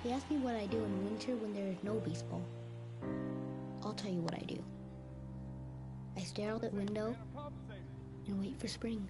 They ask me what I do in winter when there is no baseball. I'll tell you what I do. I stare out the window and wait for spring.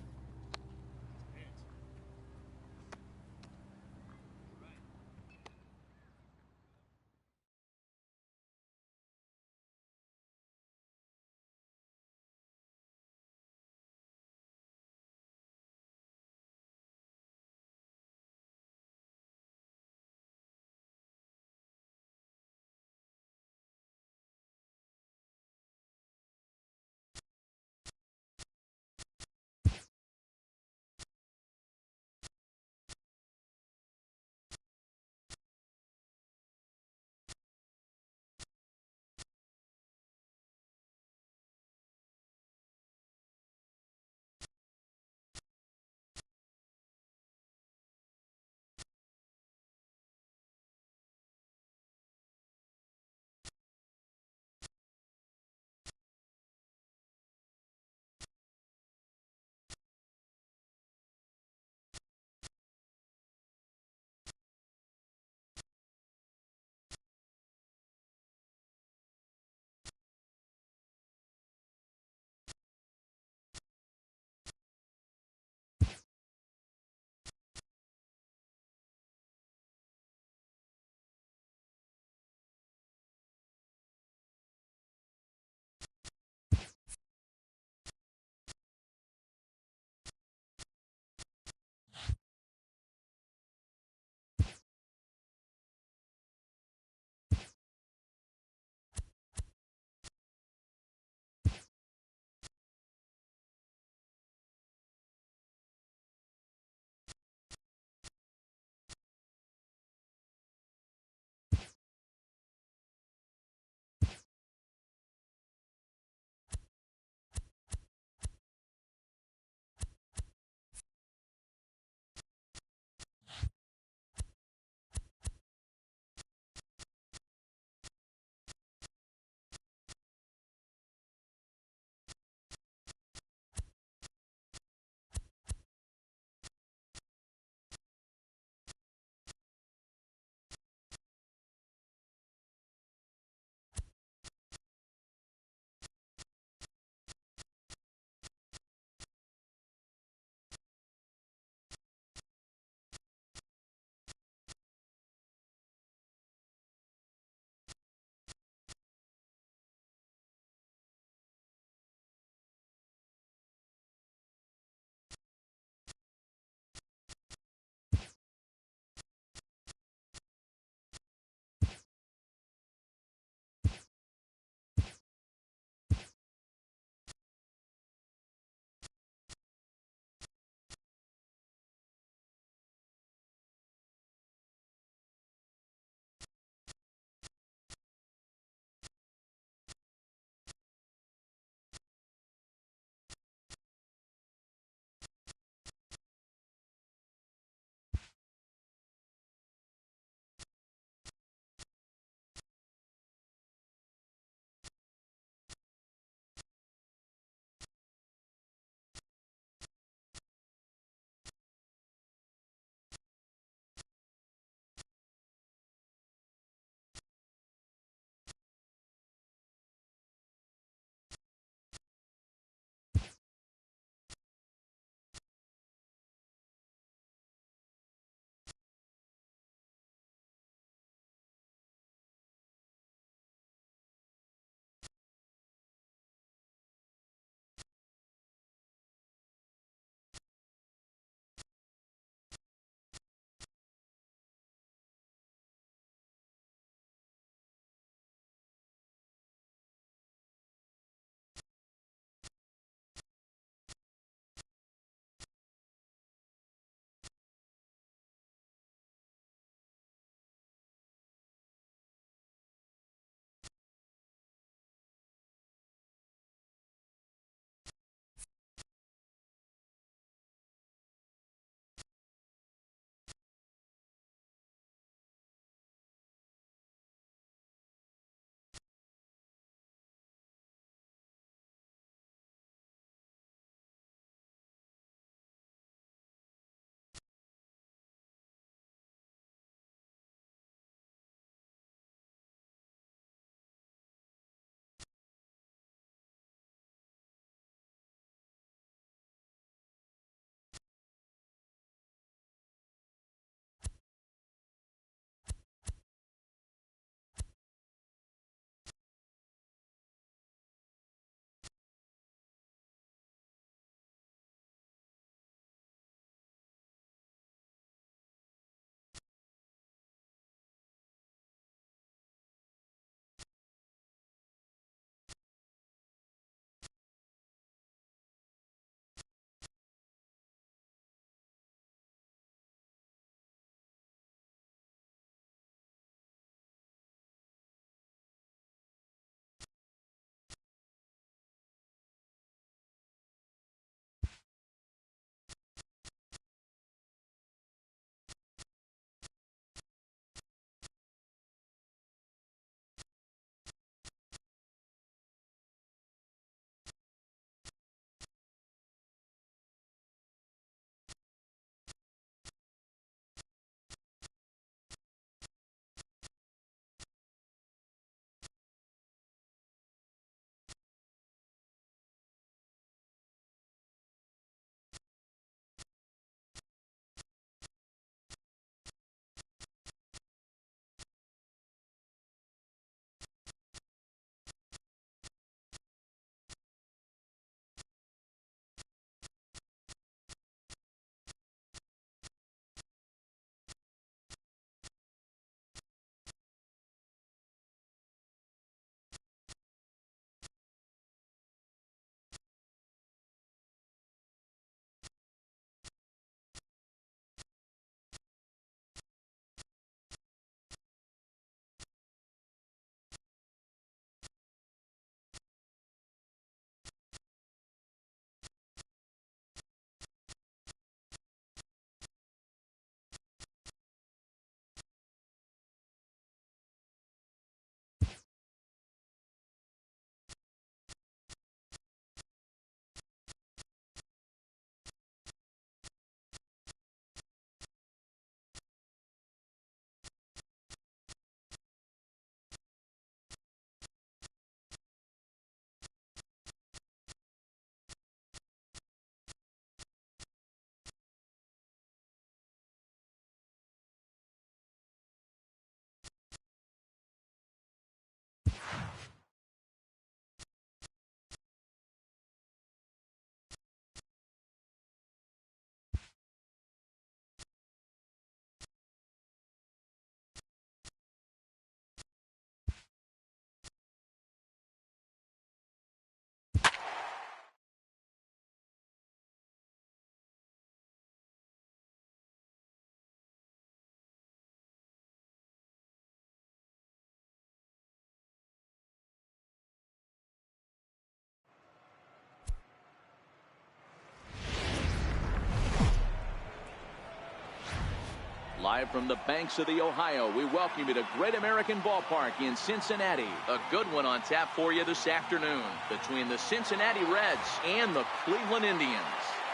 Live from the banks of the Ohio, we welcome you to Great American Ballpark in Cincinnati. A good one on tap for you this afternoon between the Cincinnati Reds and the Cleveland Indians.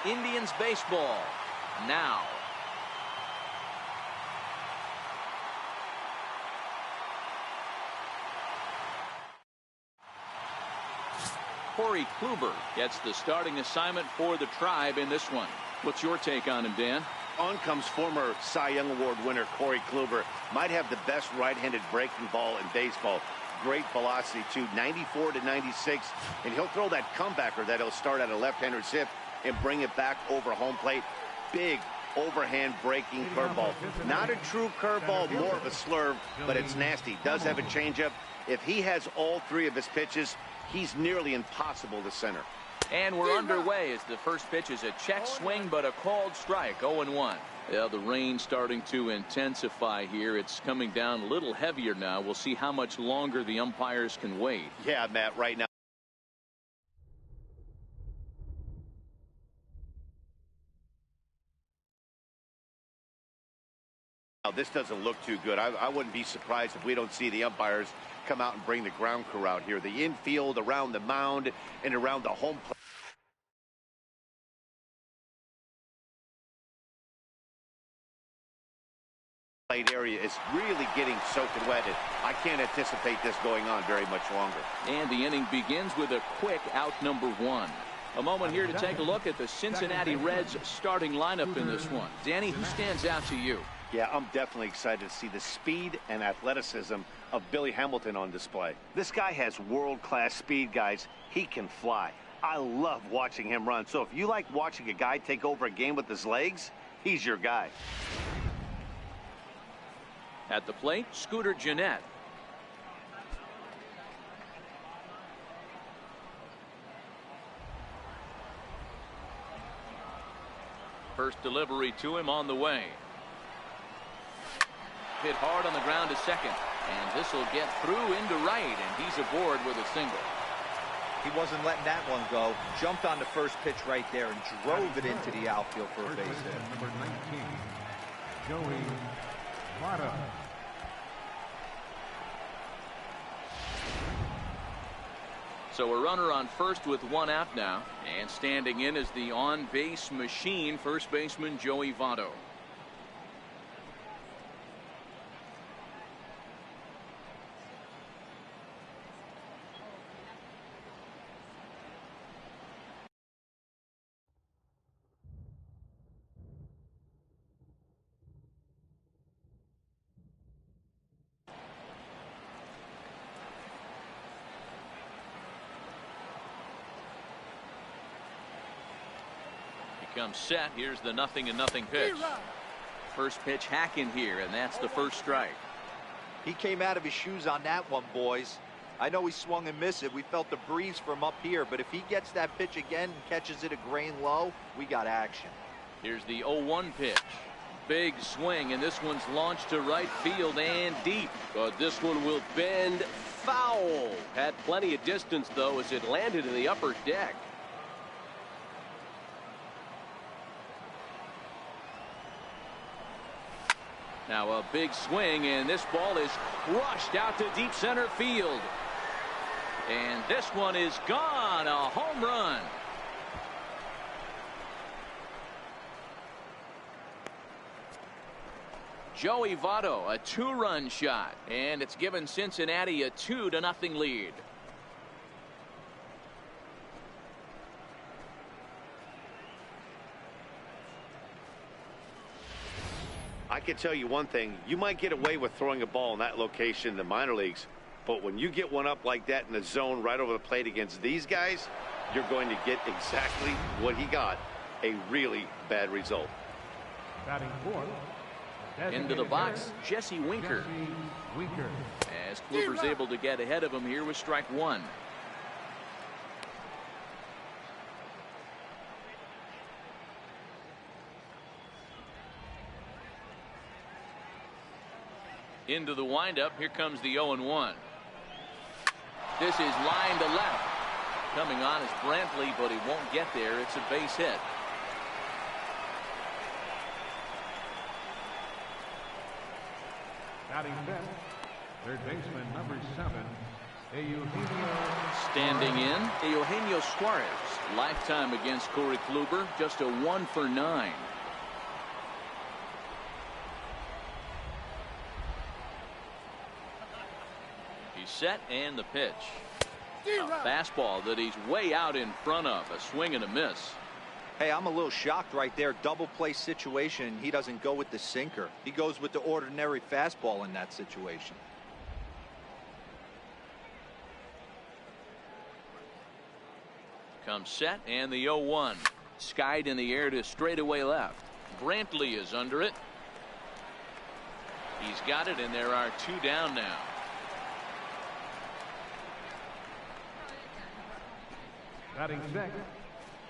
Indians baseball now. Corey Kluber gets the starting assignment for the Tribe in this one. What's your take on him, Dan? On comes former Cy Young Award winner Corey Kluber. Might have the best right-handed breaking ball in baseball. Great velocity, too, 94 to 96. And he'll throw that comebacker that he'll start at a left-hander's hip and bring it back over home plate. Big overhand breaking curveball. Not a true curveball, more of a slurve, but it's nasty. Does have a changeup. If he has all three of his pitches, he's nearly impossible to center. And we're underway as the first pitch is a check swing, but a called strike, 0-1. Yeah, the rain starting to intensify here. It's coming down a little heavier now. We'll see how much longer the umpires can wait. Yeah, Matt, right now. Now, this doesn't look too good. I wouldn't be surprised if we don't see the umpires come out and bring the ground crew out here. The infield, around the mound, and around the home plate area is really getting soaking wet. I can't anticipate this going on very much longer. And the inning begins with a quick out number 1. A moment here to take a look at the Cincinnati Reds starting lineup in this one. Danny, who stands out to you? Yeah, I'm definitely excited to see the speed and athleticism of Billy Hamilton on display. This guy has world-class speed, guys. He can fly. I love watching him run. So if you like watching a guy take over a game with his legs, he's your guy. At the plate, Scooter Gennett. First delivery to him on the way. Hit hard on the ground to second, and this will get through into right, and he's aboard with a single. He wasn't letting that one go. Jumped on the first pitch right there and drove it into the outfield for a base hit. Number 19, Joey Votto. So a runner on first with one out now, and standing in is the on-base machine, first baseman Joey Votto. Comes set. Here's the 0-0 pitch. First pitch hack in here, and that's the first strike. He came out of his shoes on that one, boys. I know he swung and missed it. We felt the breeze from up here, but if he gets that pitch again and catches it a grain low, we got action. Here's the 0-1 pitch. Big swing, and this one's launched to right field and deep. But this one will bend foul. Had plenty of distance, though, as it landed in the upper deck. Now a big swing, and this ball is crushed out to deep center field. And this one is gone, a home run. Joey Votto, a 2-run shot, and it's given Cincinnati a 2-0 lead. I can tell you one thing. You might get away with throwing a ball in that location in the minor leagues, but when you get one up like that in the zone right over the plate against these guys, you're going to get exactly what he got, a really bad result. Batting fourth, into the box, Jesse Winker. As Kluber's able to get ahead of him here with strike 1. Into the windup. Here comes the 0-1. This is line to left. Coming on is Brantley, but he won't get there. It's a base hit. Batting fifth, third baseman number 7, Eugenio. Standing in, Eugenio Suarez. Lifetime against Corey Kluber, just a 1 for 9. He's set and the pitch. A fastball that he's way out in front of. A swing and a miss. Hey, I'm a little shocked right there. Double play situation. He doesn't go with the sinker. He goes with the ordinary fastball in that situation. Comes set and the 0-1. Skied in the air to straightaway left. Brantley is under it. He's got it, and there are 2 down now. Batting sixth,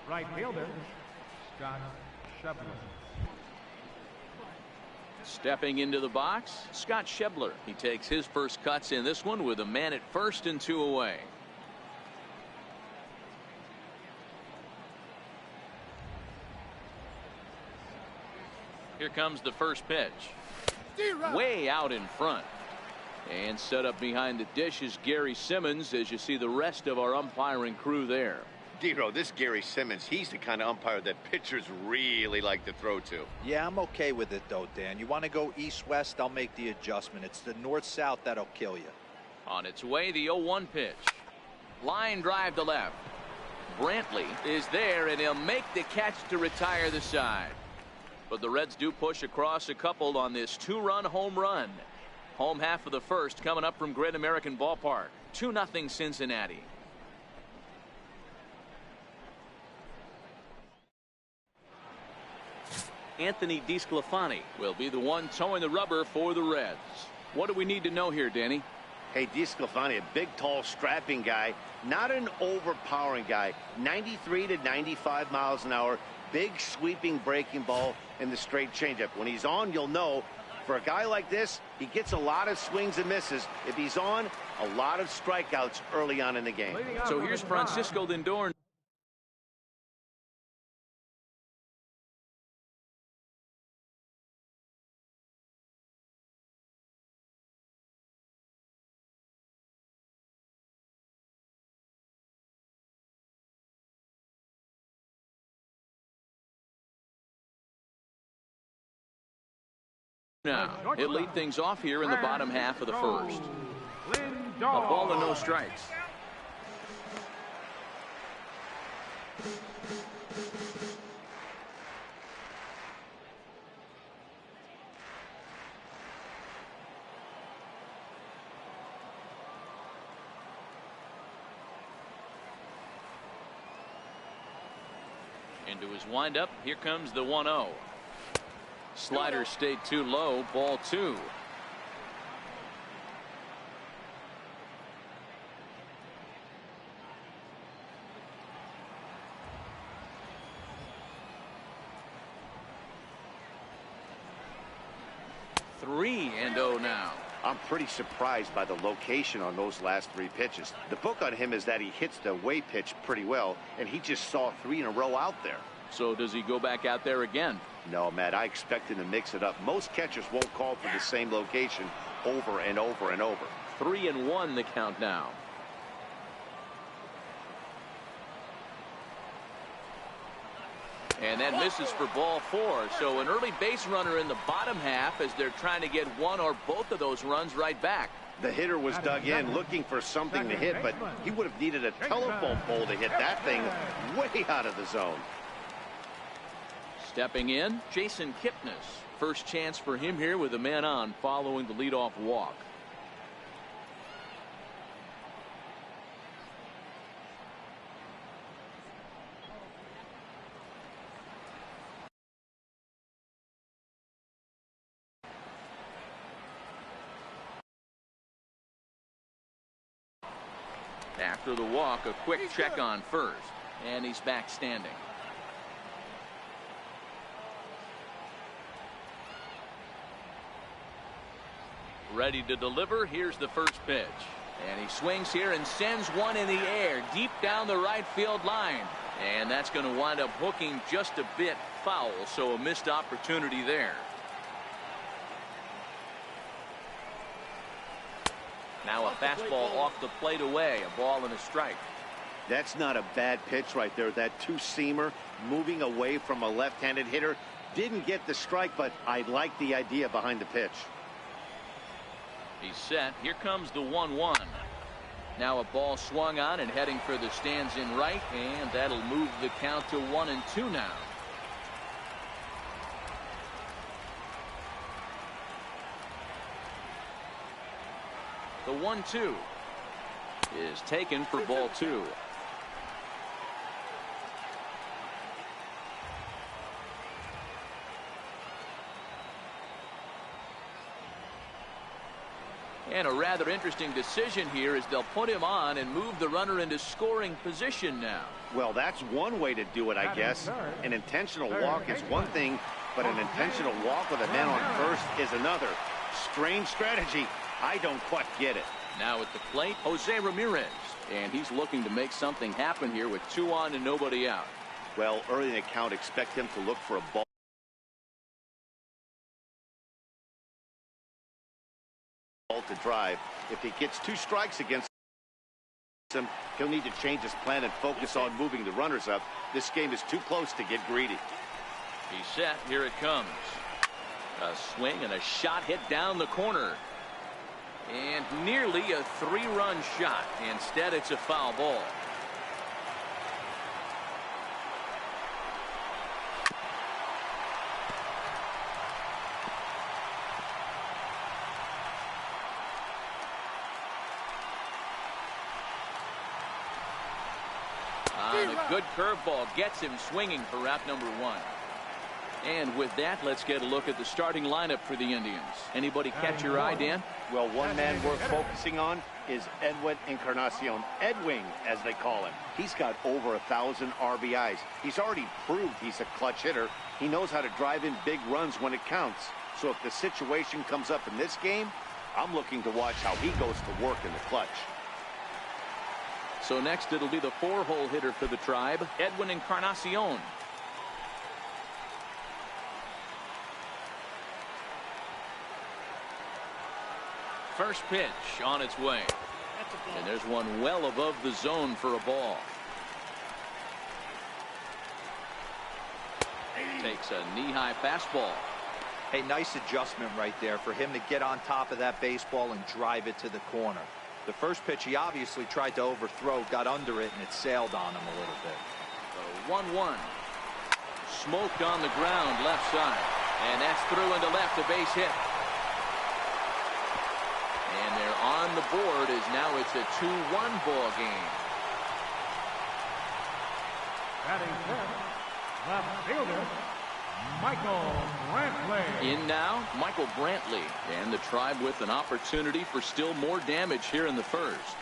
right fielder, Scott Schebler. Stepping into the box, Scott Schebler. He takes his first cuts in this one with a man at first and 2 away. Here comes the first pitch. Way out in front. And set up behind the dish is Gary Simmons, as you see the rest of our umpiring crew there. Dero, this Gary Simmons, he's the kind of umpire that pitchers really like to throw to. Yeah, I'm okay with it, though, Dan. You want to go east-west, I'll make the adjustment. It's the north-south that'll kill you. On its way, the 0-1 pitch. Line drive to left. Brantley is there, and he'll make the catch to retire the side. But the Reds do push across a couple on this 2-run home run. Home half of the first coming up from Great American Ballpark. 2-0 Cincinnati. Anthony DeSclafani will be the one towing the rubber for the Reds. What do we need to know here, Danny? Hey, DeSclafani, a big, tall, strapping guy, not an overpowering guy. 93 to 95 miles an hour, big, sweeping breaking ball, and the straight changeup. When he's on, you'll know. For a guy like this, he gets a lot of swings and misses. If he's on, a lot of strikeouts early on in the game. So here's Francisco Lindor. Now, he'll lead things off here in the bottom half of the first. A ball and no strikes. Into his windup, here comes the 1-0. Slider stayed too low, ball 2. Three and 0 now. I'm pretty surprised by the location on those last 3 pitches. The book on him is that he hits the away pitch pretty well, and he just saw 3 in a row out there. So does he go back out there again? No, Matt, I expect him to mix it up. Most catchers won't call for the same location over and over and over. 3-1 the count now. And that misses for ball 4. So an early base runner in the bottom half as they're trying to get one or both of those runs right back. The hitter was dug in looking for something to hit, but he would have needed a telephone pole to hit that thing way out of the zone. Stepping in, Jason Kipnis. First chance for him here with a man on following the leadoff walk. After the walk, a quick check on first, and he's back standing. Ready to deliver. Here's the first pitch. And he swings here and sends one in the air deep down the right field line. And that's going to wind up hooking just a bit foul, so a missed opportunity there. Now a fastball off the plate away. A ball and a strike. That's not a bad pitch right there. That two-seamer moving away from a left-handed hitter. Didn't get the strike, but I like the idea behind the pitch. He's set. Here comes the 1-1. Now a ball swung on and heading for the stands in right, and that'll move the count to 1-2 now. The 1-2 is taken for ball 2. And a rather interesting decision here is they'll put him on and move the runner into scoring position now. Well, that's one way to do it, I guess. An intentional walk is one thing, but an intentional walk with a man on first is another. Strange strategy. I don't quite get it. Now at the plate, Jose Ramirez. And he's looking to make something happen here with 2 on and nobody out. Well, early in the count, expect him to look for a ball to drive. If he gets 2 strikes against him, he'll need to change his plan and focus on moving the runners up. This game is too close to get greedy. He's set. Here it comes. A swing and a shot hit down the corner. And nearly a 3-run shot. Instead, it's a foul ball. And a good curveball gets him swinging for route number 1. And with that, let's get a look at the starting lineup for the Indians. Anybody catch your eye, Dan? Well, one man worth focusing on is Edwin Encarnacion. Edwin, as they call him. He's got over 1,000 RBIs. He's already proved he's a clutch hitter. He knows how to drive in big runs when it counts. So if the situation comes up in this game, I'm looking to watch how he goes to work in the clutch. So next it'll be the 4-hole hitter for the Tribe, Edwin Encarnacion. First pitch on its way. And there's one well above the zone for a ball. Takes a knee-high fastball. Hey, nice adjustment right there for him to get on top of that baseball and drive it to the corner. The first pitch he obviously tried to overthrow, got under it, and it sailed on him a little bit. So 1-1. Smoked on the ground left side. And that's through into left, a base hit. And they're on the board as now it's a 2-1 ball game. Batting fifth, left fielder, Michael Brantley. In now, Michael Brantley. And the Tribe with an opportunity for still more damage here in the first.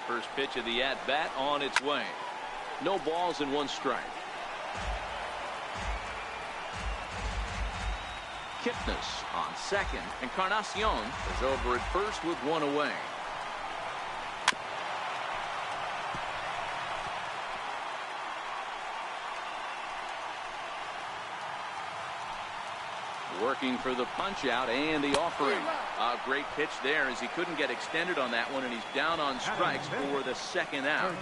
First pitch of the at-bat on its way. No balls and 1 strike. Kipnis on second. Encarnacion is over at first with 1 away. Working for the punch out and the offering. A great pitch there as he couldn't get extended on that one, and he's down on strikes for the second out.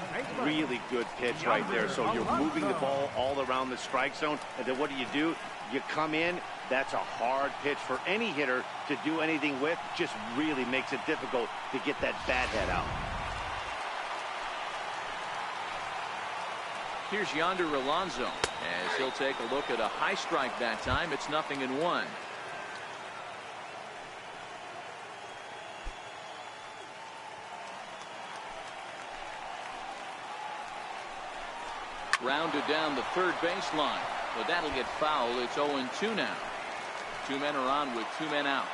Really good pitch right there. So you're moving the ball all around the strike zone, and then what do? You come in. That's a hard pitch for any hitter to do anything with. Just really makes it difficult to get that bat head out. Here's Yonder Alonso as he'll take a look at a high strike that time. It's 0-1. Rounded down the third baseline, but that'll get foul. It's 0-2 now. 2 men are on with 2 men out.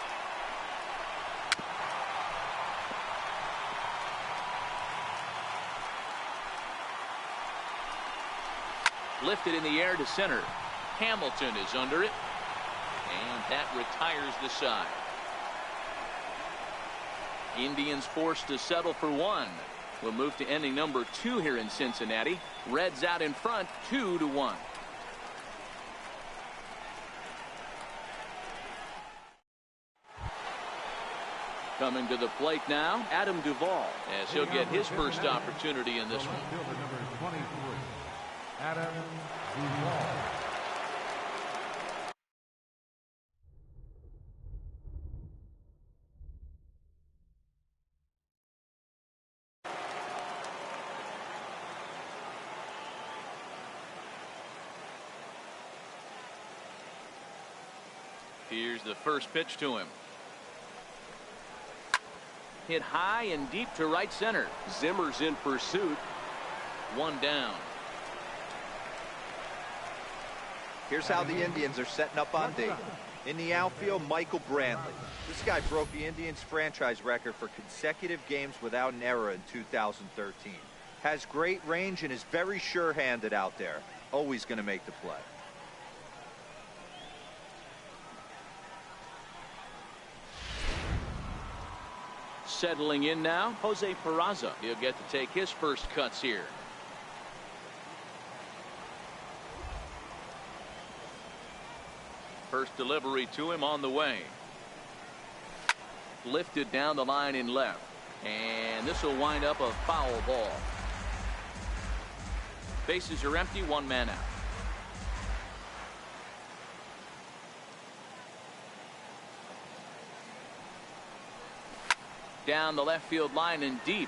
Lifted in the air to center. Hamilton is under it, and that retires the side. Indians forced to settle for 1. We'll move to inning number 2 here in Cincinnati. Reds out in front, 2-1. Coming to the plate now, Adam Duvall, as he'll get his first opportunity in this one. Fielder number 23, Adam Duvall. Here's the first pitch to him. Hit high and deep to right center. Zimmer's in pursuit. One down. Here's how the Indians are setting up on Dayton. In the outfield, Michael Brantley. This guy broke the Indians franchise record for consecutive games without an error in 2013. Has great range and is very sure-handed out there. Always going to make the play. Settling in now, Jose Peraza. He'll get to take his first cuts here. First delivery to him on the way. Lifted down the line in left. And this will wind up a foul ball. Bases are empty, one man out. Down the left field line and deep.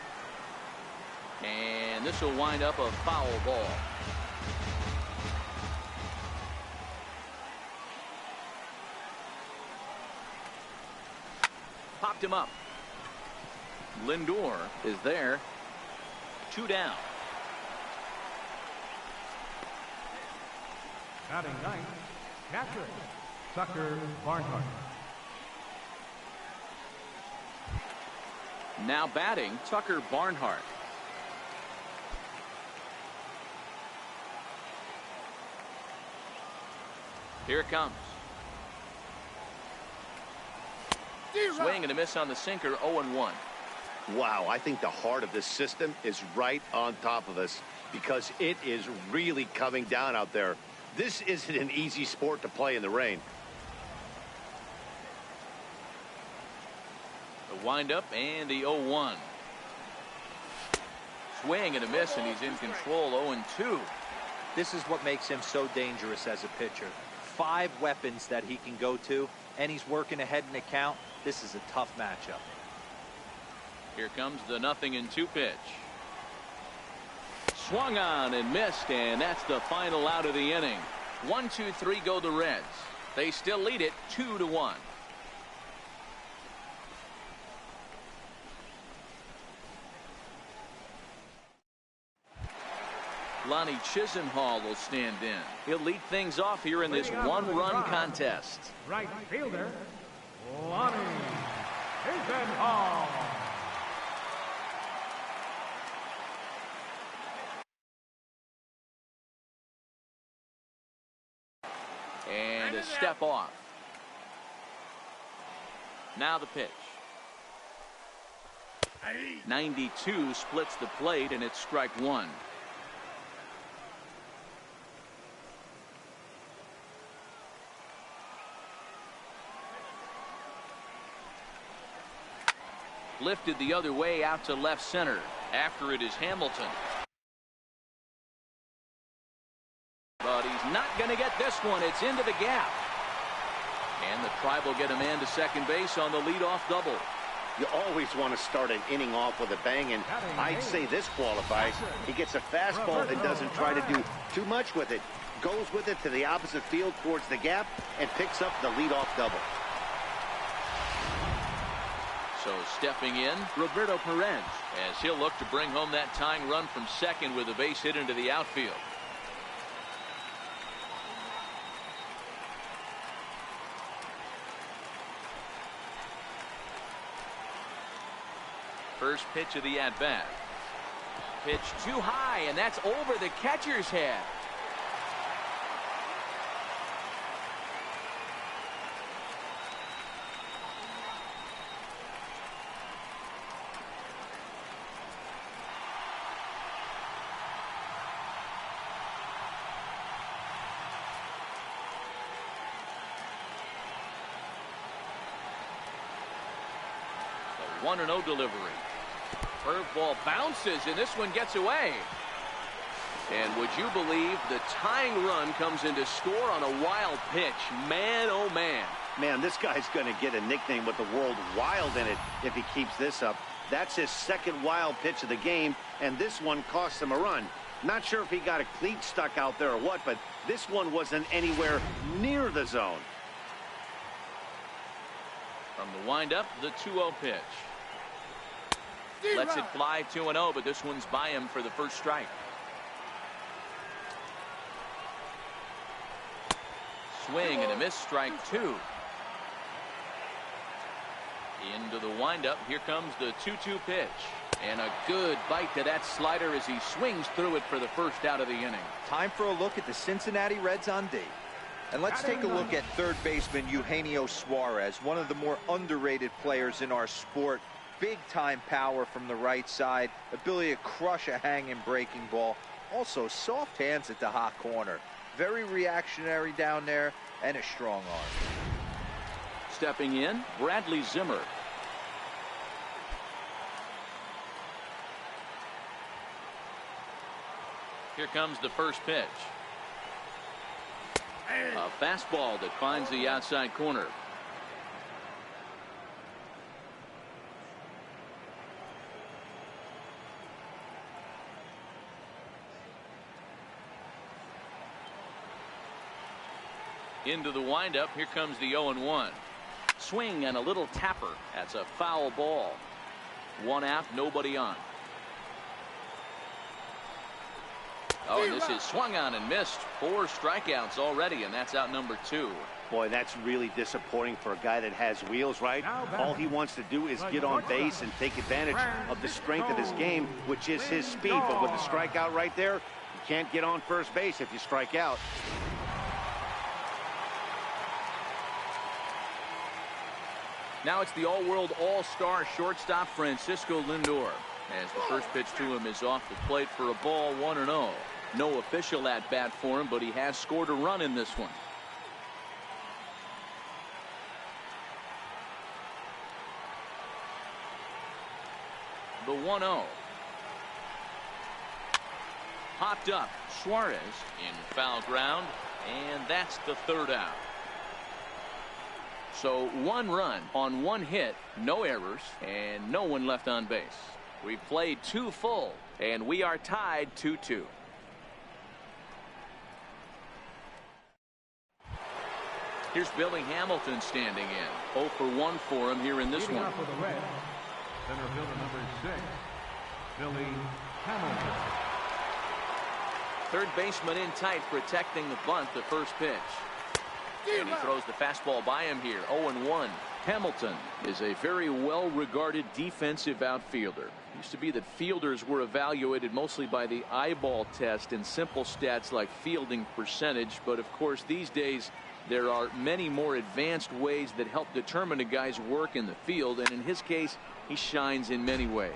And this will wind up a foul ball. Popped him up. Lindor is there. 2 down. Batting ninth, catcher, Tucker Barnhart. Now batting, Tucker Barnhart. Here it comes. Swing and a miss on the sinker, 0-1. Wow, I think the heart of this system is right on top of us because it is really coming down out there. This isn't an easy sport to play in the rain. The windup and the 0-1. Swing and a miss, and he's in control, 0-2. This is what makes him so dangerous as a pitcher. 5 weapons that he can go to, and he's working ahead in the count. This is a tough matchup. Here comes the 0-2 pitch. Swung on and missed, and that's the final out of the inning. 1-2-3 go the Reds. They still lead it 2-1. Lonnie Chisenhall will stand in. He'll lead things off here in this one-run contest. Right fielder, Lonnie Chisenhall. And a step off. Now the pitch. 92 splits the plate, and it's strike one. Lifted the other way out to left center. After it is Hamilton. But he's not going to get this one. It's into the gap. And the Tribe will get a man to second base on the leadoff double. You always want to start an inning off with a bang, and I'd say this qualifies. He gets a fastball and doesn't try to do too much with it. Goes with it to the opposite field towards the gap and picks up the leadoff double. So stepping in, Roberto Perez, as he'll look to bring home that tying run from second with a base hit into the outfield. First pitch of the at-bat. Pitch too high, and that's over the catcher's head. 1-0 delivery. Curveball bounces, and this one gets away. And would you believe the tying run comes in to score on a wild pitch? Man, oh man. Man, this guy's going to get a nickname with the word wild in it if he keeps this up. That's his second wild pitch of the game, and this one cost him a run. Not sure if he got a cleat stuck out there or what, but this one wasn't anywhere near the zone. From the windup, the 2-0 pitch. Lets it fly 2-0, but this one's by him for the first strike. Swing and a miss, strike 2. Into the windup, here comes the 2-2 pitch. And a good bite to that slider as he swings through it for the first out of the inning. Time for a look at the Cincinnati Reds on D. And let's take a look at third baseman Eugenio Suarez, one of the more underrated players in our sport. Big time power from the right side, ability to crush a hanging breaking ball. Also soft hands at the hot corner. Very reactionary down there and a strong arm. Stepping in, Bradley Zimmer. Here comes the first pitch. A fastball that finds the outside corner. Into the windup, here comes the 0-1. Swing and a little tapper. That's a foul ball. 1 out, nobody on. Oh, and this is swung on and missed. 4 strikeouts already, and that's out number 2. Boy, that's really disappointing for a guy that has wheels, right? All he wants to do is get on base and take advantage of the strength of his game, which is his speed. But with the strikeout right there, you can't get on first base if you strike out. Now it's the all-world all-star shortstop Francisco Lindor. As the first pitch to him is off the plate for a ball, 1-0. No official at-bat for him, but he has scored a run in this one. The 1-0. Popped up. Suarez in foul ground, and that's the 3rd out. So 1 run on 1 hit, no errors, and no one left on base. We've played 2 full, and we are tied 2-2. Here's Billy Hamilton standing in. 0 for 1 for him here in this one. For the Reds, center fielder number 6, Billy Hamilton. Third baseman in tight, protecting the bunt, the first pitch. And he throws the fastball by him here. 0-1. Hamilton is a very well-regarded defensive outfielder. Used to be that fielders were evaluated mostly by the eyeball test and simple stats like fielding percentage. But of course, these days, there are many more advanced ways that help determine a guy's work in the field. And in his case, he shines in many ways.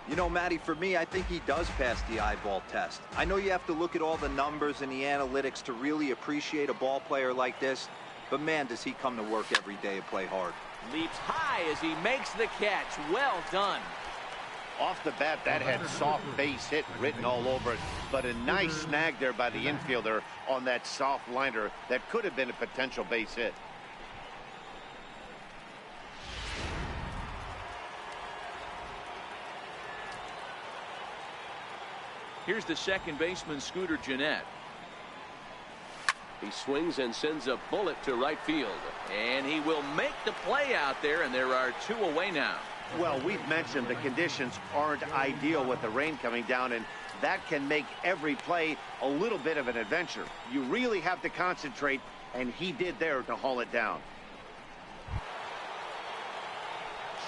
You know, Matty, for me, I think he does pass the eyeball test. I know you have to look at all the numbers and the analytics to really appreciate a ball player like this. But man, does he come to work every day and play hard. Leaps high as he makes the catch. Well done. Off the bat, that had soft base hit written all over it, but a nice snag there by the infielder on that soft liner that could have been a potential base hit. Here's the second baseman, Scooter Gennett. He swings and sends a bullet to right field, and he will make the play out there, and there are 2 away now. Well, we've mentioned the conditions aren't ideal with the rain coming down, and that can make every play a little bit of an adventure. You really have to concentrate, and he did there to haul it down.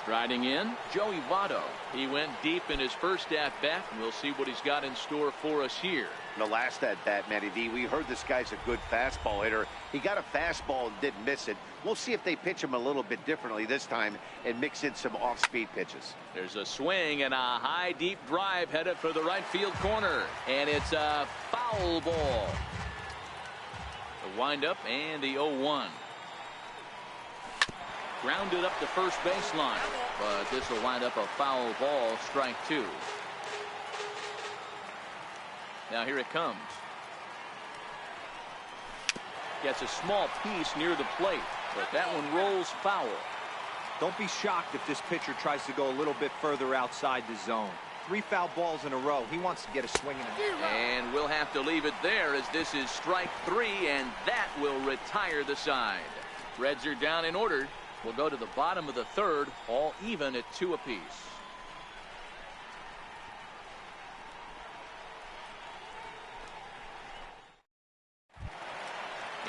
Striding in, Joey Votto. He went deep in his first at-bat, and we'll see what he's got in store for us here. The last at-bat, Matty V, we heard this guy's a good fastball hitter. He got a fastball and didn't miss it. We'll see if they pitch him a little bit differently this time and mix in some off-speed pitches. There's a swing and a high, deep drive headed for the right field corner, and it's a foul ball. The windup and the 0-1. Grounded up the first baseline, but this will wind up a foul ball, strike two. Now here it comes. Gets a small piece near the plate, but that one rolls foul. Don't be shocked if this pitcher tries to go a little bit further outside the zone. 3 foul balls in a row. He wants to get a swing in it. And we'll have to leave it there, as this is strike 3, and that will retire the side. Reds are down in order. We'll go to the bottom of the third, all even at 2 apiece.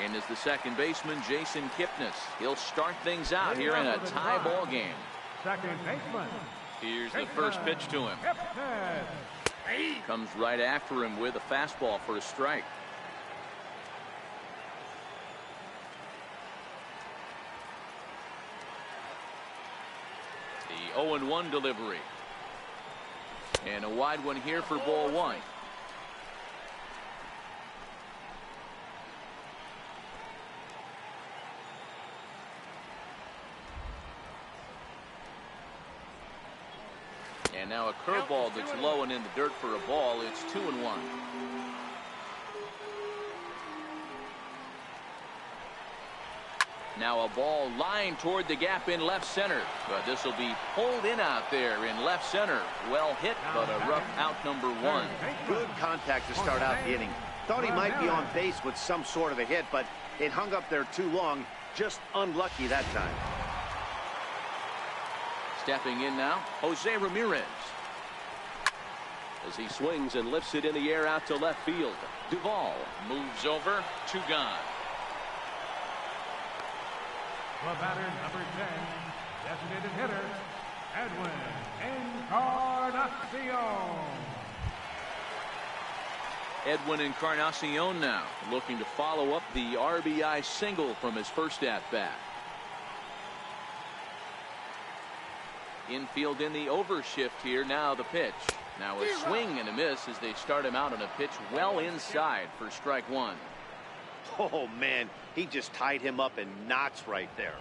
And is the second baseman, Jason Kipnis. He'll start things out here in a tie ball game. Second baseman. Here's the first pitch to him. Comes right after him with a fastball for a strike. The 0-1 delivery. And a wide one here for ball 1. And now a curveball that's low and in the dirt for a ball. It's 2-1. Now a ball lined toward the gap in left center, but this will be pulled in out there in left center. Well hit, but a rough out, number 1. Good contact to start out the inning. Thought he might be on base with some sort of a hit, but it hung up there too long. Just unlucky that time. Stepping in now, Jose Ramirez. As he swings and lifts it in the air out to left field. Duvall moves over, 2 gone. The batter, number 10, designated hitter, Edwin Encarnacion. Edwin Encarnacion now looking to follow up the RBI single from his first at-bat. Infield in the overshift here. Now the pitch. Now a swing and a miss as they start him out on a pitch well inside for strike 1. Oh, man, he just tied him up in knots right there.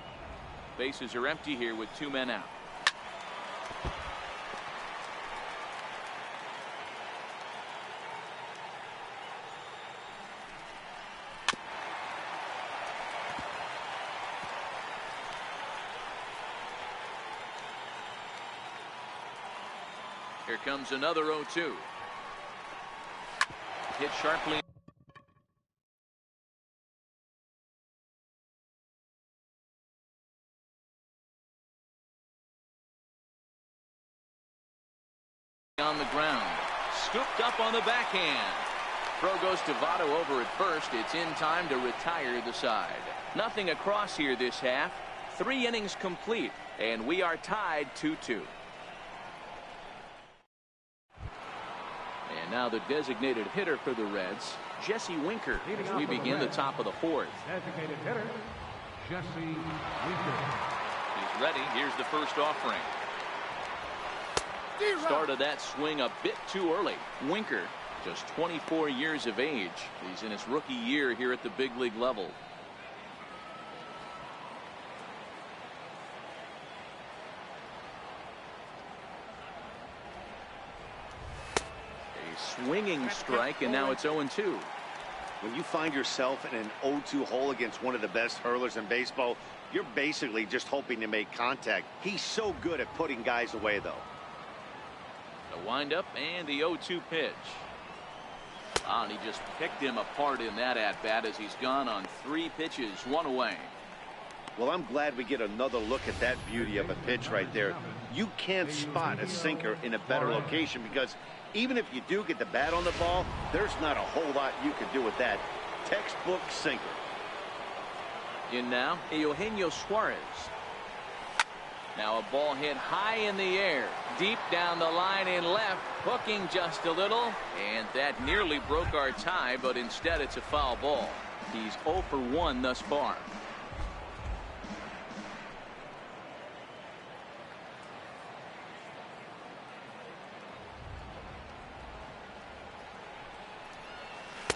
Bases are empty here with 2 men out. Here comes another 0-2. Hit sharply on the ground. Scooped up on the backhand. Throw goes to Votto over at first. It's in time to retire the side. Nothing across here this half. 3 innings complete, and we are tied 2-2. And now the designated hitter for the Reds, Jesse Winker, as we begin the top of the 4th. Designated hitter, Jesse Winker. He's ready. Here's the first offering. Started that swing a bit too early. Winker, just 24 years of age. He's in his rookie year here at the big league level. A swinging strike, and now it's 0-2. When you find yourself in an 0-2 hole against one of the best hurlers in baseball, you're basically just hoping to make contact. He's so good at putting guys away, though. The windup and the 0-2 pitch. And he just picked him apart in that at-bat as he's gone on 3 pitches, 1 away. Well, I'm glad we get another look at that beauty of a pitch right there. You can't spot a sinker in a better location because even if you do get the bat on the ball, there's not a whole lot you can do with that. Textbook sinker. In now, Eugenio Suarez. Now a ball hit high in the air, deep down the line in left, hooking just a little, and that nearly broke our tie, but instead it's a foul ball. He's 0 for 1 thus far.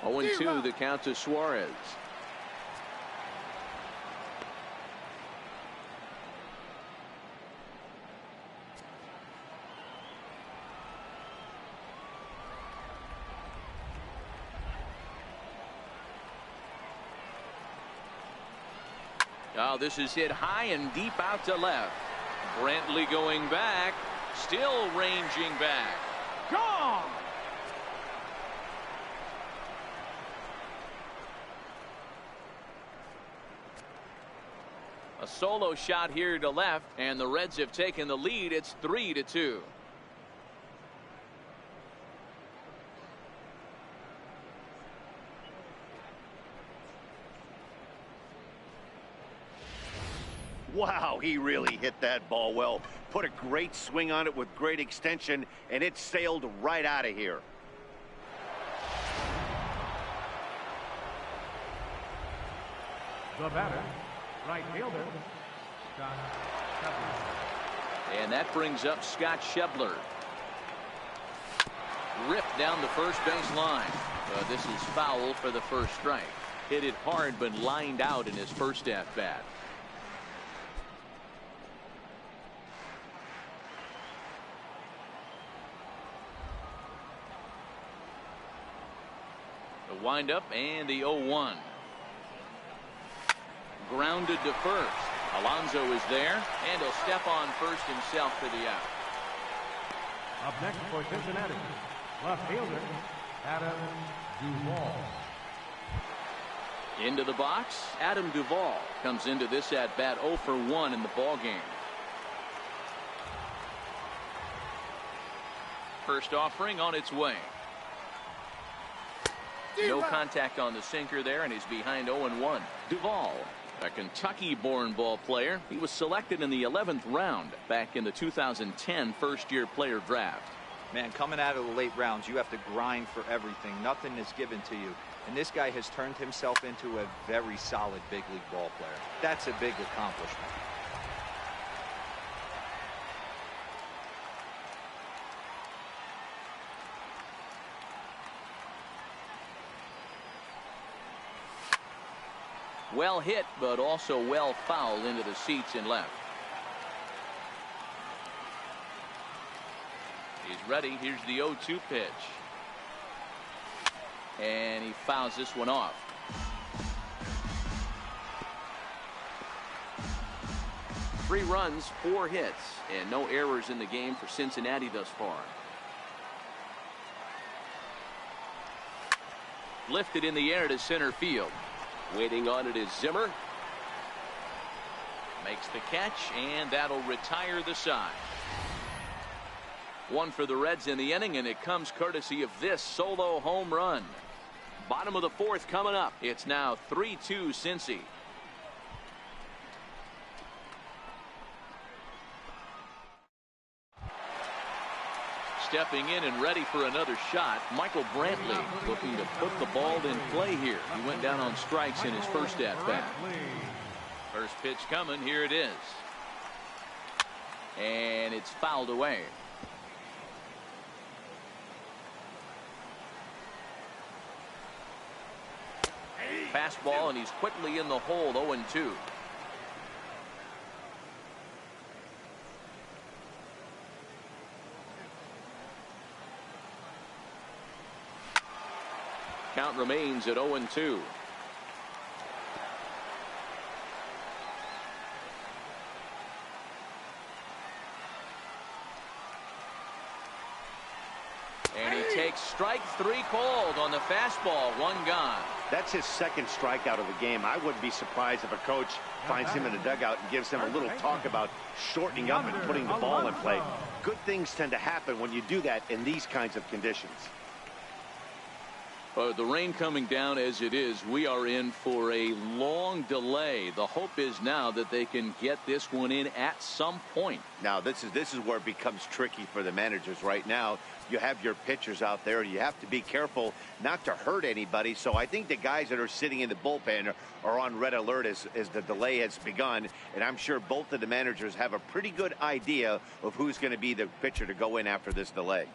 Oh, 0-2 the count to Suarez. Oh, this is hit high and deep out to left. Brantley going back, still ranging back. Gone! A solo shot here to left, and the Reds have taken the lead. It's 3-2. Wow, he really hit that ball well. Put a great swing on it with great extension, and it sailed right out of here. The batter, right fielder, Scott Shepler. And that brings up Scott Shepler. Ripped down the first base line. This is foul for the first strike. Hit it hard, but lined out in his first at bat. The windup and the 0-1. Grounded to first. Alonso is there, and he'll step on first himself for the out. Up next for Cincinnati, left fielder, Adam Duvall. Into the box, Adam Duvall comes into this at bat 0 for 1 in the ball game. First offering on its way. No contact on the sinker there, and he's behind 0-1. Duvall, a Kentucky-born ball player. He was selected in the 11th round back in the 2010 first-year player draft. Man, coming out of the late rounds, you have to grind for everything. Nothing is given to you. And this guy has turned himself into a very solid big league ball player. That's a big accomplishment. Well hit, but also well fouled into the seats in left. He's ready. Here's the 0-2 pitch. And he fouls this one off. Three runs, 4 hits, and no errors in the game for Cincinnati thus far. Lifted in the air to center field. Waiting on it is Zimmer. Makes the catch, and that'll retire the side. One for the Reds in the inning, and it comes courtesy of this solo home run. Bottom of the 4th coming up. It's now 3-2 Cincy. Stepping in and ready for another shot, Michael Brantley looking to put the ball in play here. He went down on strikes in his first at bat. First pitch coming. Here it is. And it's fouled away. Fastball, and he's quickly in the hole. 0-2. Count remains at 0-2. And he takes strike 3 called on the fastball. 1 gone. That's his second strikeout of the game. I wouldn't be surprised if a coach finds him in the dugout and gives him a little talk about shortening up and putting the ball in play. Good things tend to happen when you do that in these kinds of conditions. The rain coming down as it is, we are in for a long delay. The hope is now that they can get this one in at some point. Now, this is where it becomes tricky for the managers right now. You have your pitchers out there. You have to be careful not to hurt anybody. So I think the guys that are sitting in the bullpen are on red alert as the delay has begun. And I'm sure both of the managers have a pretty good idea of who's going to be the pitcher to go in after this delay.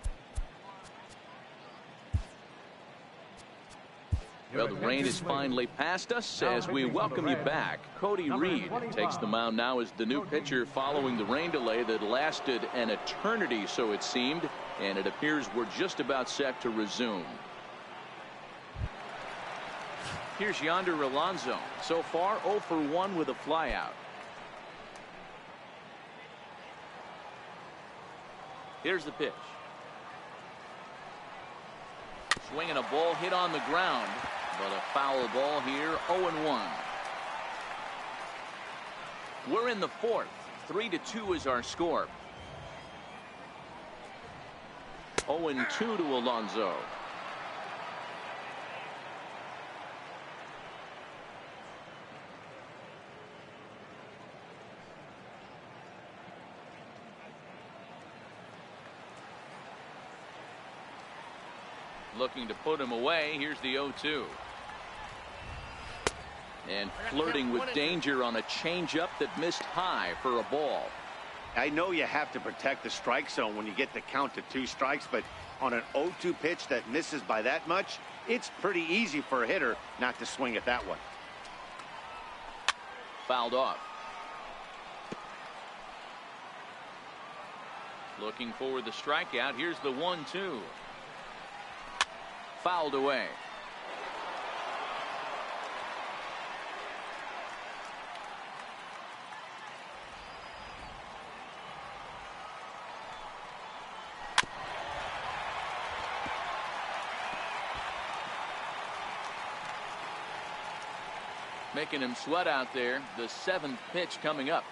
Well, the rain is finally past us as we welcome you back. Cody Reed takes the mound now as the new pitcher following the rain delay that lasted an eternity, so it seemed, and it appears we're just about set to resume. Here's Yonder Alonso. So far 0 for 1 with a flyout. Here's the pitch. Swinging a ball hit on the ground, but a foul ball here. 0-1. We're in the fourth. 3-2 is our score. 0-2 to Alonso. Looking to put him away. Here's the 0-2. And flirting with danger on a changeup that missed high for a ball. I know you have to protect the strike zone when you get the count to 2 strikes, but on an 0-2 pitch that misses by that much, it's pretty easy for a hitter not to swing at that one. Fouled off. Looking for the strikeout. Here's the 1-2. Fouled away. Making him sweat out there. The 7th pitch coming up.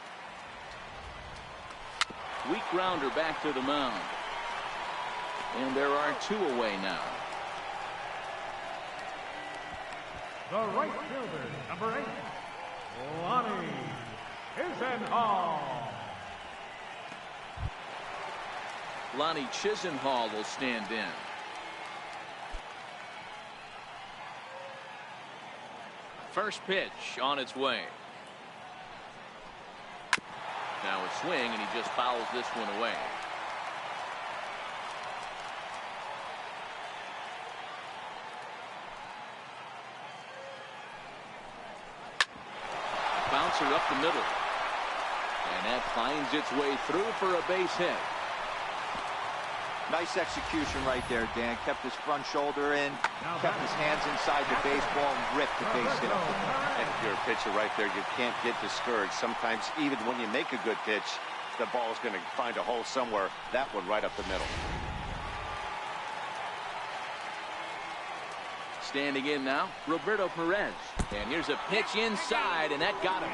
Weak grounder back to the mound. And there are 2 away now. The right fielder, number 8, Lonnie Chisenhall. Lonnie Chisenhall will stand in. First pitch on its way. Now a swing, and he just fouls this one away. Bouncer up the middle. And that finds its way through for a base hit. Nice execution right there, Dan. Kept his front shoulder in, kept his hands inside the baseball, and ripped the base hit up the middle. And if you're a pitcher right there, you can't get discouraged. Sometimes even when you make a good pitch, the ball is going to find a hole somewhere. That one right up the middle. Standing in now, Roberto Perez. And here's a pitch inside, and that got him.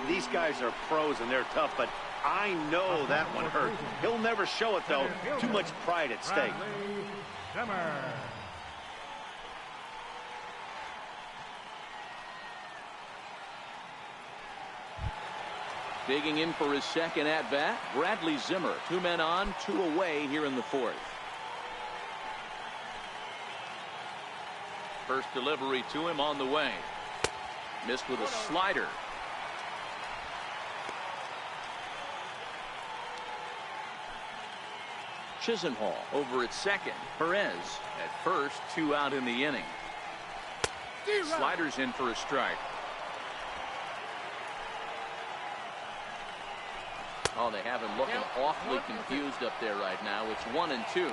These guys are pros and they're tough, but I know that one hurt. He'll never show it, though. Too much pride at stake. Digging in for his second at-bat, Bradley Zimmer. 2 men on, 2 away here in the fourth. First delivery to him on the way. Missed with a slider. Chisenhall over at second. Perez at first, 2 out in the inning. Sliders in for a strike. Oh, they have him looking awfully confused up there right now. It's 1-2.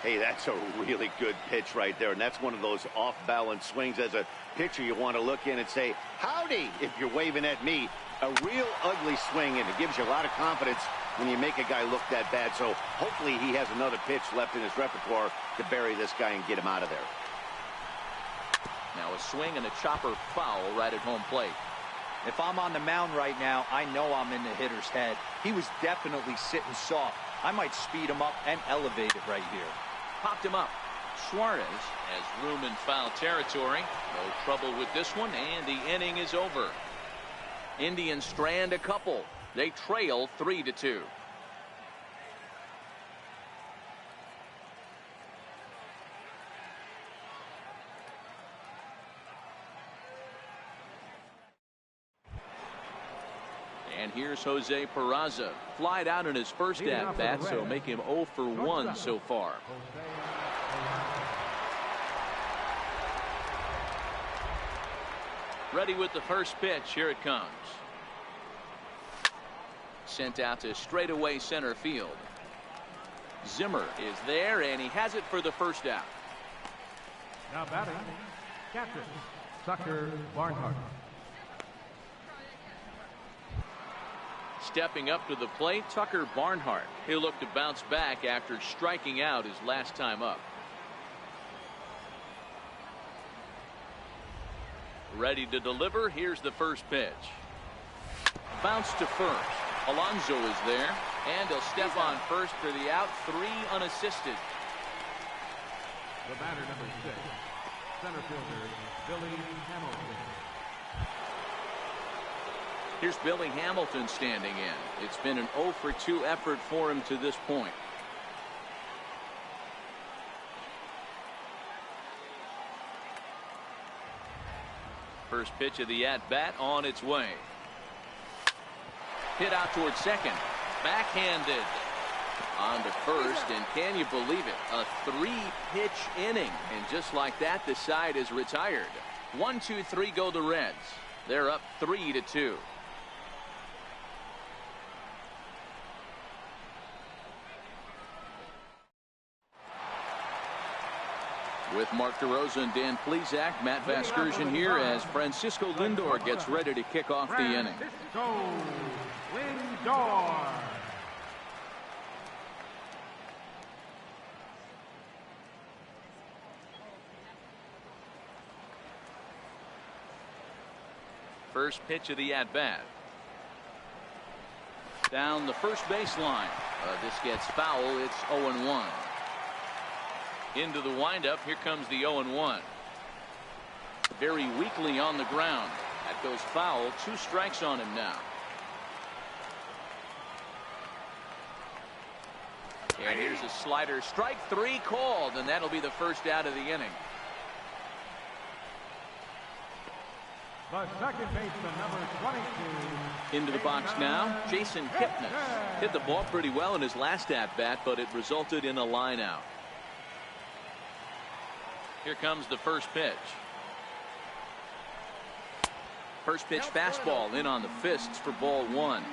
Hey, that's a really good pitch right there, and that's one of those off-balance swings. As a pitcher, you want to look in and say, howdy, if you're waving at me. A real ugly swing, and it gives you a lot of confidence when you make a guy look that bad. So hopefully he has another pitch left in his repertoire to bury this guy and get him out of there. Now a swing and a chopper foul right at home plate. If I'm on the mound right now, I know I'm in the hitter's head. He was definitely sitting soft. I might speed him up and elevate it right here. Popped him up. Suarez has room in foul territory. No trouble with this one, and the inning is over. Indians strand a couple. They trail 3-2. And here's Jose Peraza. Flied out in his first at-bat, so make him 0 for 1 so far. Ready with the first pitch. Here it comes. Sent out to straightaway center field. Zimmer is there, and he has it for the first out. Now batting, Captain, Tucker Barnhart. Stepping up to the plate, Tucker Barnhart. He'll look to bounce back after striking out his last time up. Ready to deliver. Here's the first pitch. Bounce to first. Alonso is there, and he'll step on first for the out. 3 unassisted. The batter, number 6, center fielder, Billy Hamilton. Here's Billy Hamilton standing in. It's been an 0 for 2 effort for him to this point. First pitch of the at-bat on its way. Hit out towards second. Backhanded. On to first, and can you believe it? A 3-pitch inning. And just like that, the side is retired. 1, 2, 3 go the Reds. They're up 3-2. With Mark DeRosa and Dan Plesac, Matt Vasgersian here as Francisco Lindor gets ready to kick off the inning. Francisco Lindor. First pitch of the at-bat. Down the first baseline. This gets foul. It's 0-1. Into the windup. Here comes the 0-1. Very weakly on the ground. That goes foul. 2 strikes on him now. And here's a slider. Strike 3 called, and that'll be the first out of the inning. The second baseman, number 22. Into the box now, Jason Kipnis. Hit the ball pretty well in his last at-bat, but it resulted in a line out. Here comes the first pitch. First pitch fastball in on the fists for ball 1.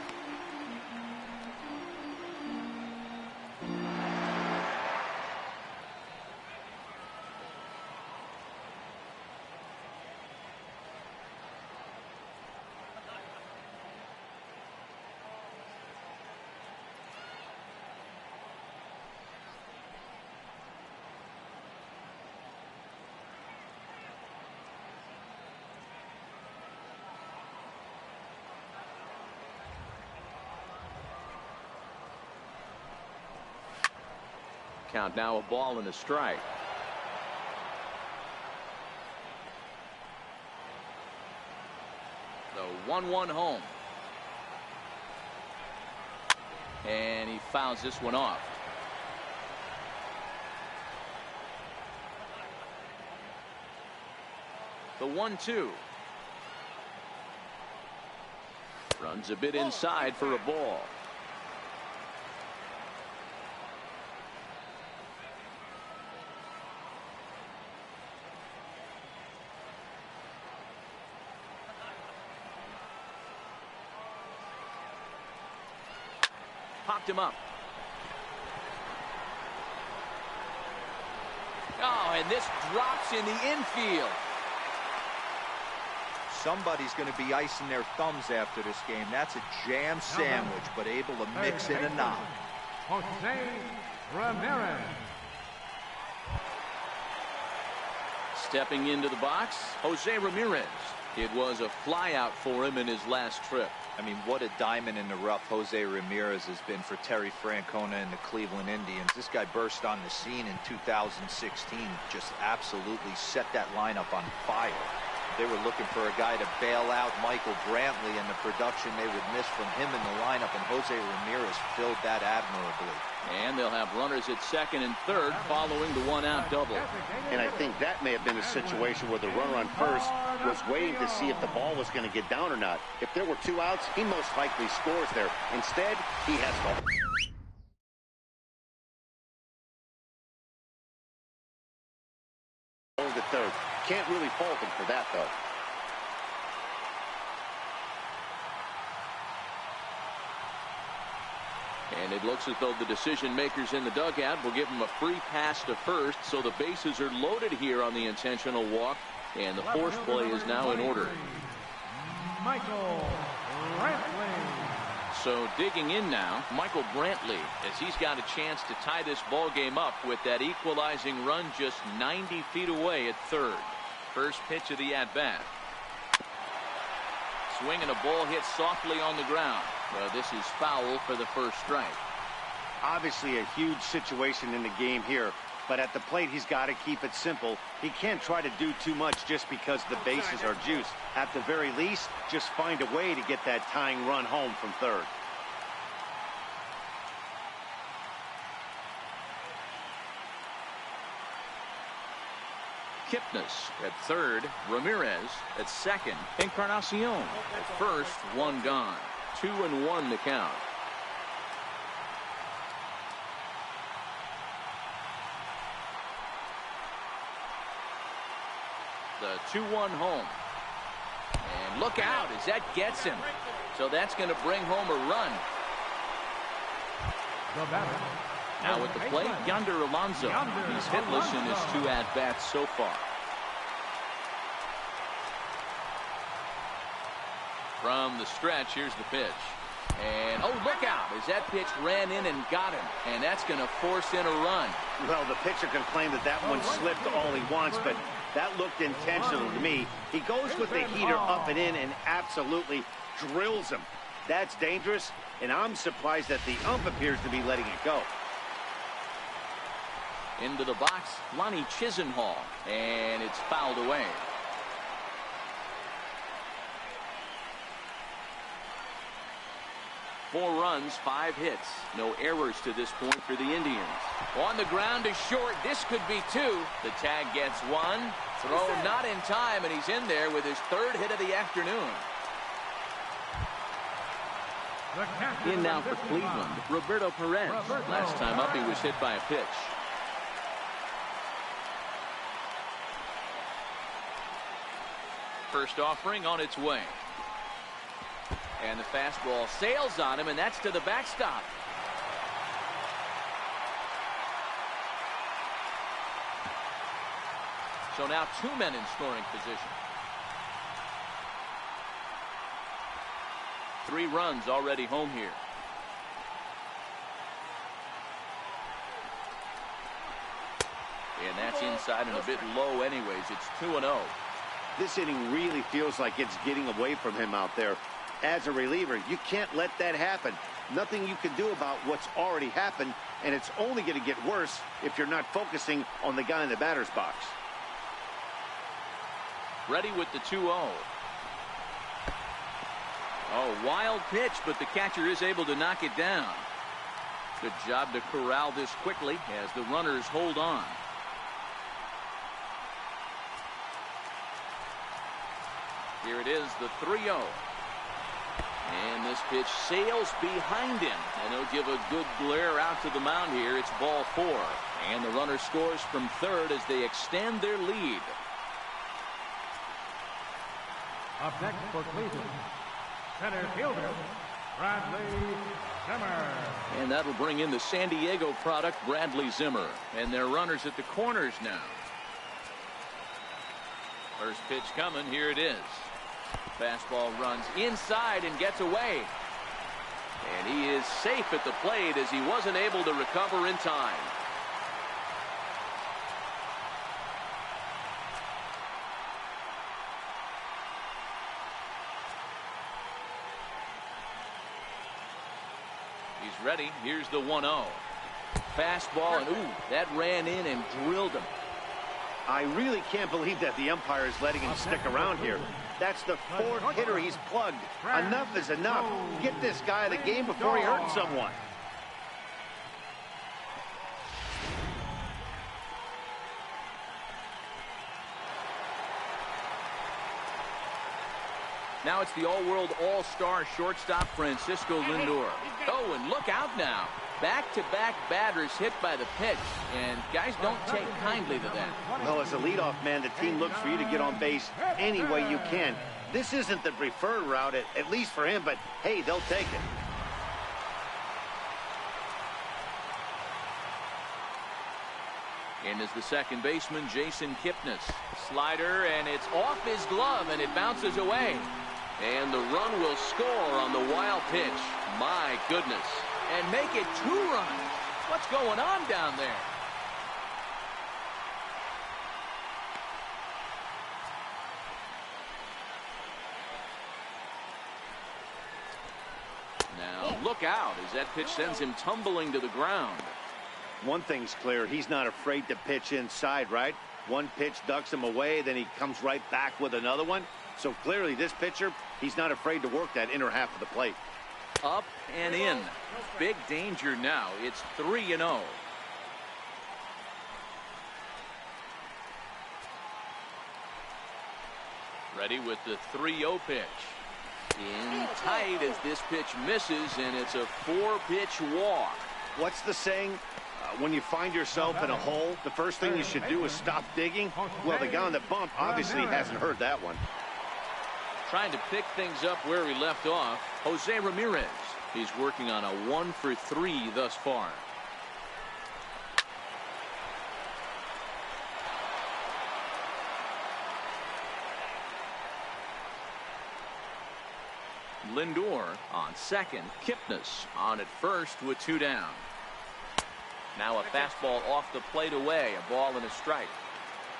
Count now, a ball and a strike. The 1-1 home. And he fouls this one off. The 1-2. Runs a bit inside for a ball. Popped him up. Oh, and this drops in the infield. Somebody's going to be icing their thumbs after this game. That's a jam sandwich, but able to mix in a knock. Jose Ramirez. Stepping into the box, Jose Ramirez. It was a flyout for him in his last trip. I mean, what a diamond in the rough Jose Ramirez has been for Terry Francona and the Cleveland Indians. This guy burst on the scene in 2016, just absolutely set that lineup on fire. They were looking for a guy to bail out Michael Brantley, and the production they would miss from him in the lineup, and Jose Ramirez filled that admirably. And they'll have runners at second and third following the 1-out double. And I think that may have been a situation where the runner on first was waiting to see if the ball was going to get down or not. If there were 2 outs, he most likely scores there. Instead, he has to... Going to third. Can't really fault him for that, though. And it looks as though the decision makers in the dugout will give him a free pass to first, so the bases are loaded here on the intentional walk. And the force play is now in order. Michael Brantley. So digging in now, Michael Brantley, as he's got a chance to tie this ball game up with that equalizing run just 90 feet away at third. First pitch of the at-bat. Swing and a ball hit softly on the ground. Well, this is foul for the first strike. Obviously a huge situation in the game here, but at the plate he's got to keep it simple. He can't try to do too much just because the bases are juiced. At the very least, just find a way to get that tying run home from third. Kipnis at third, Ramirez at second, Encarnacion at first, one gone. 2-1 the count. The 2-1 home. And look out as that gets him. So that's going to bring home a run. The batter. Now at the plate, Yonder Alonso. He's hitless in his 2 at-bats so far. From the stretch, here's the pitch. And, oh, look out, as that pitch ran in and got him. And that's going to force in a run. Well, the pitcher can claim that that one slipped all he wants, but that looked intentional to me. He goes with the heater up and in and absolutely drills him. That's dangerous, and I'm surprised that the ump appears to be letting it go. Into the box, Lonnie Chisenhall, and it's fouled away. Four runs, 5 hits. No errors to this point for the Indians. On the ground is short. This could be 2. The tag gets 1. Throw not in time, and he's in there with his 3rd hit of the afternoon. In now for Cleveland, Roberto Perez. Last time up, he was hit by a pitch. First offering on its way. And the fastball sails on him, and that's to the backstop. So now 2 men in scoring position. 3 runs already home here. And that's inside and a bit low anyways. It's 2-0. This inning really feels like it's getting away from him out there. As a reliever, you can't let that happen. Nothing you can do about what's already happened, and it's only going to get worse if you're not focusing on the guy in the batter's box. Ready with the 2-0. Oh, wild pitch, but the catcher is able to knock it down. Good job to corral this quickly as the runners hold on. Here it is, the 3-0. And this pitch sails behind him. And he'll give a good glare out to the mound here. It's ball 4. And the runner scores from third as they extend their lead. Up next for Cleveland, center fielder, Bradley Zimmer. And that'll bring in the San Diego product, Bradley Zimmer. And their runners at the corners now. First pitch coming. Here it is. Fastball runs inside and gets away. And he is safe at the plate as he wasn't able to recover in time. He's ready. Here's the 1-0. Fastball, and ooh, that ran in and drilled him. I really can't believe that the umpire is letting him stick around here. That's the 4th hitter he's plugged. Enough is enough. Get this guy the game before he hurts someone. Now it's the all-world all-star shortstop Francisco Lindor. Oh, and look out now. Back-to-back batters hit by the pitch, and guys don't take kindly to that. Well, as a leadoff man, the team looks for you to get on base any way you can. This isn't the preferred route, at least for him, but hey, they'll take it. In is the second baseman, Jason Kipnis. Slider, and it's off his glove, and it bounces away. And the run will score on the wild pitch. My goodness. And make it 2 runs. What's going on down there? Now look out as that pitch sends him tumbling to the ground. One thing's clear, he's not afraid to pitch inside, right? One pitch ducks him away, then he comes right back with another one. So clearly this pitcher, he's not afraid to work that inner half of the plate. Up and in. Big danger now. It's 3-0. Ready with the 3-0 pitch. In tight as this pitch misses, and it's a 4-pitch walk. What's the saying? When you find yourself in a hole, the first thing you should do is stop digging. Well, the guy on the bump obviously hasn't heard that one. Trying to pick things up where he left off, Jose Ramirez. He's working on a 1-for-3 thus far. Lindor on second. Kipnis on at first with 2 down. Now a fastball off the plate away. A ball and a strike.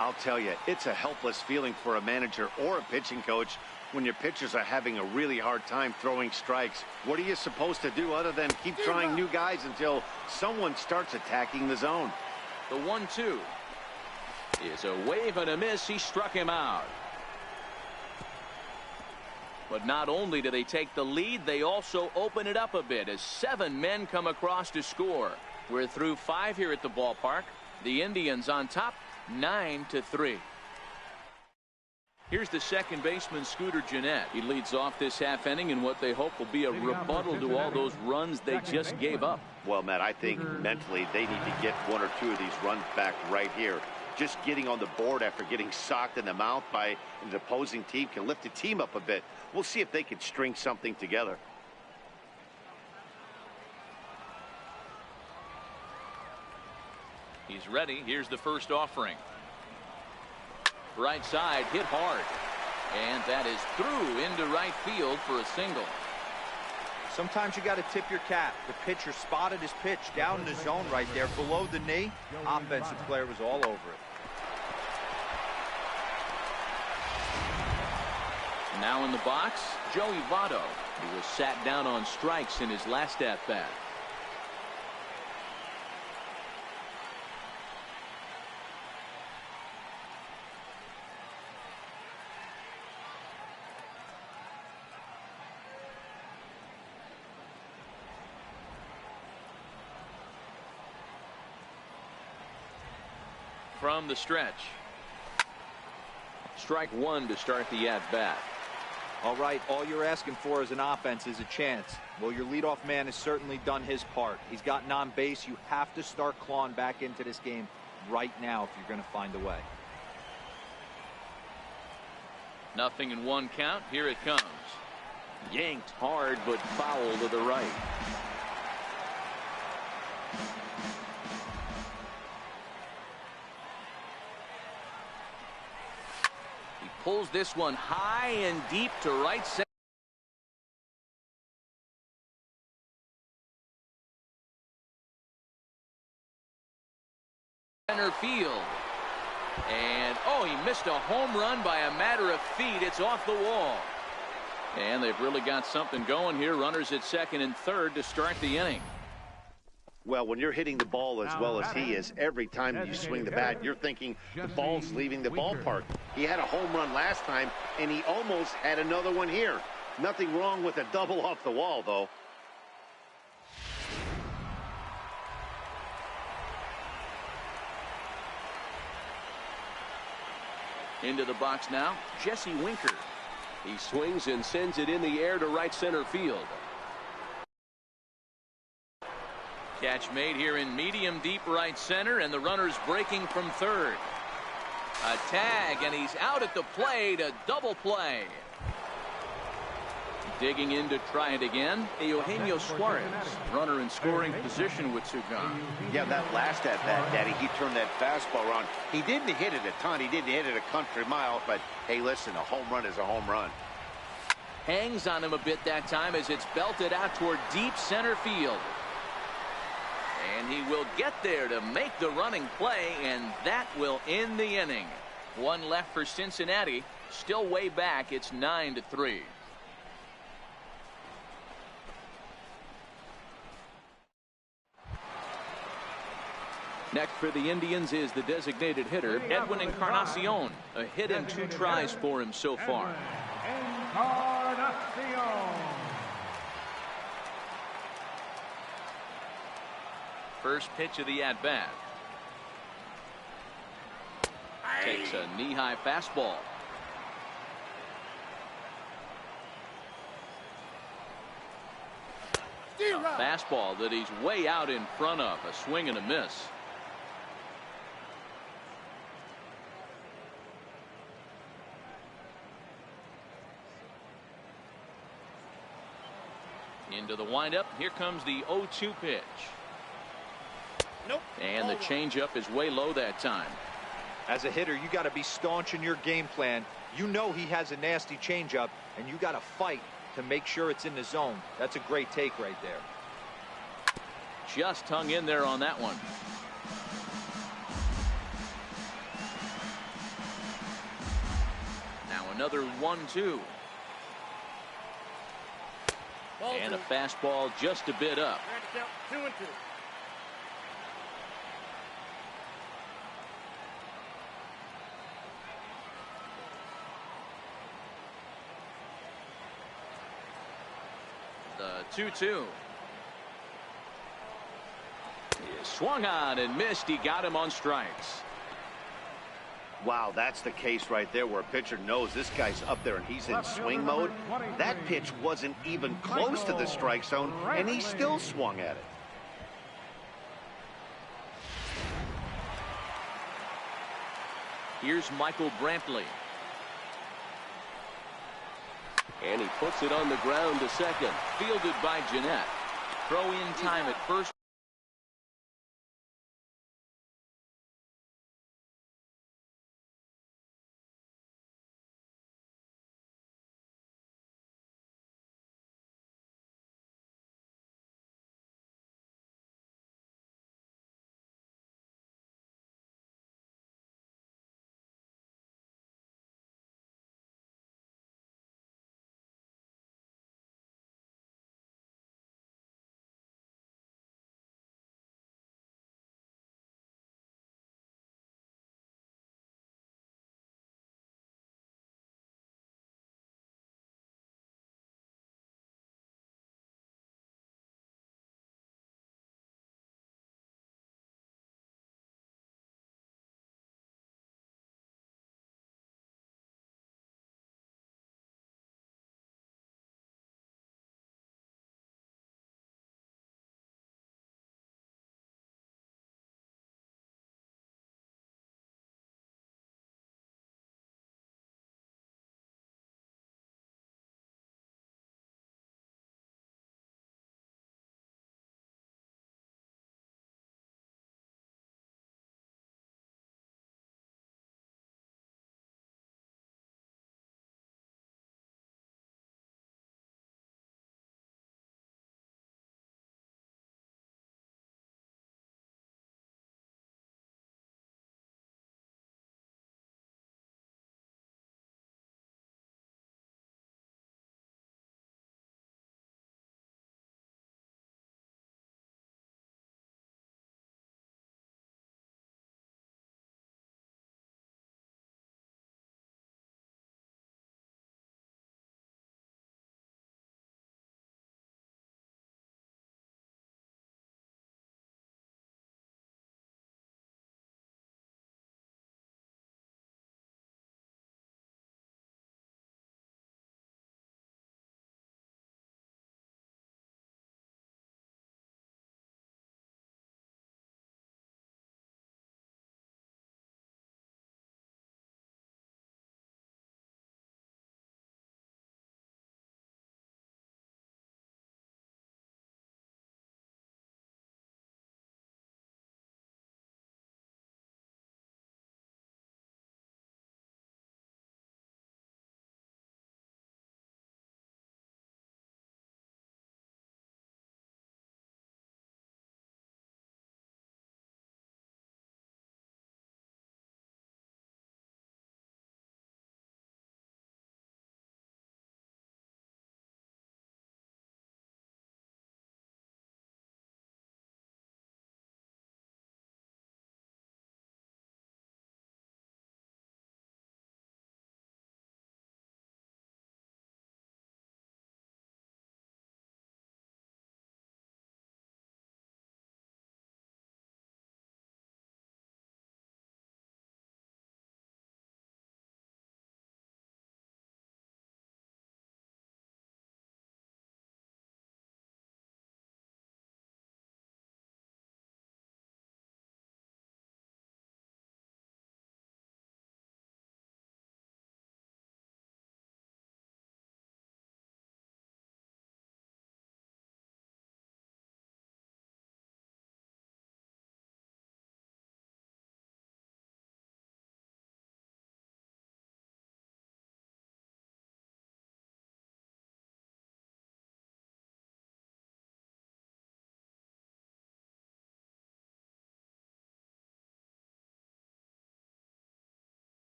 I'll tell you, it's a helpless feeling for a manager or a pitching coach when your pitchers are having a really hard time throwing strikes. What are you supposed to do other than keep trying new guys until someone starts attacking the zone? The 1-2 is a wave and a miss. He struck him out. But not only do they take the lead, they also open it up a bit as 7 men come across to score. We're through 5 here at the ballpark. The Indians on top, 9-3. Here's the second baseman, Scooter Gennett. He leads off this half inning in what they hope will be a rebuttal to all those runs they just gave up. Well, Matt, I think mentally they need to get 1 or 2 of these runs back right here. Just getting on the board after getting socked in the mouth by an opposing team can lift the team up a bit. We'll see if they can string something together. He's ready. Here's the first offering. Right side, hit hard. And that is through into right field for a single. Sometimes you got to tip your cap. The pitcher spotted his pitch down in the zone right there below the knee. Offensive player was all over it. Now in the box, Joey Votto, who was sat down on strikes in his last at-bat. From the stretch. Strike 1 to start the at-bat. All right, all you're asking for as an offense is a chance. Well, your leadoff man has certainly done his part. He's gotten on base. You have to start clawing back into this game right now if you're going to find a way. 0-1 count. Here it comes. Yanked hard, but foul to the right. Pulls this one high and deep to right center field. And oh, he missed a home run by a matter of feet. It's off the wall. And they've really got something going here. Runners at second and third to start the inning. Well, when you're hitting the ball as well as he is, every time you swing the bat, you're thinking the ball's leaving the ballpark. He had a home run last time, and he almost had another one here. Nothing wrong with a double off the wall, though. Into the box now, Jesse Winker. He swings and sends it in the air to right center field. Catch made here in medium deep right center, and the runner's breaking from third. A tag, and he's out at the plate. A double play. Digging in to try it again, Eugenio Suarez, runner in scoring position with two gone. Yeah, that last at-bat, Daddy, he turned that fastball around. He didn't hit it a ton. He didn't hit it a country mile, but hey, listen, a home run is a home run. Hangs on him a bit that time as it's belted out toward deep center field. And he will get there to make the running play, and that will end the inning. One left for Cincinnati. Still way back. It's 9-3. Next for the Indians is the designated hitter, Edwin Encarnacion. A hit and 2 tries for him so far. Encarnacion. First pitch of the at-bat. Takes a knee-high fastball. A fastball that he's way out in front of. A swing and a miss. Into the windup. Here comes the 0-2 pitch. Nope. And the changeup is way low that time. As a hitter, you got to be staunch in your game plan. You know he has a nasty changeup, and you got to fight to make sure it's in the zone. That's a great take right there. Just hung in there on that one. Now another 1-2. And a fastball just a bit up. 2-2. The 2-2. He swung on and missed. He got him on strikes. Wow, that's the case right there where a pitcher knows this guy's up there and he's in swing mode. That pitch wasn't even close to the strike zone, and he still swung at it. Here's Michael Brantley. And he puts it on the ground to second. Fielded by Jeanette. Throw in time at first.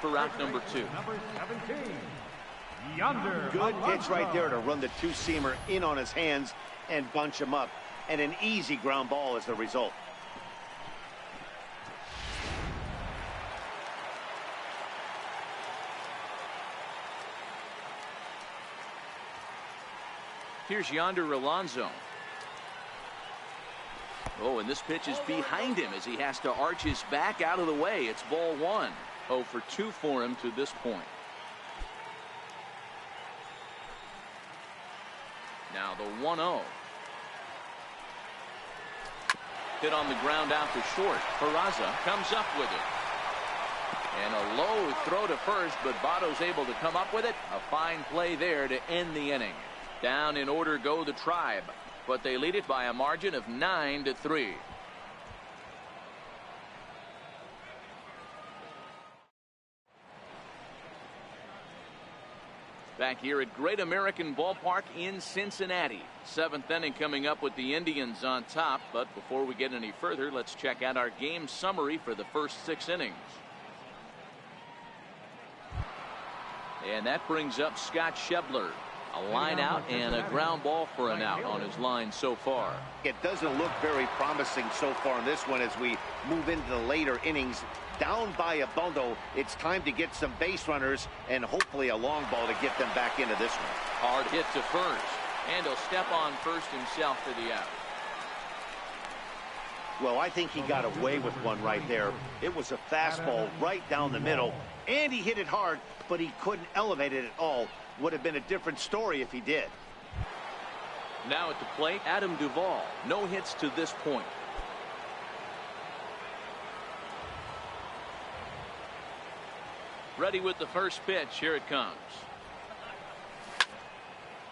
for out number 2. Number 17, Yonder. Good pitch Alonso. right there to run the two-seamer in on his hands and bunch him up. And an easy ground ball is the result. Here's Yonder Alonso. Oh, and this pitch is behind him as he has to arch his back out of the way. It's ball 1. 0 for 2 for him to this point. Now the 1-0. Hit on the ground out to short. Peraza comes up with it. And a low throw to first, but Votto's able to come up with it. A fine play there to end the inning. Down in order go the Tribe, but they lead it by a margin of 9-3. Back here at Great American Ballpark in Cincinnati. 7th inning coming up with the Indians on top. But before we get any further, let's check out our game summary for the first 6 innings. And that brings up Scott Schebler. A line out and a ground ball for an out on his line so far. It doesn't look very promising so far in this one as we move into the later innings. Down by a bundle, it's time to get some base runners and hopefully a long ball to get them back into this one. Hard hit to first, and he'll step on first himself for the out. Well, I think he got away with one right there. It was a fastball right down the middle, and he hit it hard, but he couldn't elevate it at all. Would have been a different story if he did. Now at the plate, Adam Duvall. No hits to this point. Ready with the first pitch. Here it comes.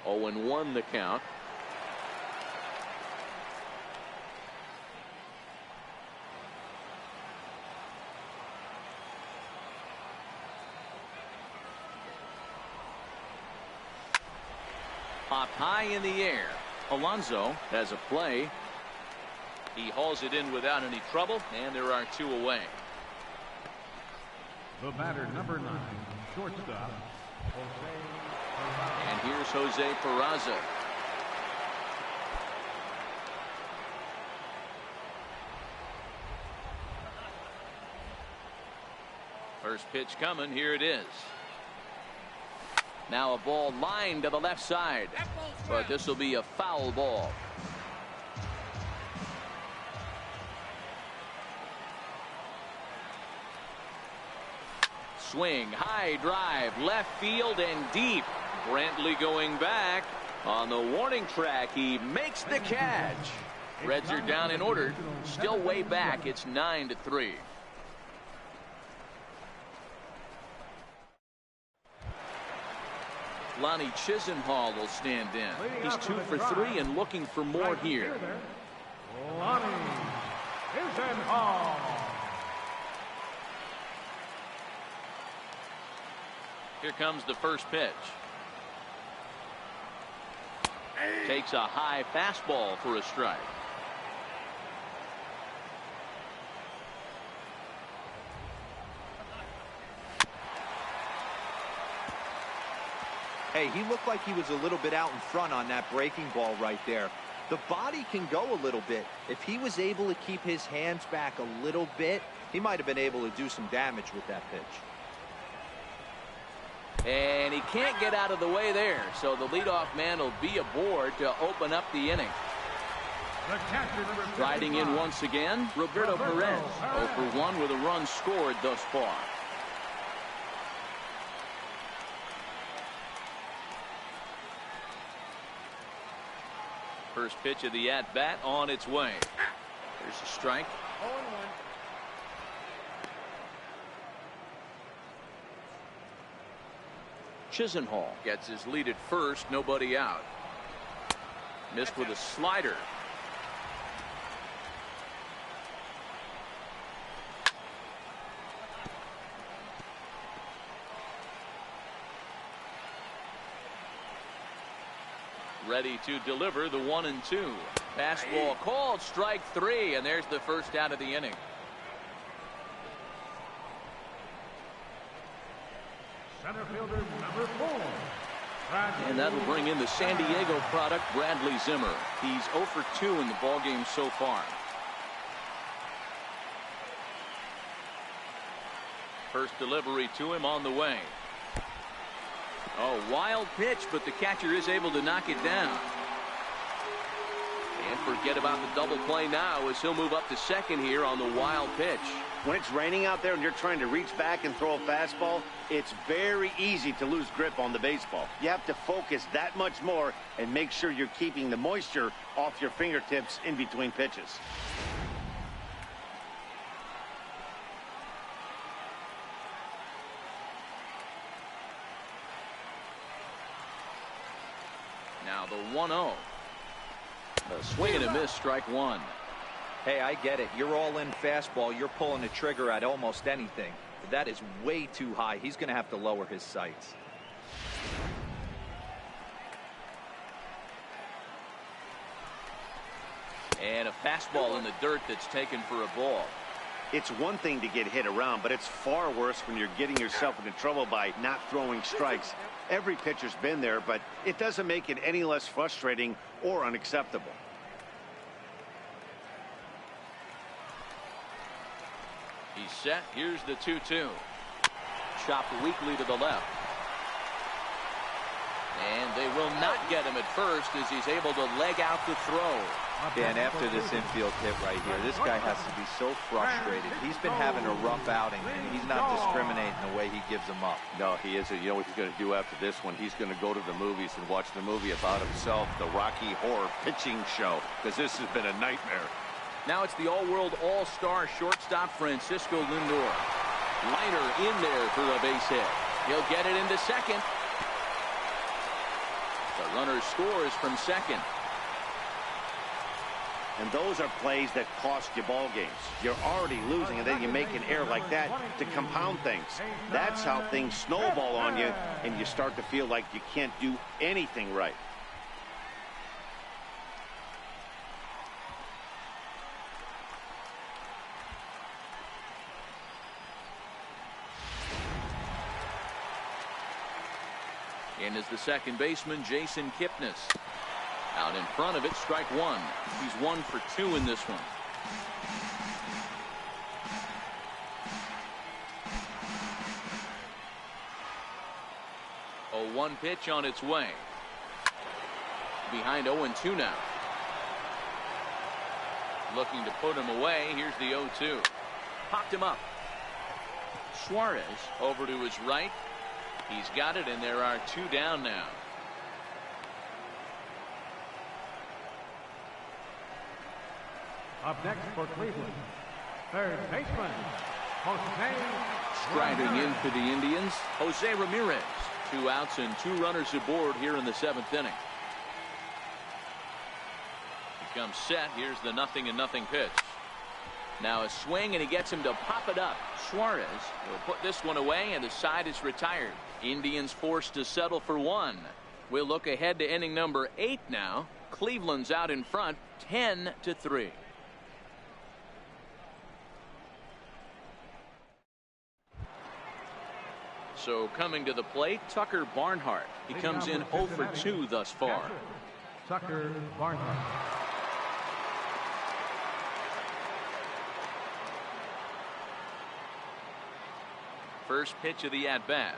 0-1 the count. Popped high in the air. Alonso has a play. He hauls it in without any trouble, and there are 2 away. The batter, number 9, shortstop, Jose Peraza. And here's Jose Peraza. First pitch coming. Here it is. Now a ball lined to the left side, but this will be a foul ball. Swing, high drive, left field and deep. Brantley going back on the warning track. He makes the catch. Reds are down in order, still way back. It's 9-3. Lonnie Chisenhall will stand in. He's 2 for 3 and looking for more here. Lonnie Chisenhall. Here comes the first pitch. Takes a high fastball for a strike. Hey, he looked like he was a little bit out in front on that breaking ball right there. The body can go a little bit. If he was able to keep his hands back a little bit, he might have been able to do some damage with that pitch. And he can't get out of the way there, so the leadoff man will be aboard to open up the inning. Riding in once again, Roberto Perez. 0 for 1 with a run scored thus far. First pitch of the at-bat on its way. Here's a strike. 0-1. Chisenhall gets his lead at first, nobody out. Missed with a slider. Ready to deliver the 1-2. Fastball called, strike 3, and there's the first out of the inning. fielder number 4. And that'll bring in the San Diego product, Bradley Zimmer. He's 0 for 2 in the ballgame so far. First delivery to him on the way. Oh, wild pitch, but the catcher is able to knock it down. And forget about the double play now as he'll move up to second here on the wild pitch. When it's raining out there and you're trying to reach back and throw a fastball, it's very easy to lose grip on the baseball. You have to focus that much more and make sure you're keeping the moisture off your fingertips in between pitches. Now the 1-0. A swing and a miss, strike one. Hey, I get it. You're all in fastball. You're pulling the trigger at almost anything. But that is way too high. He's going to have to lower his sights. And a fastball in the dirt that's taken for a ball. It's one thing to get hit around, but it's far worse when you're getting yourself into trouble by not throwing strikes. Every pitcher's been there, but it doesn't make it any less frustrating or unacceptable. He's set. Here's the 2-2. Chopped weakly to the left. And they will not get him at first as he's able to leg out the throw. And after this infield hit right here, this guy has to be so frustrated. He's been having a rough outing, and he's not discriminating the way he gives them up. No, he isn't. You know what he's going to do after this one? He's going to go to the movies and watch the movie about himself, the Rocky Horror Pitching Show, because this has been a nightmare. Now it's the all-world all-star shortstop Francisco Lindor. Liner in there for a base hit. He'll get it into second. The runner scores from second. And those are plays that cost you ball games. You're already losing, and then you make an error like that to compound things. That's how things snowball on you, and you start to feel like you can't do anything right. In is the second baseman, Jason Kipnis. Out in front of it, strike one. He's 1 for 2 in this one. A 1 pitch on its way. Behind 0-2 now. Looking to put him away. Here's the 0-2. Popped him up. Suarez over to his right. He's got it, and there are 2 down now. Up next for Cleveland, third baseman, Jose. Striding in for the Indians, Jose Ramirez. 2 outs and 2 runners aboard here in the 7th inning. He comes set. Here's the 0-0 pitch. Now a swing, and he gets him to pop it up. Suarez will put this one away, and the side is retired. Indians forced to settle for 1. We'll look ahead to inning number 8 now. Cleveland's out in front, 10-3. So coming to the plate, Tucker Barnhart. He comes in 0 for 2 thus far. Tucker Barnhart. First pitch of the at-bat.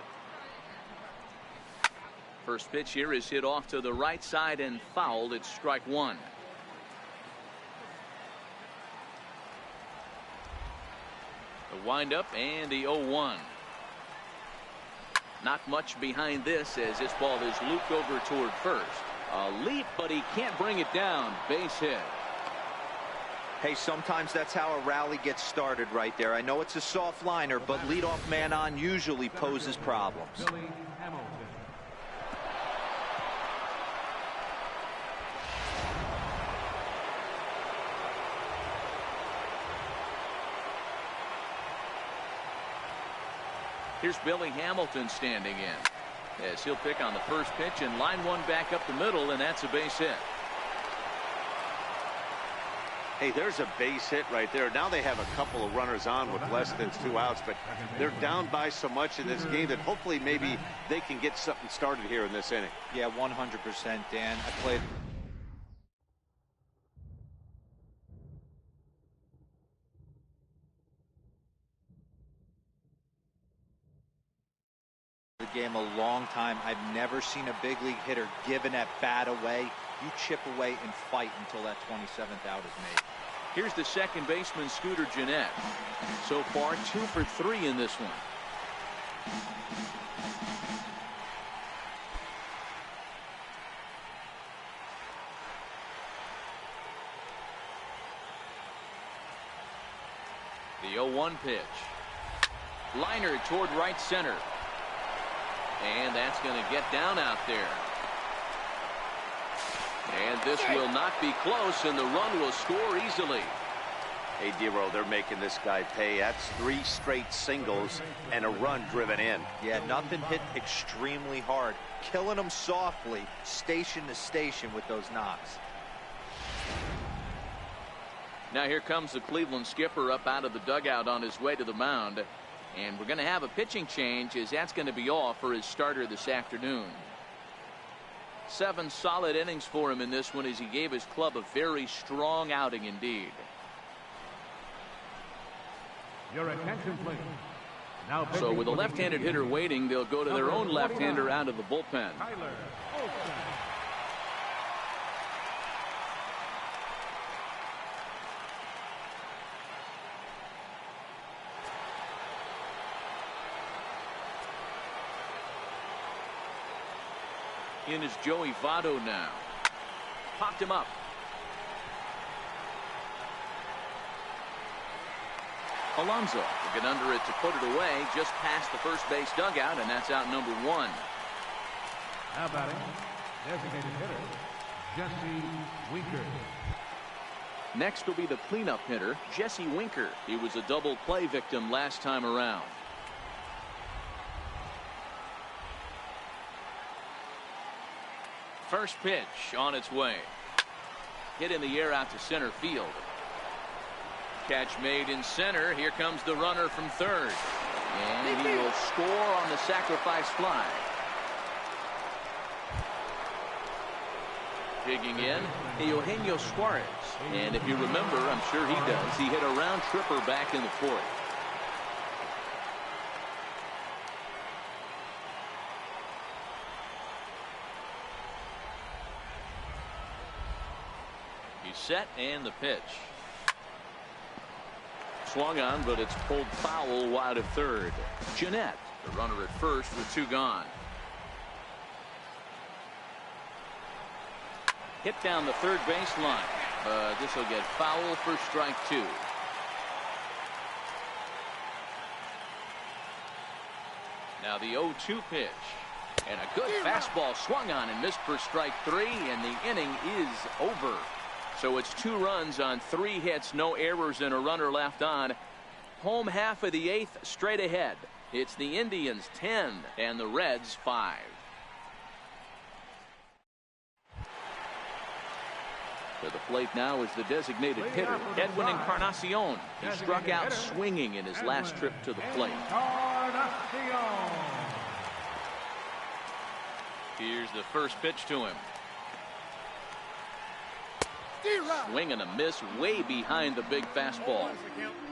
First pitch here is hit off to the right side and fouled. It's strike one. The windup and the 0-1. Not much behind this as this ball is looped over toward first. A leap, but he can't bring it down. Base hit. Hey, sometimes that's how a rally gets started right there. I know it's a soft liner, but leadoff man on usually poses problems. Billy Hamilton. Here's Billy Hamilton standing in as he'll pick on the first pitch and line one back up the middle, and that's a base hit. Hey, there's a base hit right there. Now they have a couple of runners on with less than 2 outs, but they're down by so much in this game that hopefully maybe they can get something started here in this inning. Yeah, 100%, Dan. I played the game a long time. I've never seen a big league hitter give an at-bat away. You chip away and fight until that 27th out is made. Here's the second baseman, Scooter Gennett. So far, 2 for 3 in this one. The 0-1 pitch. Liner toward right center. And that's going to get down out there. And this will not be close, and the run will score easily. Hey, Dero, they're making this guy pay. That's 3 straight singles and a run driven in. Yeah, nothing hit extremely hard. Killing them softly, station to station with those knocks. Now here comes the Cleveland skipper up out of the dugout on his way to the mound. And we're going to have a pitching change, as that's going to be all for his starter this afternoon. 7 solid innings for him in this one, as he gave his club a very strong outing indeed. Your attention, please. Now So with a left-handed hitter waiting, they'll go to their own left-hander out of the bullpen. Tyler Olson. In is Joey Votto now. Popped him up. Alonso will get under it to put it away just past the first base dugout, and that's out number 1. Now batting, designated hitter, Jesse Winker. Next will be the cleanup hitter, Jesse Winker. He was a double play victim last time around. First pitch on its way. Hit in the air out to center field. Catch made in center. Here comes the runner from third. And he will score on the sacrifice fly. Digging in, Eugenio Suarez. And if you remember, I'm sure he does, he hit a round tripper back in the 4th. He's set, and the pitch. Swung on, but it's pulled foul wide of third. Gennett, the runner at first with 2 gone. Hit down the third baseline. This will get foul for strike 2. Now the 0-2 pitch. And a good fastball swung on and missed for strike 3, and the inning is over. So it's 2 runs on 3 hits, no errors, and a runner left on. Home half of the 8th, straight ahead. It's the Indians 10 and the Reds 5. To the plate now is the designated hitter, Edwin Encarnacion. He struck out swinging in his last trip to the plate. Here's the first pitch to him. Swing and a miss way behind the big fastball.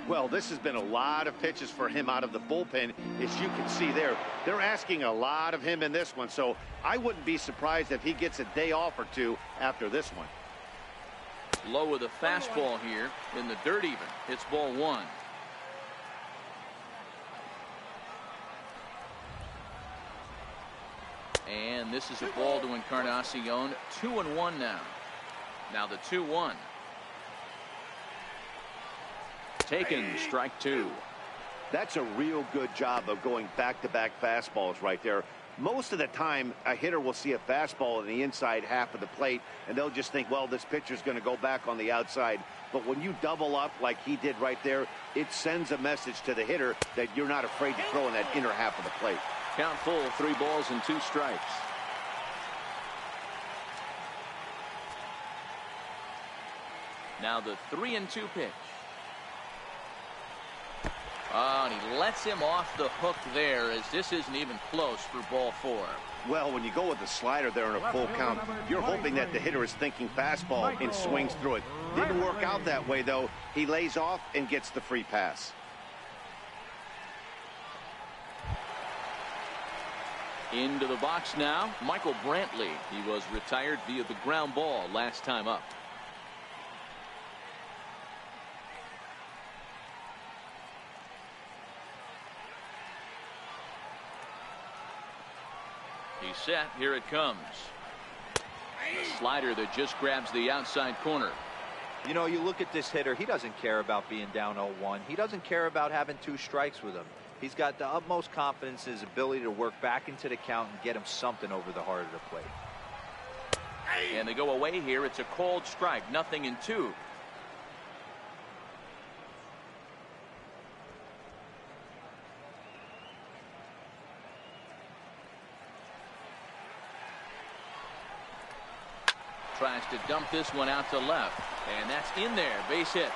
Well, this has been a lot of pitches for him out of the bullpen. As you can see there, they're asking a lot of him in this one. So I wouldn't be surprised if he gets a day off or 2 after this one. Low with a fastball here in the dirt even. It's ball 1. And this is a ball to Encarnacion. 2-1 now. Now the 2-1. Taken, strike 2. That's a real good job of going back-to-back fastballs right there. Most of the time, a hitter will see a fastball in the inside half of the plate, and they'll just think, well, this pitcher's going to go back on the outside. But when you double up like he did right there, it sends a message to the hitter that you're not afraid to throw in that inner half of the plate. Count full, 3 balls and 2 strikes. Now the 3-2 pitch. Oh, and he lets him off the hook there, as this isn't even close for ball 4. Well, when you go with the slider there in a full count, you're hoping that the hitter is thinking fastball and swings through it. Didn't work out that way, though. He lays off and gets the free pass. Into the box now, Michael Brantley. He was retired via the ground ball last time up. He's set. Here it comes. A slider that just grabs the outside corner. You know, you look at this hitter, he doesn't care about being down 0-1. He doesn't care about having 2 strikes with him. He's got the utmost confidence in his ability to work back into the count and get him something over the heart of the plate. And they go away here. It's a called strike. 0-2. Tries to dump this one out to left, and that's in there. Base hit.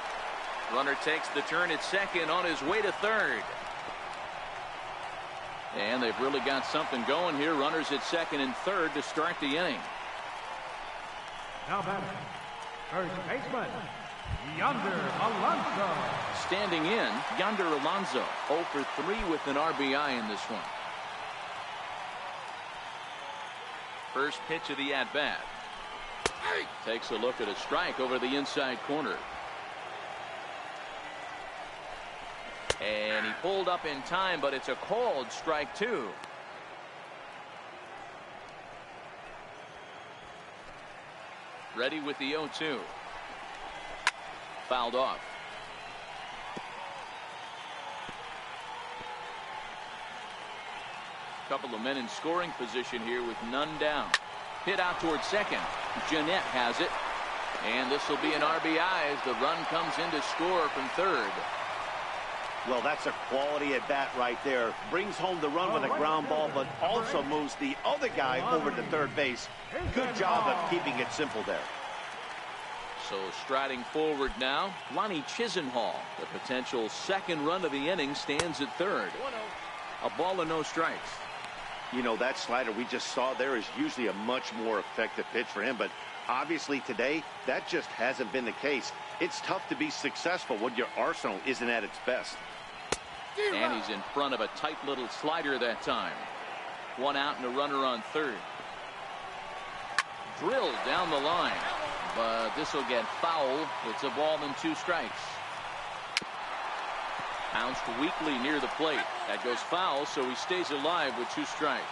Runner takes the turn at second on his way to third. And they've really got something going here. Runners at second and third to start the inning. Now batting, first baseman, Yonder Alonso. Standing in, Yonder Alonso, 0 for 3 with an RBI in this one. First pitch of the at-bat. Takes a look at a strike over the inside corner. And he pulled up in time, but it's a called strike 2. Ready with the 0-2. Fouled off. Couple of men in scoring position here with none down. Hit out towards second. Jeanette has it. And this will be an RBI as the run comes in to score from third. Well, that's a quality at bat right there. Brings home the run with a ground ball, but also moves the other guy over to third base. Good job of keeping it simple there. So striding forward now, Lonnie Chisenhall. The potential second run of the inning stands at third. A ball and no strikes. You know, that slider we just saw there is usually a much more effective pitch for him, but obviously today that just hasn't been the case. It's tough to be successful when your arsenal isn't at its best. And he's in front of a tight little slider that time. One out and a runner on third. Drilled down the line, but this will get foul. It's a ball and 2 strikes. Bounced weakly near the plate. That goes foul, so he stays alive with 2 strikes.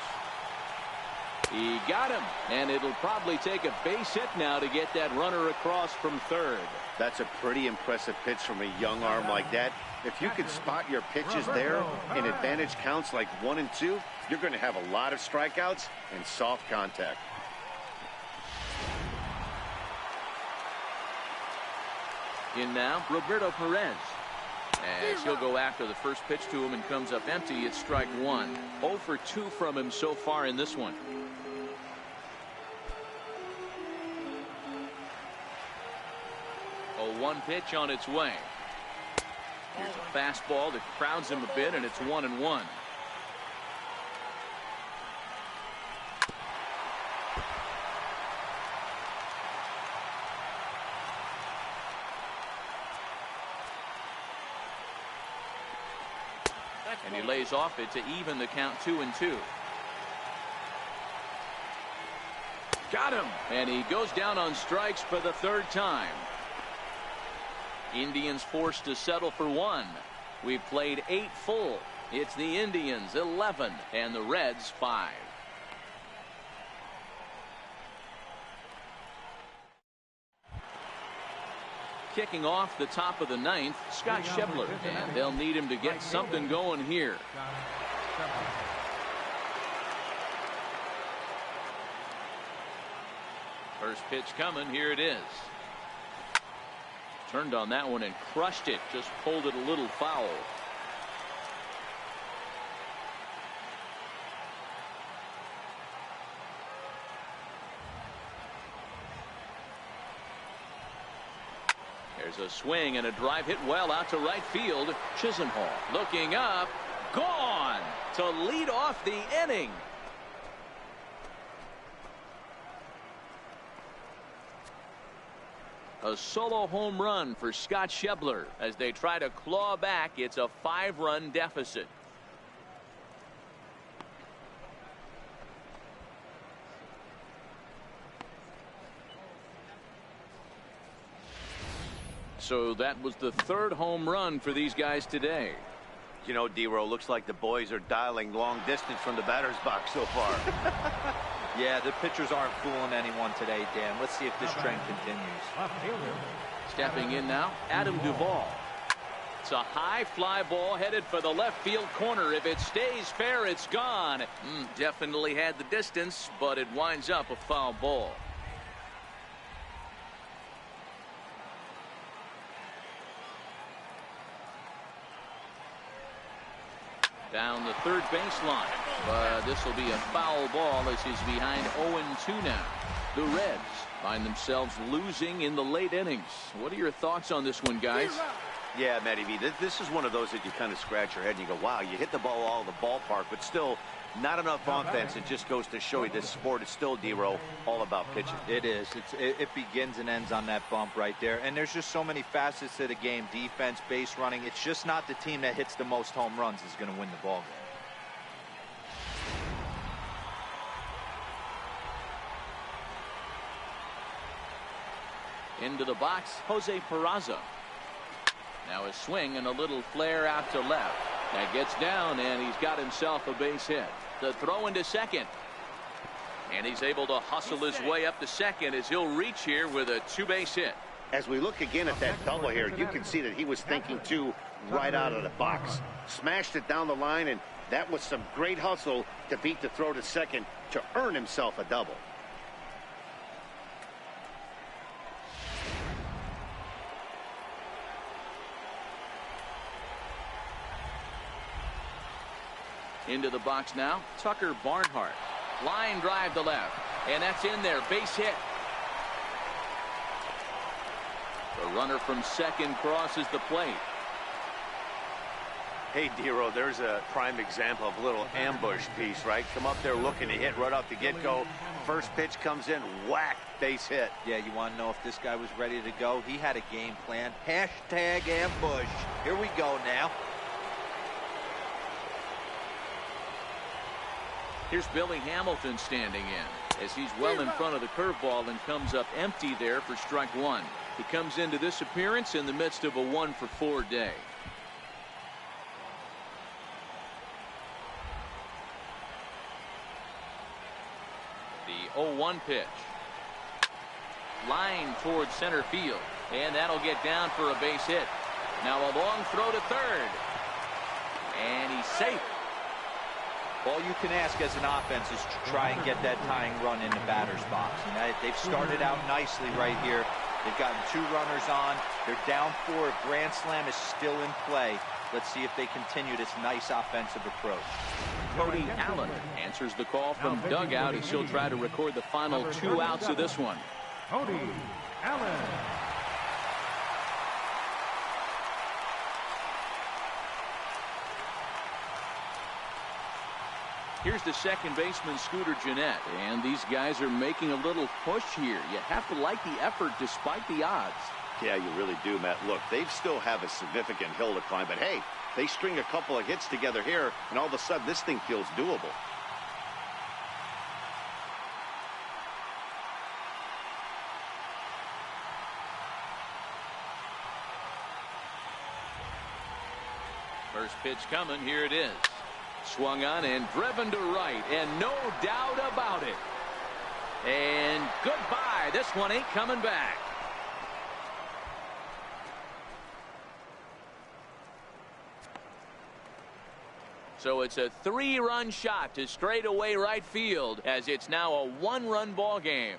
He got him, and it'll probably take a base hit now to get that runner across from third. That's a pretty impressive pitch from a young arm like that. If you can spot your pitches there in advantage counts like 1 and 2, you're going to have a lot of strikeouts and soft contact. In now, Roberto Perez. As he'll go after the first pitch to him and comes up empty, it's strike 1. 0 for 2 from him so far in this one. A 1 pitch on its way. Here's a fastball that crowds him a bit, and it's 1-1. And he lays off it to even the count 2-2. Got him. And he goes down on strikes for the 3rd time. Indians forced to settle for 1. We've played 8 full. It's the Indians 11 and the Reds 5. Kicking off the top of the 9th, Scott Schebler, and they'll need him to get something going here. First pitch coming. Here it is. Turned on that one and crushed it. Just pulled it a little foul. There's a swing and a drive hit well out to right field. Chisenhall looking up, gone to lead off the inning. A solo home run for Scott Schebler as they try to claw back. It's a 5-run deficit. So that was the 3rd home run for these guys today. You know, D-Row, looks like the boys are dialing long distance from the batter's box so far. Yeah, the pitchers aren't fooling anyone today, Dan. Let's see if this trend continues. Stepping in now, Adam Duvall. It's a high fly ball headed for the left field corner. If it stays fair, it's gone. Definitely had the distance, but it winds up a foul ball. Down the third baseline, but this will be a foul ball as he's behind 0-2 now. The Reds find themselves losing in the late innings. What are your thoughts on this one, guys? Yeah, Matty V, this is one of those that you kind of scratch your head and you go, wow, you hit the ball all the ballpark, but still not enough offense. It just goes to show you this sport is still, D-Row, all about pitching. It is. It begins and ends on that bump right there. And there's just so many facets to the game. Defense, base running. It's just not the team that hits the most home runs is going to win the ball game. Into the box, Jose Peraza. Now a swing and a little flare out to left. That gets down, and he's got himself a base hit. The throw into second. And he's able to hustle his way up to second as he'll reach here with a 2-base hit. As we look again at that double here, you can see that he was thinking too right out of the box. Smashed it down the line, and that was some great hustle to beat the throw to second to earn himself a double. Into the box now, Tucker Barnhart. Line drive to left, and that's in there. Base hit. The runner from second crosses the plate. Hey, D-Row, there's a prime example of a little ambush piece, right? Come up there looking to hit right off the get-go. First pitch comes in, whack, base hit. Yeah, you want to know if this guy was ready to go? He had a game plan. Hashtag ambush. Here we go now. Here's Billy Hamilton standing in as he's well in front of the curveball and comes up empty there for strike one. He comes into this appearance in the midst of a 1-for-4 day. The 0-1 pitch. Line towards center field, and that'll get down for a base hit. Now a long throw to third, and he's safe. All you can ask as an offense is to try and get that tying run in the batter's box. And they've started out nicely right here. They've gotten 2 runners on. They're down 4. A grand slam is still in play. Let's see if they continue this nice offensive approach. Cody Allen answers the call from dugout as he'll try to record the final 2 outs of this one. Cody Allen. Here's the second baseman, Scooter Gennett, and these guys are making a little push here. You have to like the effort despite the odds. Yeah, you really do, Matt. Look, they still have a significant hill to climb, but hey, they string a couple of hits together here, and all of a sudden this thing feels doable. First pitch coming. Here it is. Swung on and driven to right, and no doubt about it. And goodbye. This one ain't coming back. So it's a 3-run shot to straightaway right field as it's now a 1-run ball game.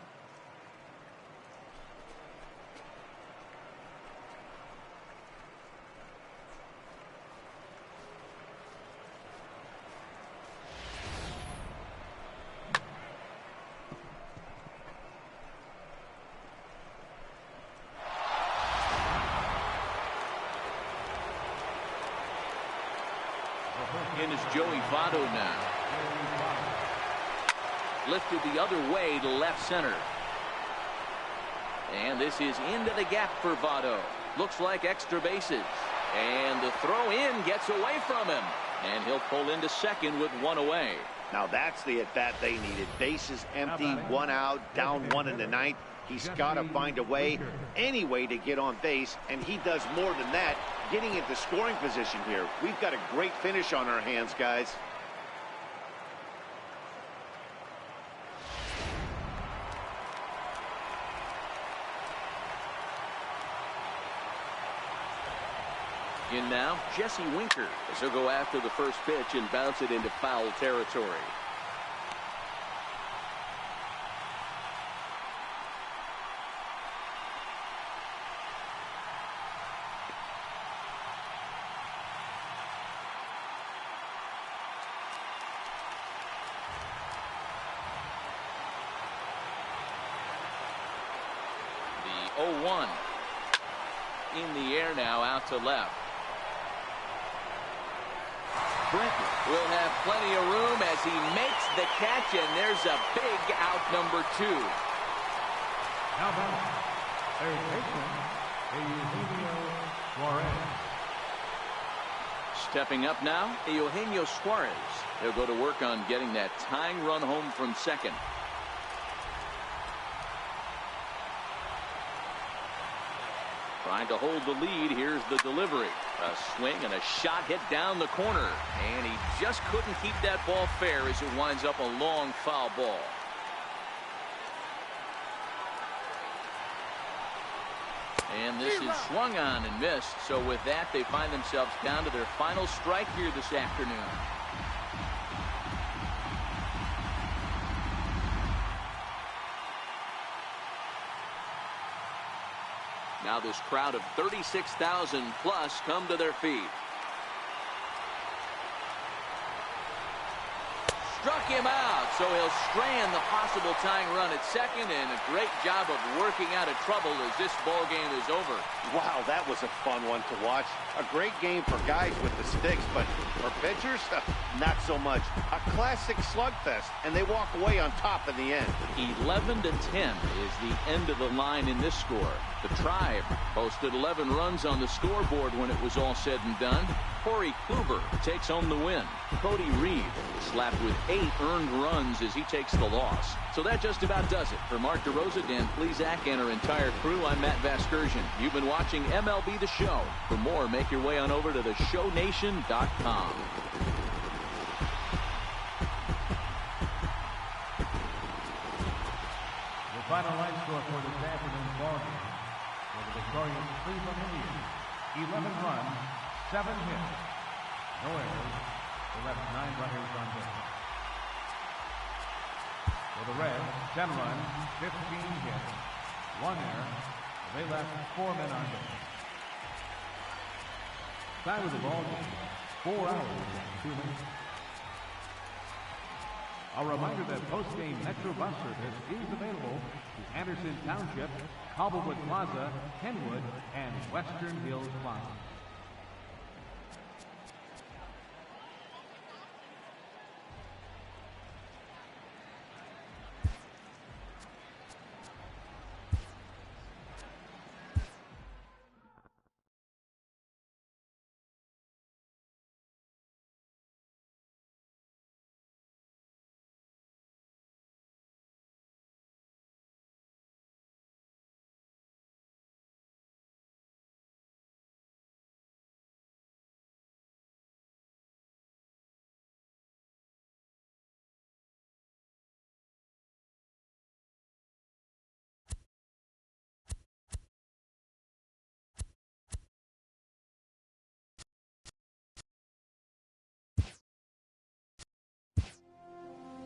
in is Joey Votto now. Lifted the other way to left center. And this is into the gap for Votto. Looks like extra bases. And the throw in gets away from him. And he'll pull into second with one away. Now that's the at-bat they needed. Bases empty, one out, down one in the ninth. He's got to find a way, any way to get on base, and he does more than that, getting into scoring position here. We've got a great finish on our hands, guys. In now, Jesse Winker, as he'll go after the first pitch and bounce it into foul territory. The 0-1 in the air now, out to left. Brenton will have plenty of room as he makes the catch, and there's a big out, number 2. How about third baseman, Eugenio Suarez. Stepping up now, Eugenio Suarez. He'll go to work on getting that tying run home from second. Trying to hold the lead. Here's the delivery. A swing and a shot hit down the corner. And he just couldn't keep that ball fair as it winds up a long foul ball. And this is swung on and missed. So with that, they find themselves down to their final strike here this afternoon. Now this crowd of 36,000 plus come to their feet. Struck him out, so he'll strand the possible tying run at second, and a great job of working out of trouble as this ball game is over. Wow, that was a fun one to watch. A great game for guys with the sticks, but for pitchers, not so much. A classic slugfest, and they walk away on top in the end. 11-10 is the end of the line in this score. The Tribe posted 11 runs on the scoreboard when it was all said and done. Corey Kluber takes home the win. Cody Reed slapped with 8 earned runs as he takes the loss. So that just about does it. For Mark DeRosa, Dan Plesac, and our entire crew, I'm Matt Vasgersian. You've been watching MLB The Show. For more, make your way on over to theshownation.com. The final line score for this afternoon's ballgame for the victorious Cleveland Indians: 11 runs, 7 hits, no errors. They left 9 runners on base. For the Reds, 10 runs, 15 hits, 1 error. They left 4 men on base. Time of the ballgame, 4 hours and 2 minutes. A reminder that post-game Metro bus service is available to Anderson Township, Cobblewood Plaza, Kenwood, and Western Hills Plaza.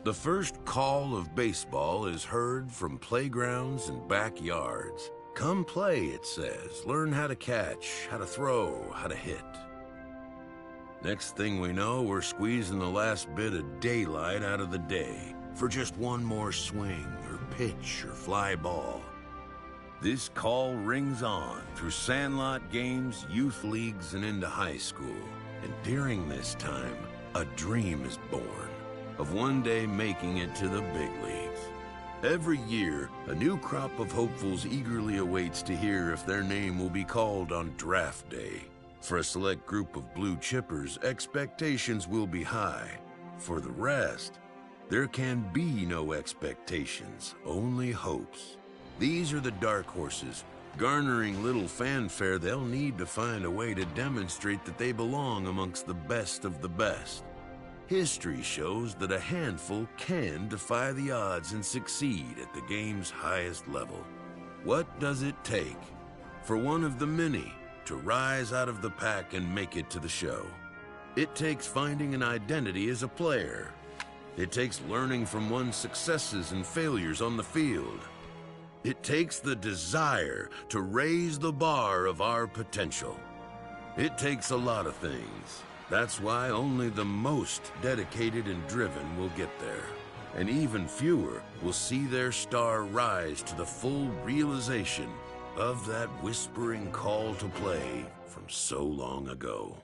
The first call of baseball is heard from playgrounds and backyards. Come play, it says. Learn how to catch, how to throw, how to hit. Next thing we know, we're squeezing the last bit of daylight out of the day for just one more swing or pitch or fly ball. This call rings on through sandlot games, youth leagues, and into high school. And during this time, a dream is born of one day making it to the big leagues. Every year, a new crop of hopefuls eagerly awaits to hear if their name will be called on draft day. For a select group of blue chippers, expectations will be high. For the rest, there can be no expectations, only hopes. These are the dark horses, garnering little fanfare they'll need to find a way to demonstrate that they belong amongst the best of the best. History shows that a handful can defy the odds and succeed at the game's highest level. What does it take for one of the many to rise out of the pack and make it to the show? It takes finding an identity as a player. It takes learning from one's successes and failures on the field. It takes the desire to raise the bar of our potential. It takes a lot of things. That's why only the most dedicated and driven will get there. And even fewer will see their star rise to the full realization of that whispering call to play from so long ago.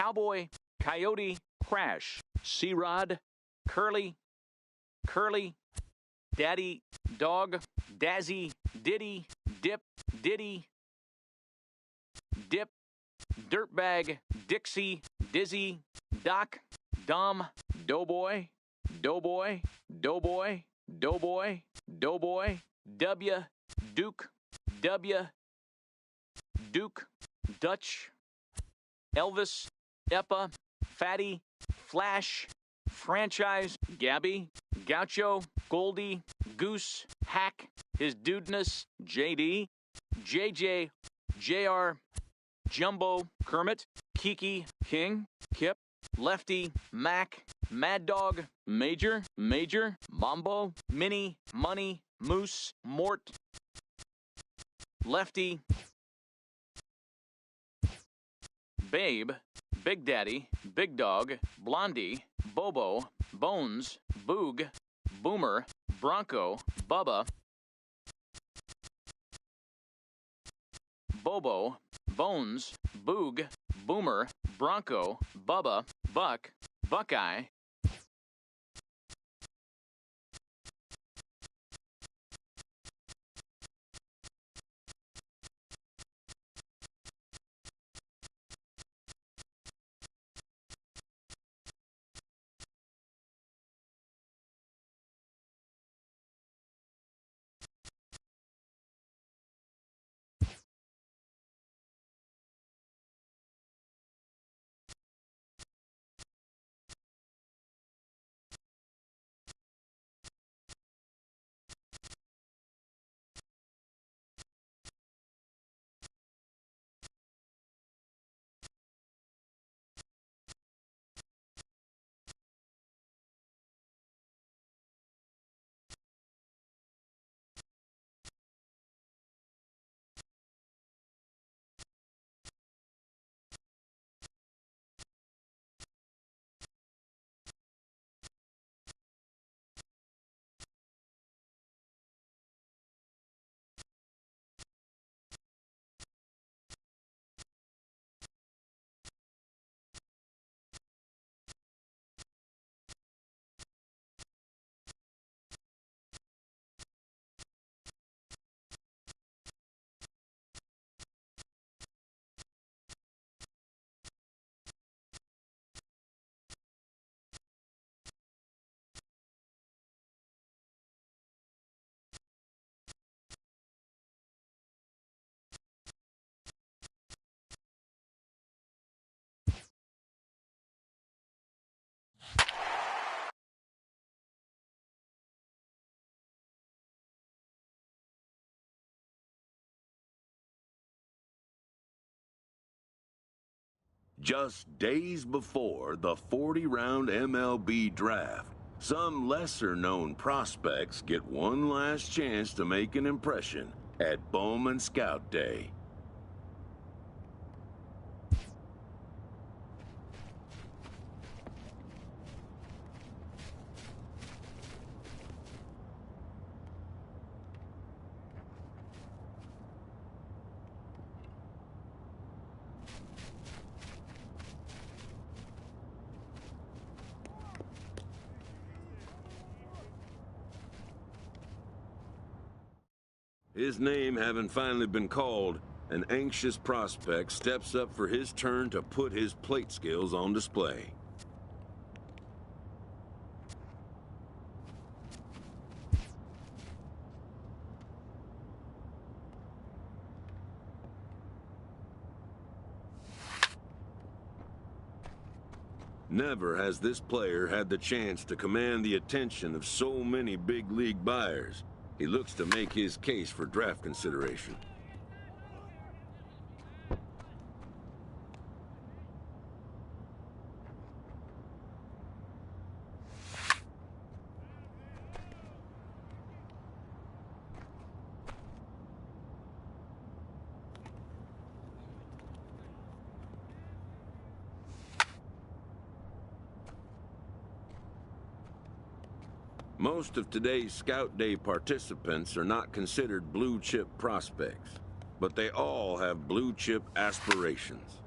Cowboy, Coyote, Crash, C-Rod, Curly, Curly, Daddy, Dog, Dazzy, Diddy, Dip, Diddy, Dip, Dirtbag, Dixie, Dizzy, Doc, Dom, Doughboy, Doughboy, Doughboy, Doughboy, Doughboy, W, Duke, W, Duke, Dutch, Elvis, Eppa, Fatty, Flash, Franchise, Gabby, Gaucho, Goldie, Goose, Hack, His Dudeness, JD, JJ, JR, Jumbo, Kermit, Kiki, King, Kip, Lefty, Mac, Mad Dog, Major, Major, Mambo, Minnie, Money, Moose, Mort, Lefty, Babe, Big Daddy, Big Dog, Blondie, Bobo, Bones, Boog, Boomer, Bronco, Bubba, Bobo, Bones, Boog, Boomer, Bronco, Bubba, Buck, Buckeye, Just days before the 40-round MLB draft, some lesser-known prospects get one last chance to make an impression at Bowman Scout Day. His name having finally been called, an anxious prospect steps up for his turn to put his plate skills on display. Never has this player had the chance to command the attention of so many big league buyers. He looks to make his case for draft consideration. Most of today's Scout Day participants are not considered blue-chip prospects, but they all have blue-chip aspirations.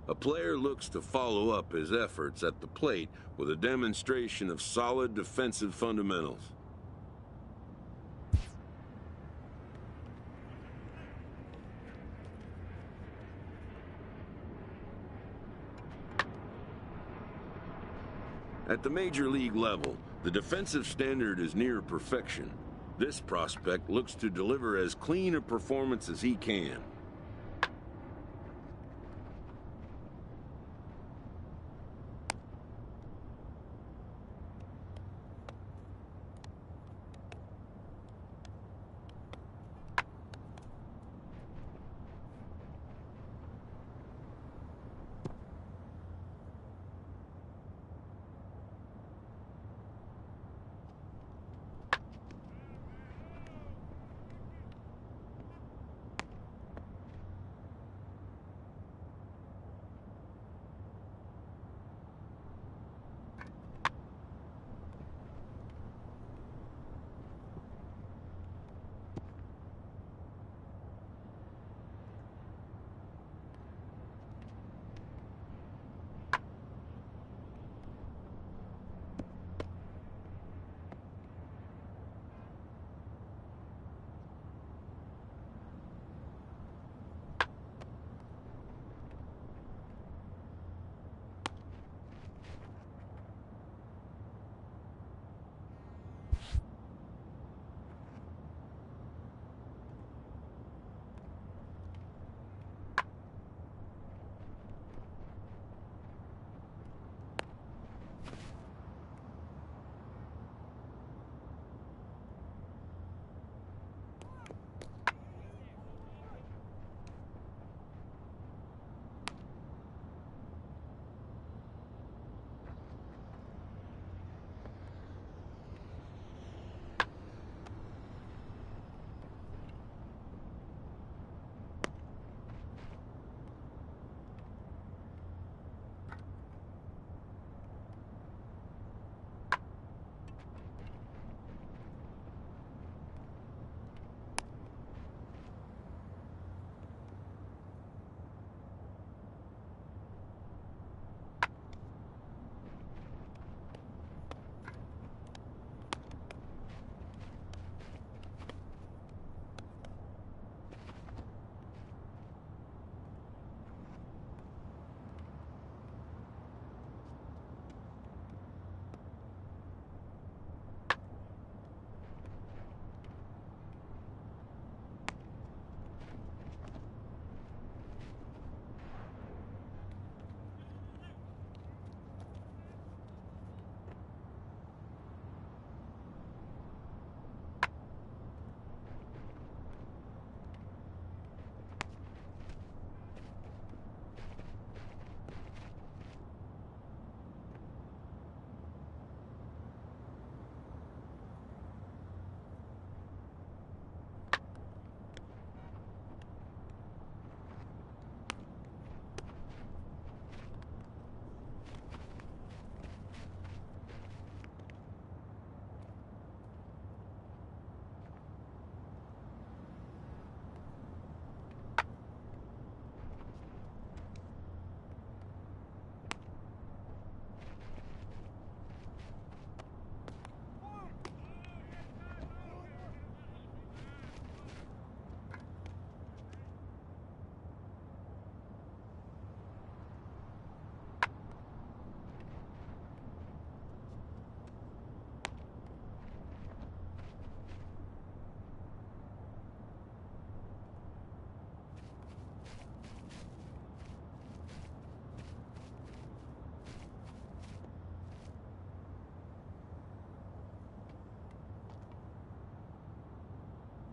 A player looks to follow up his efforts at the plate with a demonstration of solid defensive fundamentals. At the major league level, the defensive standard is near perfection. This prospect looks to deliver as clean a performance as he can.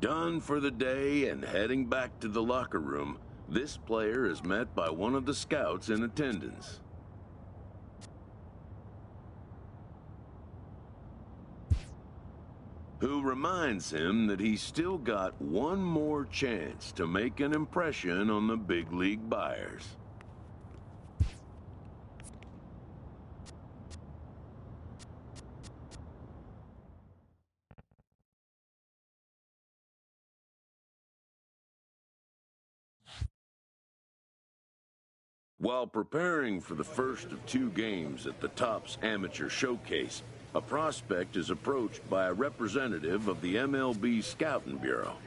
Done for the day and heading back to the locker room, this player is met by one of the scouts in attendance. Who reminds him that he's still got one more chance to make an impression on the big league buyers. While preparing for the first of 2 games at the Topps Amateur Showcase, a prospect is approached by a representative of the MLB Scouting Bureau.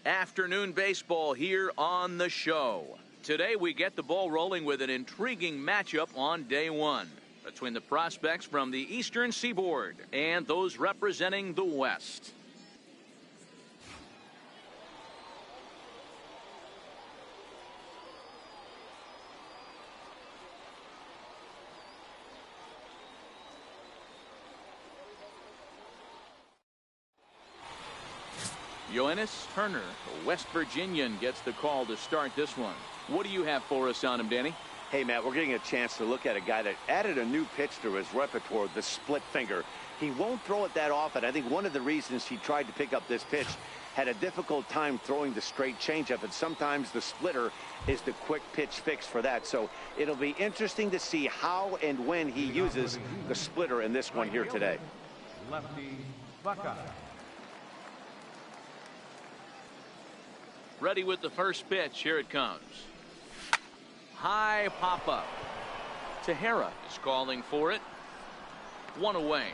Afternoon baseball here on the show. Today we get the ball rolling with an intriguing matchup on day one between the prospects from the Eastern Seaboard and those representing the West. Yoenis Turner, a West Virginian, gets the call to start this one. What do you have for us on him, Danny? Hey, Matt, we're getting a chance to look at a guy that added a new pitch to his repertoire, the split finger. He won't throw it that often. I think one of the reasons he tried to pick up this pitch, had a difficult time throwing the straight changeup, and sometimes the splitter is the quick pitch fix for that. So it'll be interesting to see how and when he uses the splitter in this one here today. Lefty Buckeye. Ready with the first pitch. Here it comes. High pop-up. Tejera is calling for it. One away.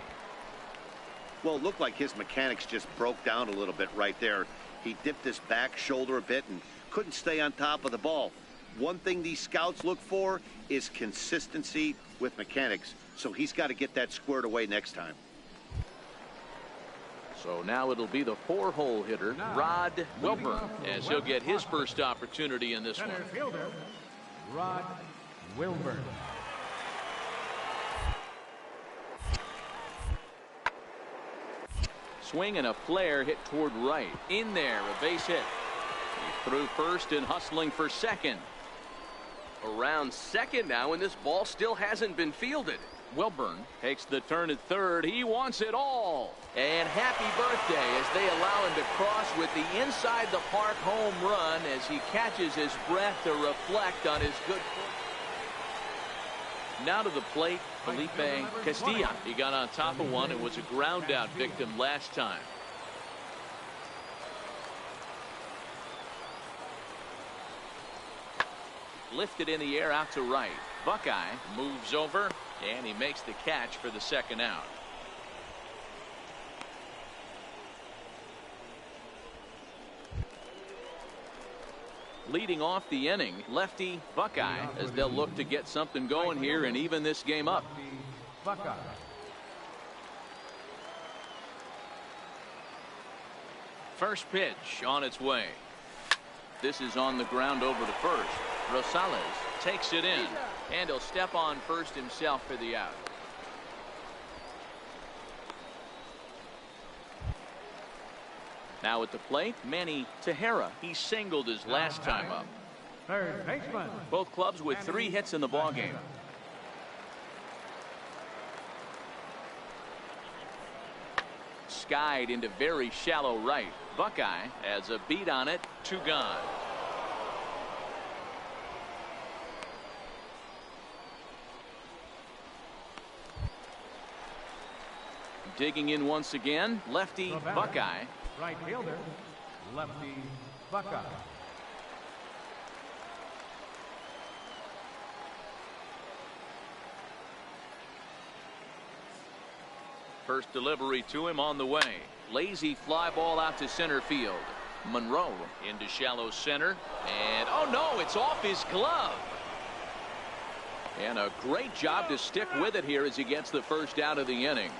Well, it looked like his mechanics just broke down a little bit right there. He dipped his back shoulder a bit and couldn't stay on top of the ball. One thing these scouts look for is consistency with mechanics. So he's got to get that squared away next time. So now it'll be the 4-hole hitter, Rod Wilburn, as he'll get his first opportunity in this one. Center fielder, Rod Wilburn. Swing and a flare hit toward right. In there, a base hit. He threw first and hustling for second. Around second now, and this ball still hasn't been fielded. Wilburn takes the turn at third. He wants it all. And happy birthday as they allow him to cross with the inside the park home run as he catches his breath to reflect on his good fortune. Now to the plate, Felipe Castilla. He got on top of one and was a ground out victim last time. Lifted in the air out to right. Buckeye moves over and he makes the catch for the second out. Leading off the inning, lefty Buckeye, as they'll look to get something going here and even this game up. Buckeye. First pitch on its way. This is on the ground over to first. Rosales takes it in, and he'll step on first himself for the out. Now at the plate, Manny Tejera. He singled his last time up. Third baseman. Both clubs with 3 hits in the ballgame. Skied into very shallow right. Buckeye has a beat on it. 2 gone. Digging in once again, lefty Buckeye. Right fielder, lefty Buckeye. First delivery to him on the way. Lazy fly ball out to center field. Monroe into shallow center. And oh no, it's off his glove. And a great job to stick with it here as he gets the first out of the inning.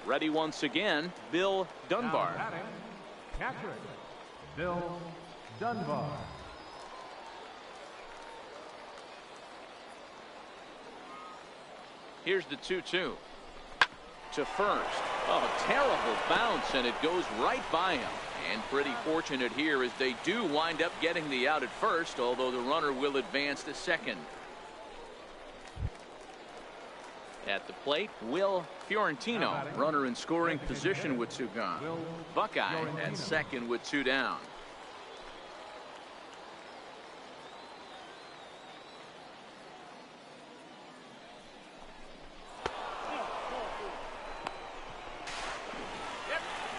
Ready once again, Bill Dunbar. Catcher, Bill Dunbar. Here's the 2-2. To first. Oh, terrible bounce, and it goes right by him. And pretty fortunate here as they do wind up getting the out at first, although the runner will advance to second. At the plate, Will Fiorentino, runner in scoring position with 2 gone. Buckeye at second with 2 down.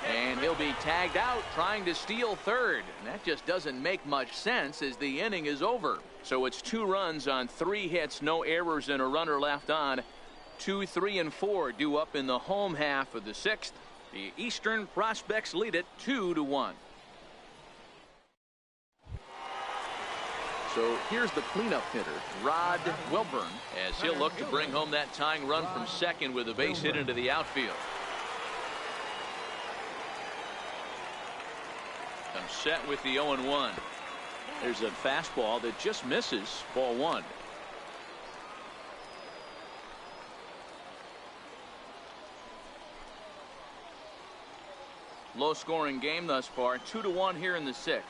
And he'll be tagged out trying to steal third. And that just doesn't make much sense as the inning is over. So it's 2 runs on 3 hits, no errors, and a runner left on. 2, 3, and 4 due up in the home half of the 6th. The Eastern Prospects lead it 2-1. So here's the cleanup hitter, Rod Wilburn, as he'll look to bring home that tying run from second with a base hit into the outfield. Comes set with the 0-1. There's a fastball that just misses, ball 1. Low scoring game thus far, 2-1 here in the 6th.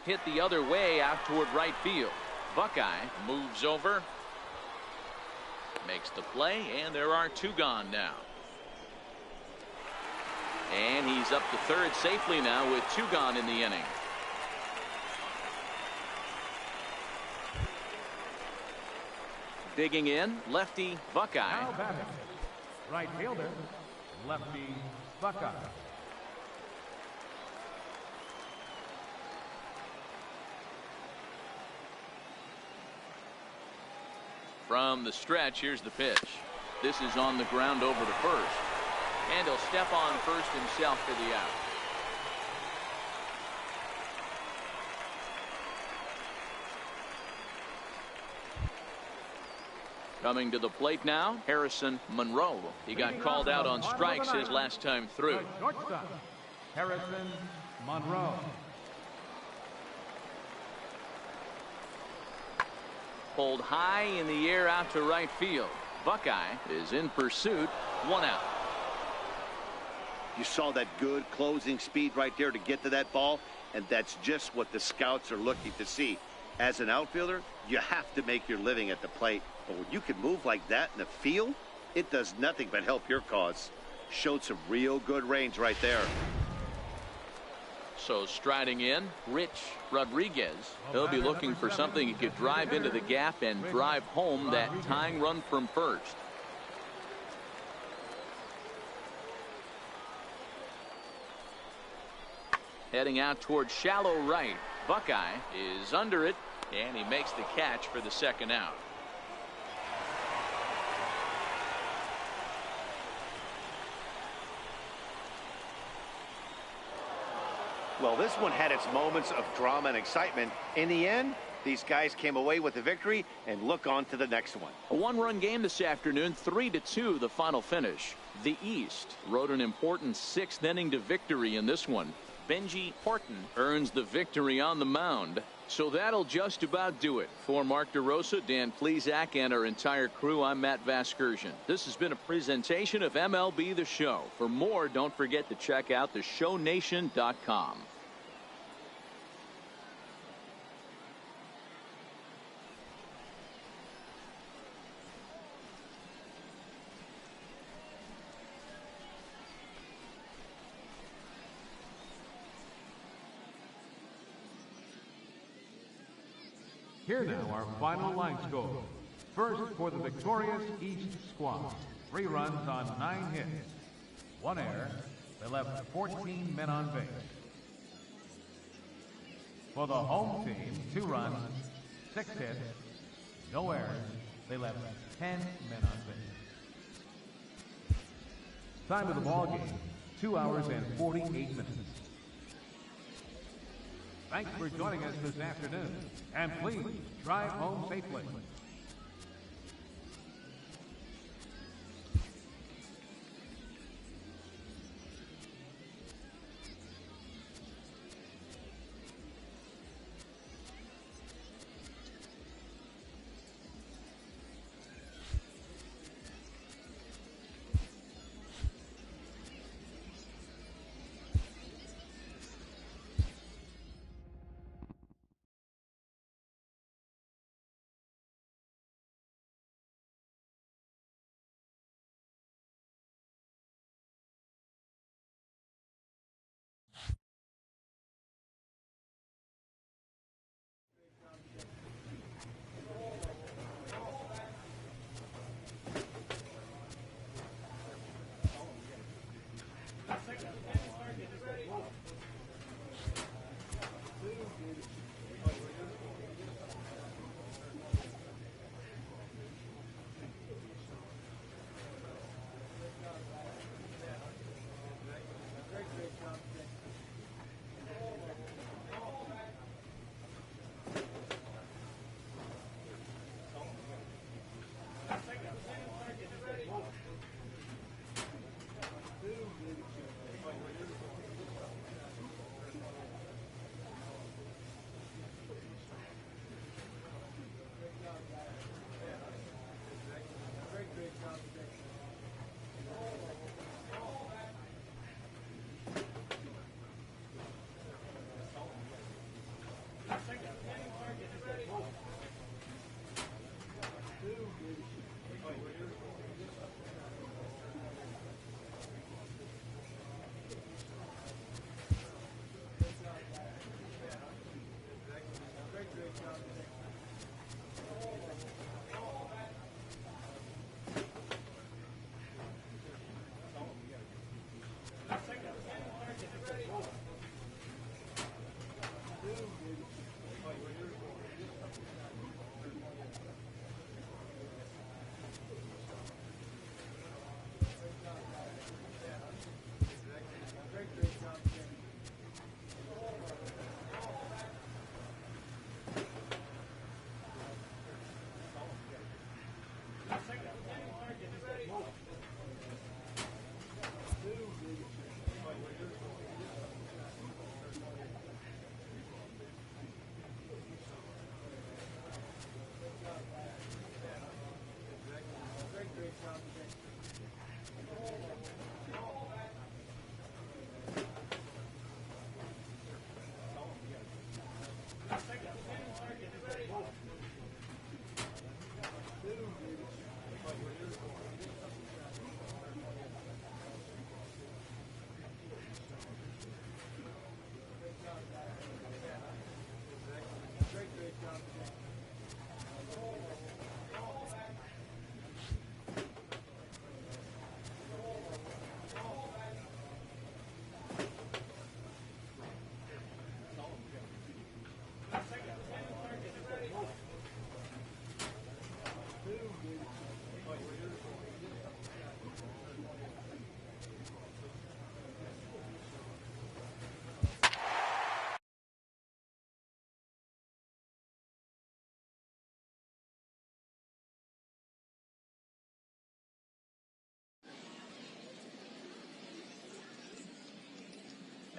Hit the other way out toward right field. Buckeye moves over, makes the play, and there are 2 gone now. And he's up to third safely now with 2 gone in the inning. Digging in, lefty Buckeye. Now batting, right fielder, lefty Buckeye. From the stretch, here's the pitch. This is on the ground over to first. And he'll step on first himself for the out. Coming to the plate now, Harrison Monroe. He got called out on strikes his last time through. The shortstop, Harrison Monroe. Pulled high in the air out to right field. Buckeye is in pursuit, 1 out. You saw that good closing speed right there to get to that ball, and that's just what the scouts are looking to see. As an outfielder, you have to make your living at the plate, but when you can move like that in the field, it does nothing but help your cause. Showed some real good range right there. So striding in, Rich Rodriguez. He'll be looking for something he could drive into the gap and drive home that tying run from first. Heading out towards shallow right. Buckeye is under it, and he makes the catch for the 2nd out. Well, this one had its moments of drama and excitement. In the end, these guys came away with the victory and look on to the next one. A 1-run game this afternoon, 3-2 the final finish. The East rode an important 6th inning to victory in this one. Benji Horton earns the victory on the mound. So that'll just about do it. For Mark DeRosa, Dan Plesac, and our entire crew, I'm Matt Vasgersian. This has been a presentation of MLB The Show. For more, don't forget to check out theshownation.com. Here now our final line score. First for the victorious East squad. 3 runs on 9 hits. 1 error. They left 14 men on base. For the home team, 2 runs, 6 hits, no errors. They left 10 men on base. Time of the ball game, 2 hours and 48 minutes. Thanks for joining us this afternoon, and please drive home safely.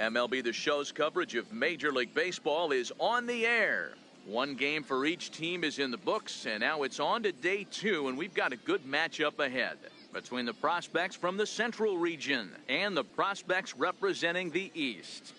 MLB The Show's coverage of Major League Baseball is on the air. One game for each team is in the books, and now it's on to day 2, and we've got a good matchup ahead between the prospects from the Central region and the prospects representing the East.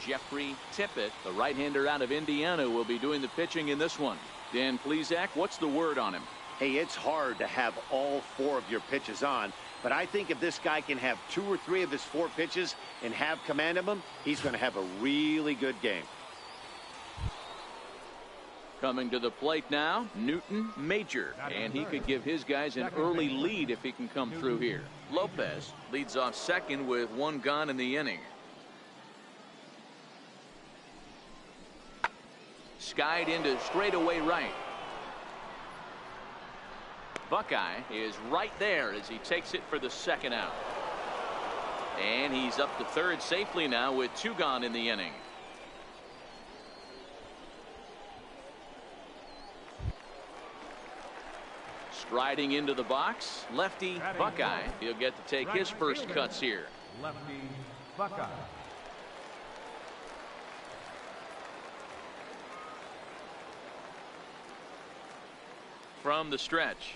Jeffrey Tippett, the right-hander out of Indiana, will be doing the pitching in this one. Dan Plesac, what's the word on him? Hey, it's hard to have all 4 of your pitches on, but I think if this guy can have 2 or 3 of his 4 pitches and have command of them, he's going to have a really good game. Coming to the plate now, Newton Major, and he could give his guys an early lead if he can come through here. Lopez leads off second with 1 gone in the inning. Skied into straightaway right. Buckeye is right there as he takes it for the 2nd out. And he's up to third safely now with 2 gone in the inning. Striding into the box, lefty Buckeye. He'll get to take his first cuts here. Lefty Buckeye. From the stretch,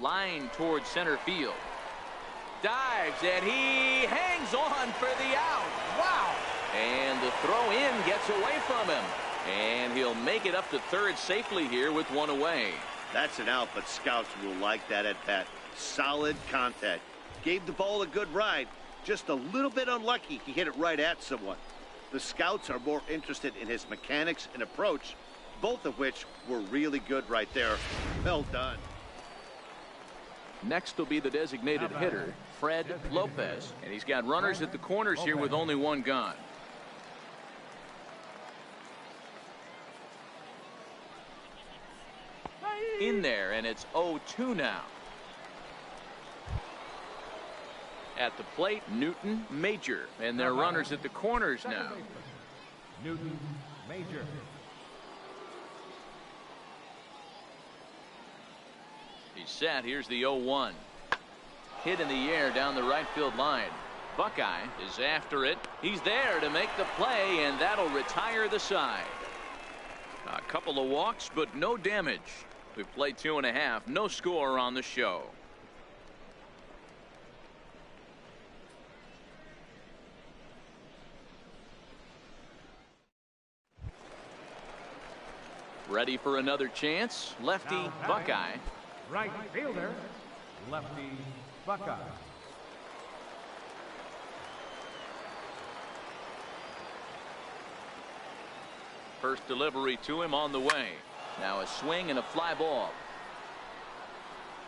line towards center field, dives, and he hangs on for the out. Wow! And the throw in gets away from him, and he'll make it up to third safely here with 1 away. That's an out, but scouts will like that at bat. Solid contact. Gave the ball a good ride. Just a little bit unlucky he hit it right at someone. The scouts are more interested in his mechanics and approach, both of which were really good right there. Well done. Next will be the designated hitter, Fred Lopez, and he's got runners at the corners here with only 1 gone. In there, and it's 0-2 now. At the plate, Newton Major, and their runners at the corners now. Newton Major. He's set. Here's the 0-1. Hit in the air down the right field line. Buckeye is after it. He's there to make the play, and that'll retire the side. A couple of walks, but no damage. We've played 2.5. No score on the show. Ready for another chance. Lefty Buckeye. Right fielder, lefty Buckeye. First delivery to him on the way. Now a swing and a fly ball.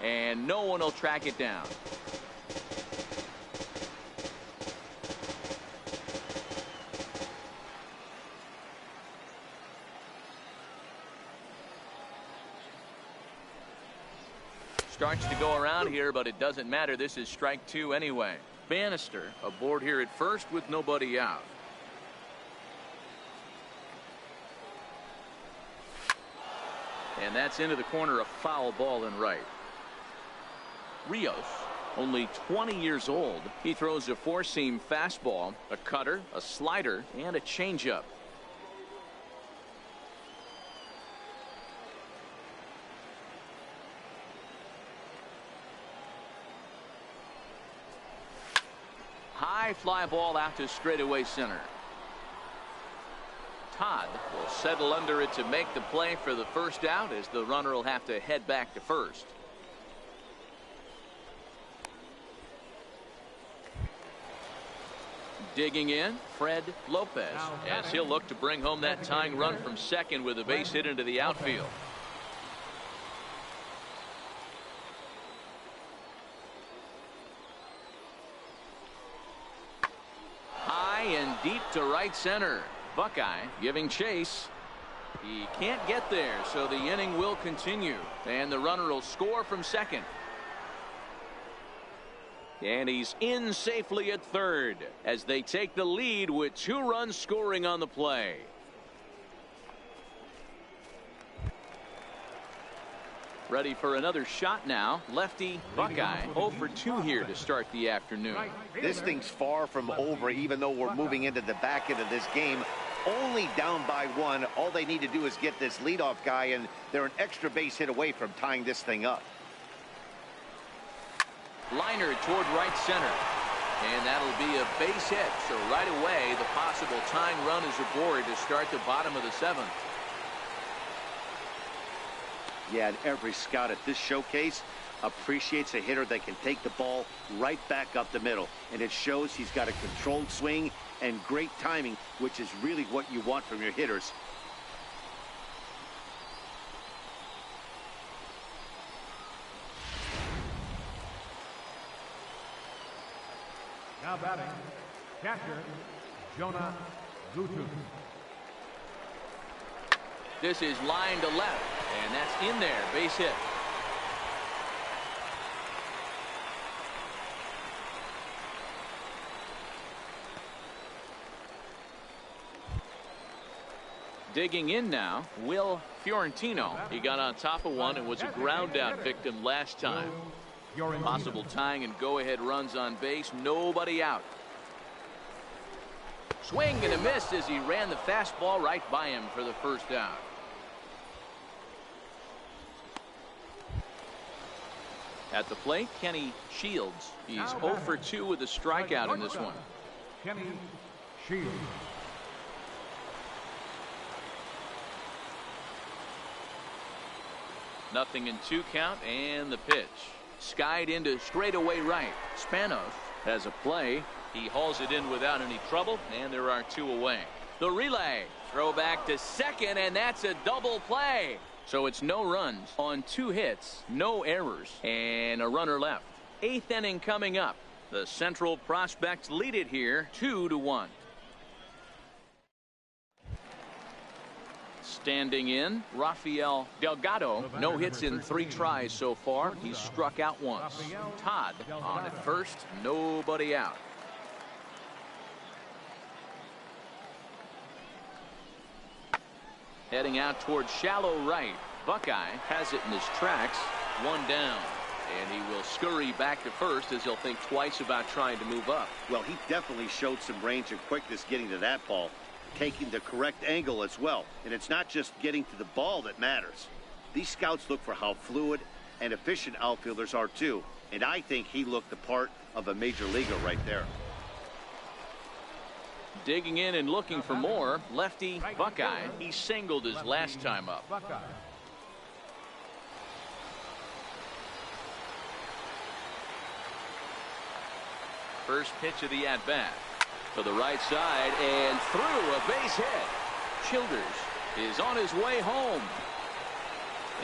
And no one will track it down. Starts to go around here, but it doesn't matter. This is strike two anyway. Bannister aboard here at first with nobody out. And that's into the corner, a foul ball in right. Rios, only 20 years old. He throws a four-seam fastball, a cutter, a slider, and a changeup. High fly ball out to straightaway center. Todd will settle under it to make the play for the first out, as the runner will have to head back to first. Digging in, Fred Lopez, as he'll look to bring home that tying run from second with a base hit into the outfield. High and deep to right center. Buckeye giving chase. He can't get there, so the inning will continue, and the runner will score from second. And he's in safely at third as they take the lead with 2 runs scoring on the play. Ready for another shot now. Lefty Buckeye 0 for 2 here to start the afternoon. This thing's far from over, even though we're moving into the back end of this game. Only down by 1. All they need to do is get this leadoff guy, and they're an extra base hit away from tying this thing up. Liner toward right center, and that'll be a base hit. So right away, the possible tying run is aboard to start the bottom of the 7th. Yeah, and every scout at this showcase appreciates a hitter that can take the ball right back up the middle, and it shows he's got a controlled swing and great timing, which is really what you want from your hitters. Now batting, catcher, Jonah Gutu. This is line to left, and that's in there, base hit. Digging in now, Will Fiorentino. He got on top of one and was a ground out victim last time. Possible tying and go-ahead runs on base, nobody out. Swing and a miss as he ran the fastball right by him for the first out. At the plate, Kenny Shields. He's 0 for 2 with a strikeout in this one. Kenny Shields. Nothing in 2 count, and the pitch. Skied into straightaway right. Spanos has a play. He hauls it in without any trouble, and there are 2 away. The relay. Throw back to second, and that's a double play. So it's no runs on 2 hits, no errors, and a runner left. 8th inning coming up. The Central prospects lead it here 2-1. Standing in, Rafael Delgado. No hits in 3 tries so far. He's struck out once. Todd on at first, nobody out. Heading out towards shallow right. Buckeye has it in his tracks. 1 down. And he will scurry back to first as he'll think twice about trying to move up. Well, he definitely showed some range and quickness getting to that ball, taking the correct angle as well. And it's not just getting to the ball that matters. These scouts look for how fluid and efficient outfielders are too. And I think he looked the part of a major leaguer right there. Digging in and looking for more, lefty Buckeye. He singled his last time up. First pitch of the at-bat. To the right side and through, a base hit. Childers is on his way home.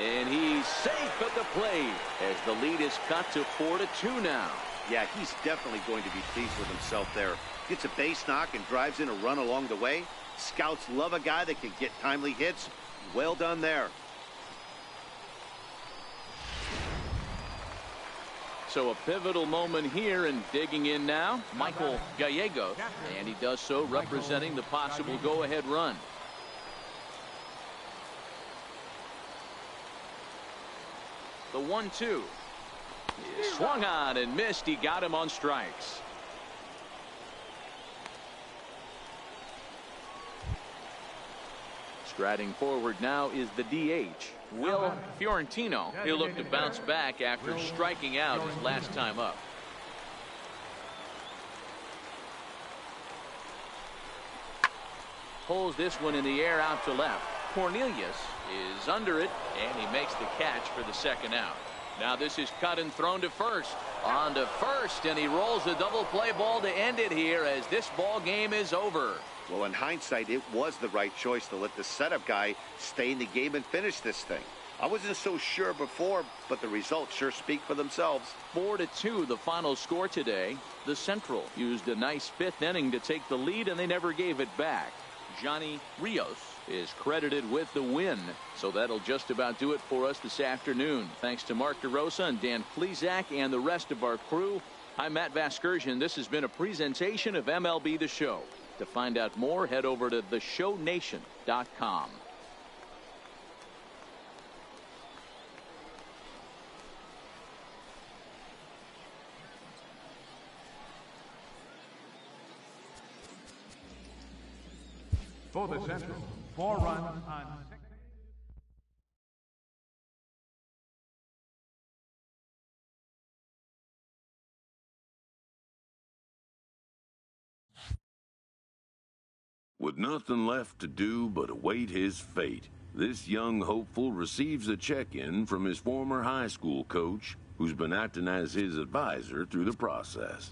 And he's safe at the plate as the lead is cut to 4-2 now. Yeah, he's definitely going to be pleased with himself there. Gets a base knock and drives in a run along the way. Scouts love a guy that can get timely hits. Well done there. So a pivotal moment here, and digging in now, Michael Gallegos, and he does so representing the possible go-ahead run. The 1-2 is swung on and missed. He got him on strikes. Striding forward now is the DH, Will Fiorentino. He'll look to bounce back after striking out his last time up. Pulls this one in the air out to left. Cornelius is under it, and he makes the catch for the second out. Now this is cut and thrown to first. On to first, and he rolls a double play ball to end it here as this ball game is over. Well, in hindsight, it was the right choice to let the setup guy stay in the game and finish this thing. I wasn't so sure before, but the results sure speak for themselves. 4-2 the final score today. The Central used a nice fifth inning to take the lead, and they never gave it back. Johnny Rios is credited with the win. So that'll just about do it for us this afternoon. Thanks to Mark DeRosa and Dan Plesac and the rest of our crew. I'm Matt Vasgersian. This has been a presentation of MLB The Show. To find out more, head over to theshownation.com. For the Central, 4 runs on 6. With nothing left to do but await his fate, this young hopeful receives a check-in from his former high school coach, who's been acting as his advisor through the process.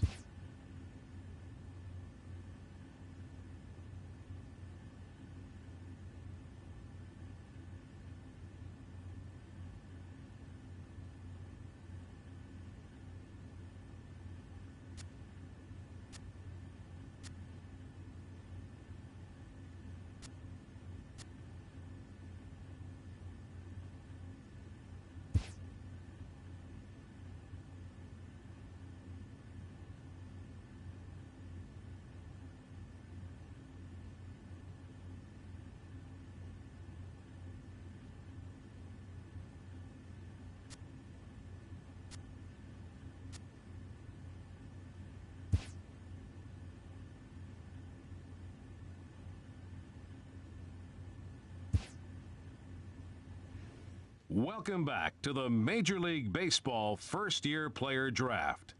Welcome back to the Major League Baseball first-year player draft.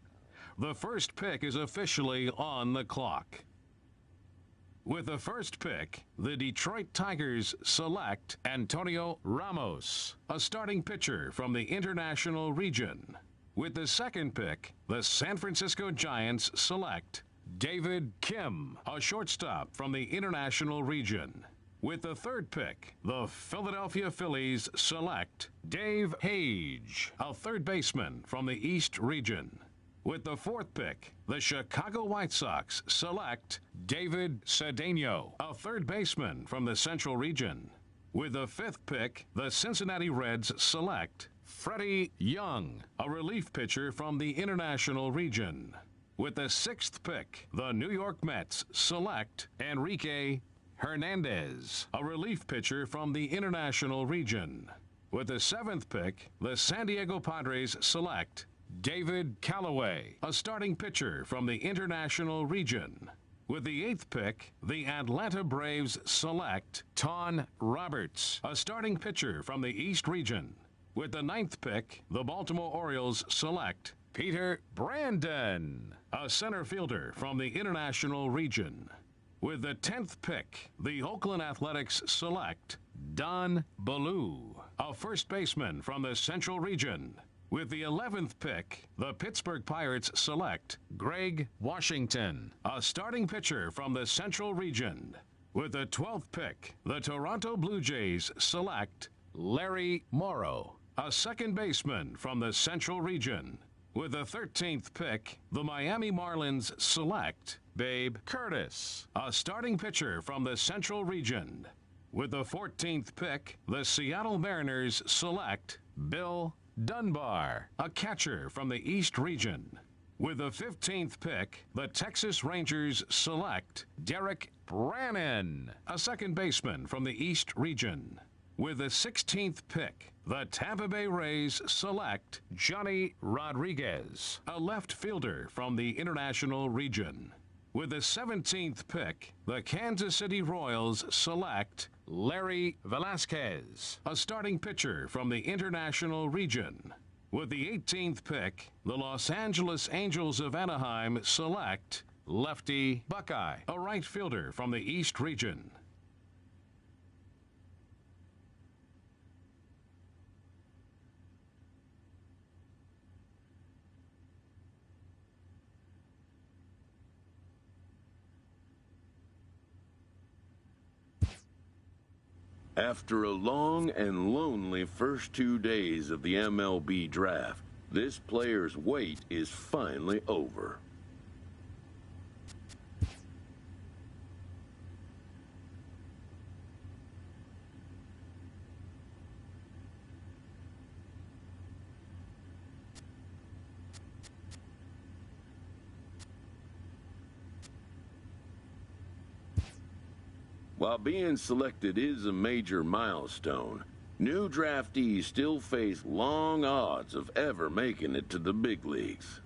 The first pick is officially on the clock. With the first pick, the Detroit Tigers select Antonio Ramos, a starting pitcher from the International Region. With the second pick, the San Francisco Giants select David Kim, a shortstop from the International Region. With the third pick, the Philadelphia Phillies select Dave Hage, a third baseman from the East Region. With the fourth pick, the Chicago White Sox select David Cedeno, a third baseman from the Central Region. With the fifth pick, the Cincinnati Reds select Freddie Young, a relief pitcher from the International Region. With the sixth pick, the New York Mets select Enrique Hernandez, a relief pitcher from the International Region. With the seventh pick, the San Diego Padres select David Callaway, a starting pitcher from the International Region. With the eighth pick, the Atlanta Braves select Ton Roberts, a starting pitcher from the East Region. With the ninth pick, the Baltimore Orioles select Peter Brandon, a center fielder from the International Region. With the 10th pick, the Oakland Athletics select Don Ballou, a first baseman from the Central Region. With the 11th pick, the Pittsburgh Pirates select Greg Washington, a starting pitcher from the Central Region. With the 12th pick, the Toronto Blue Jays select Larry Morrow, a second baseman from the Central Region. With the 13th pick, the Miami Marlins select Babe Curtis, a starting pitcher from the Central Region. With the 14th pick, the Seattle Mariners select Bill Dunbar, a catcher from the East Region. With the 15th pick, the Texas Rangers select Derek Brannon, a second baseman from the East Region. With the 16th pick, the Tampa Bay Rays select Johnny Rodriguez, a left fielder from the International Region. With the 17th pick, the Kansas City Royals select Larry Velasquez, a starting pitcher from the International Region. With the 18th pick, the Los Angeles Angels of Anaheim select Lefty Buckeye, a right fielder from the East Region. After a long and lonely first 2 days of the MLB draft, this player's wait is finally over. While being selected is a major milestone, new draftees still face long odds of ever making it to the big leagues.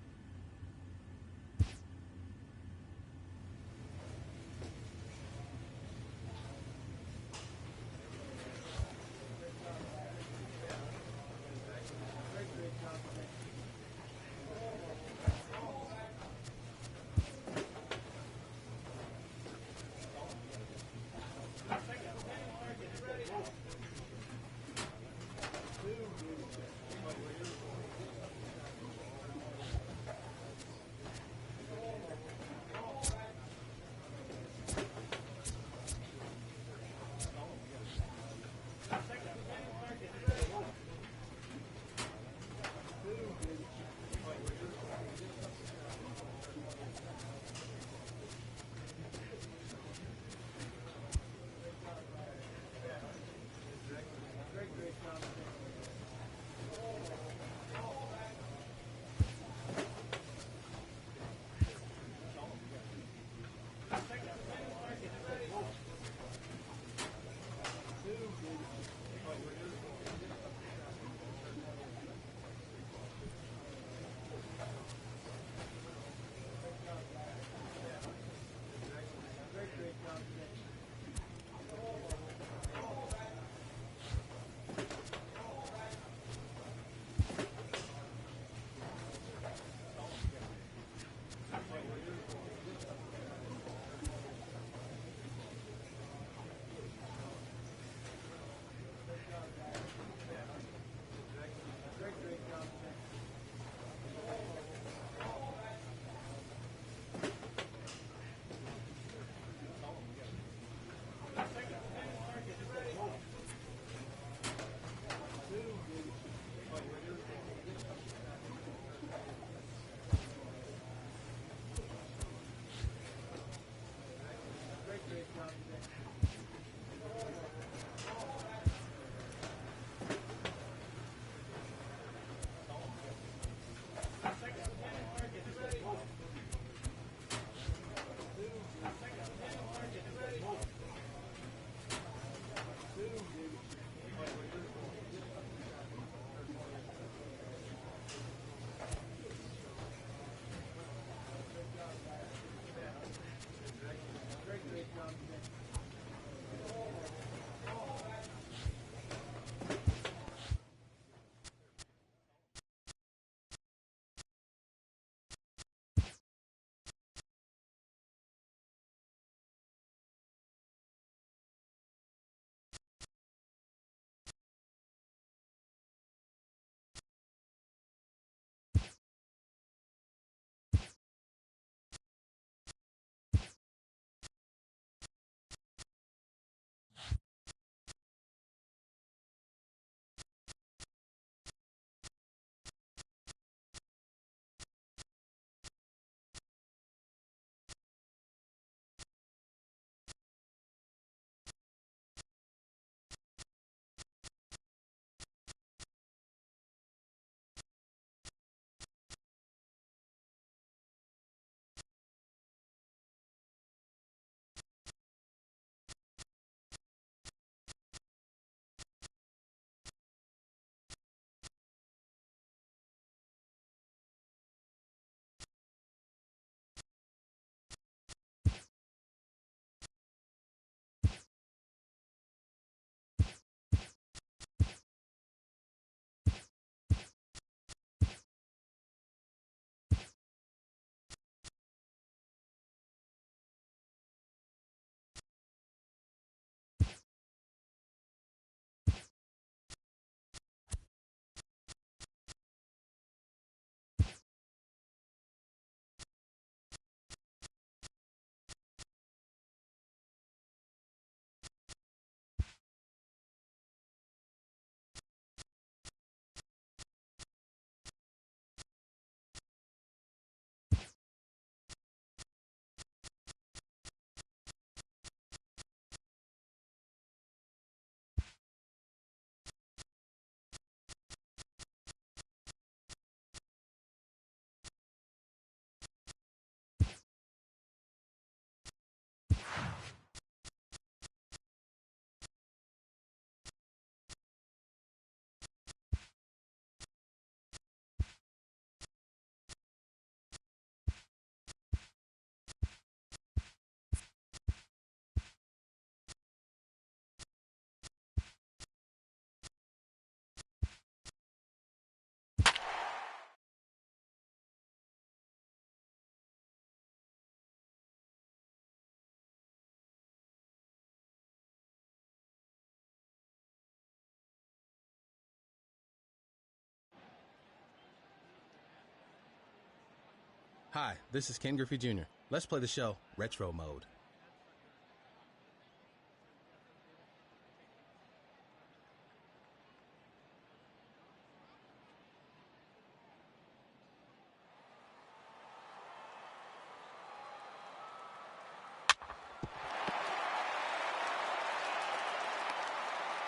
Hi, this is Ken Griffey Jr. Let's play the show Retro Mode.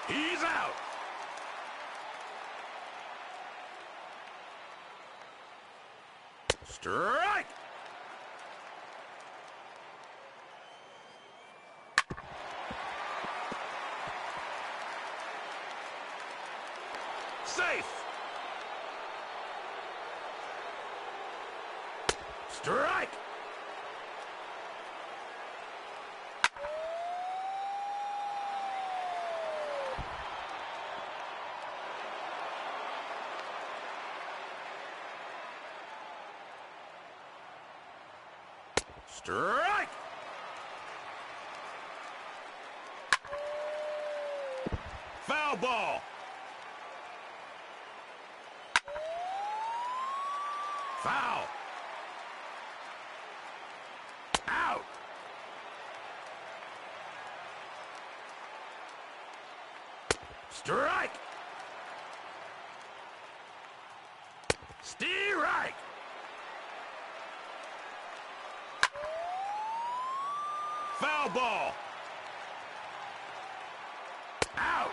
He's out. Strike. Safe. Strike. Strike! Foul ball! Foul! Out! Strike! Strike! Foul ball! Out!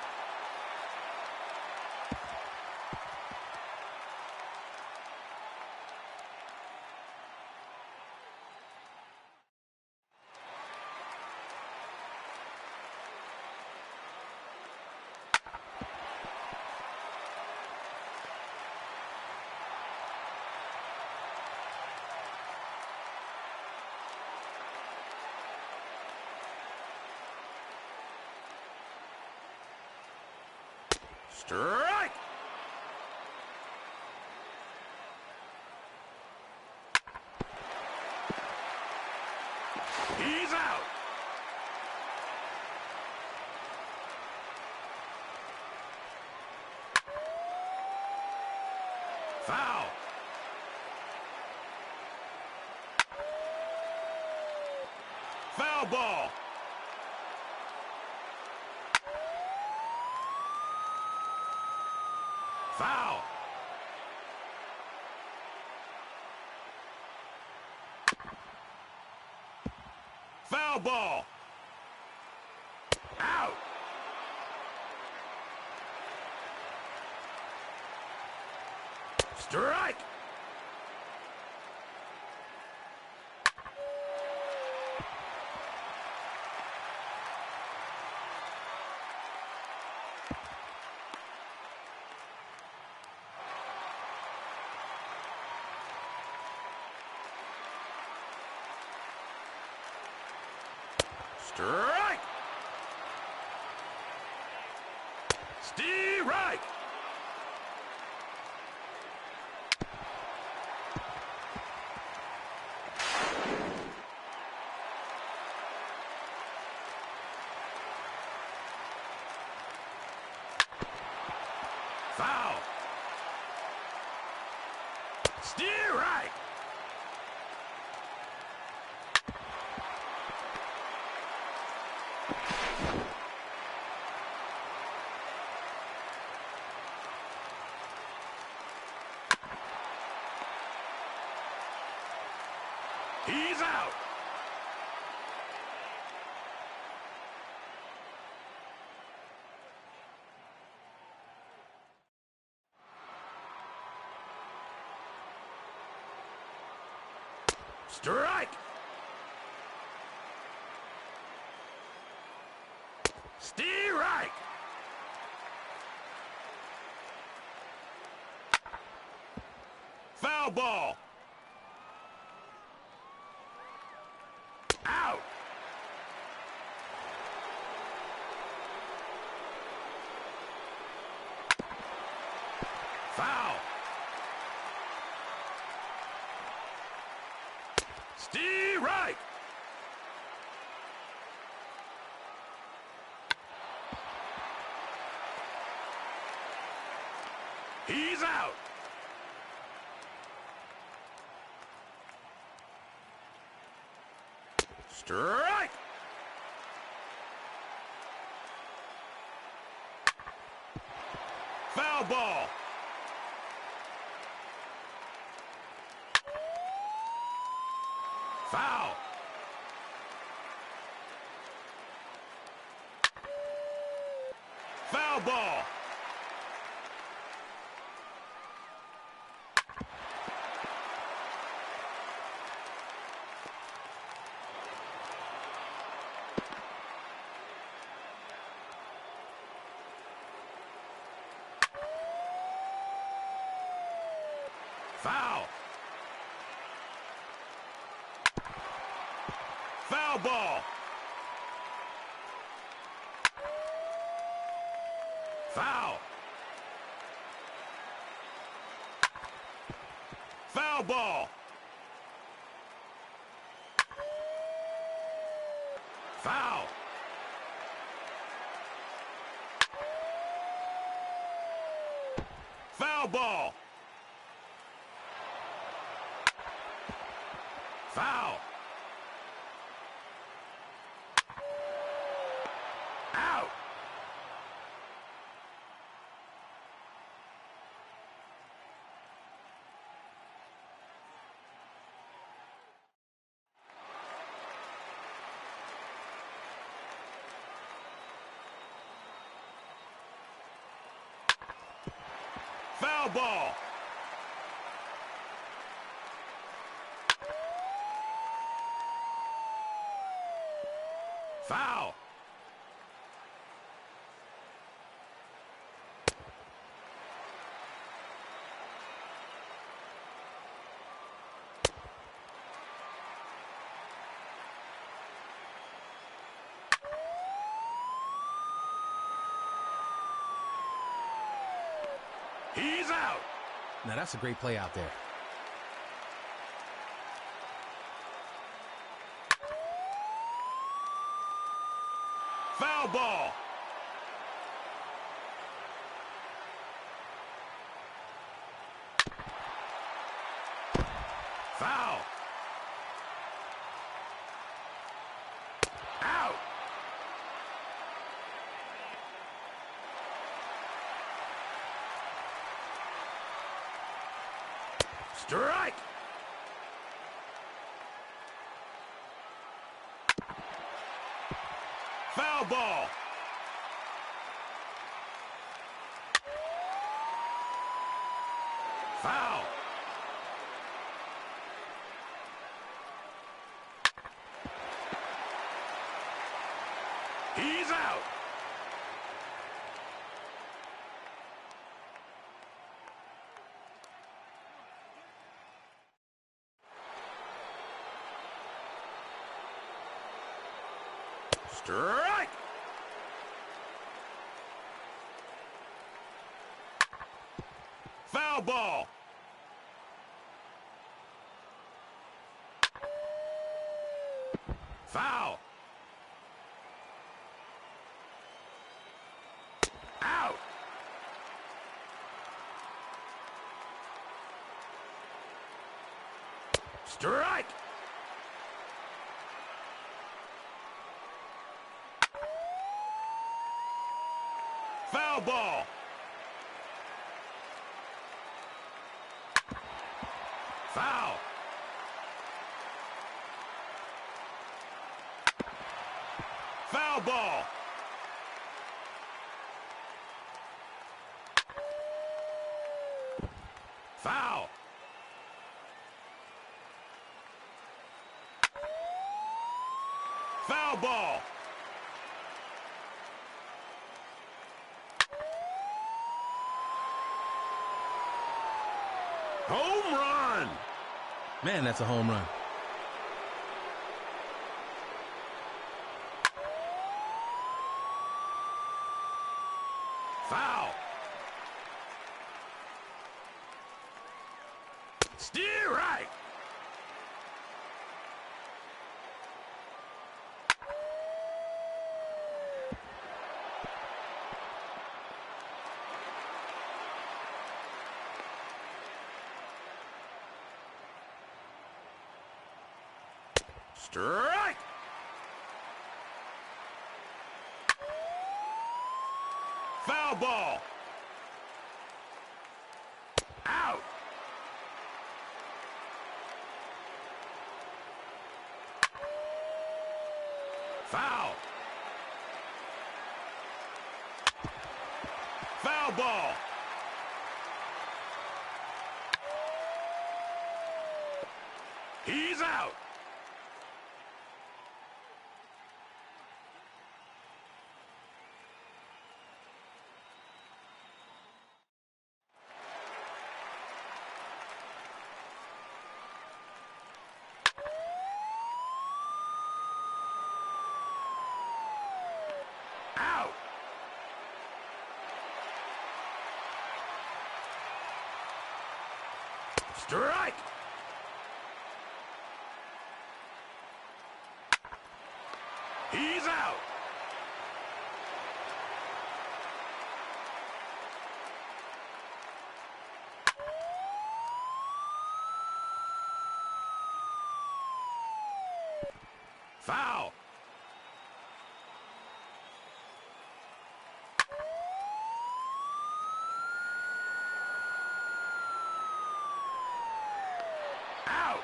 Strike! He's out! Foul! Foul ball! Foul! Foul ball! Out! Strike! Strike! Strike! Foul! Strike! He's out. Strike. Strike. Foul ball. Out. Foul. Strike. He's out. Strike! Foul ball! Foul! Foul ball! Foul! Foul ball! Foul! Foul ball! Foul! Foul ball! Foul! Out! Foul ball! Foul! He's out! Now that's a great play out there. Foul ball! Foul! Out! Strike! Foul ball! Foul! He's out! Strike! Foul ball! Foul! Out! Strike! Foul ball! Foul! Foul ball! Foul! Foul ball! Home run! Man, that's a home run. Foul! Steer right! Strike! Foul ball. Out. Foul. Foul ball. He's out. Out. Strike. He's out. Foul. Out.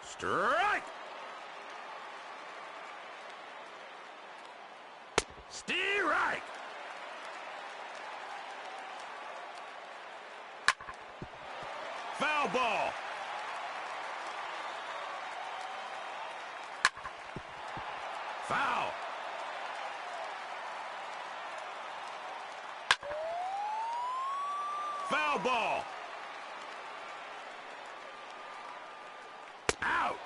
Strike. Strike. Foul ball. Foul. Foul ball. Out.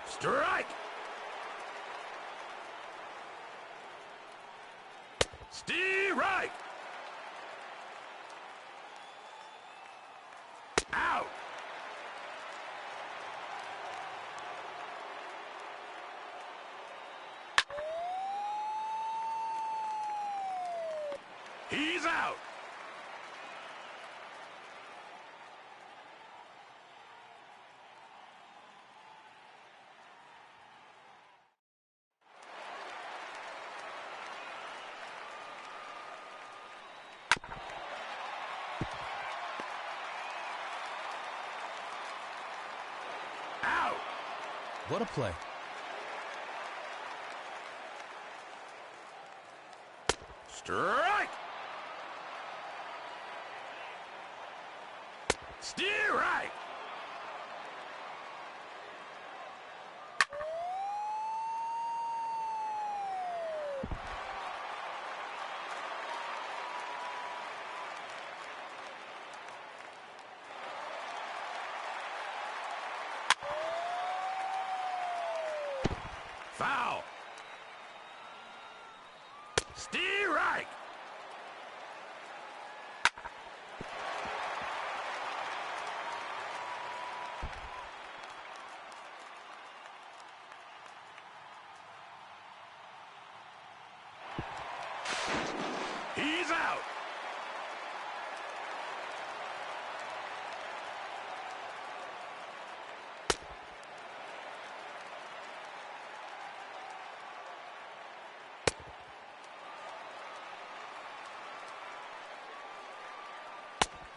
Strike. Strike. Out. He's out. Out. What a play. Strike. Strike. Foul. Strike. He's out.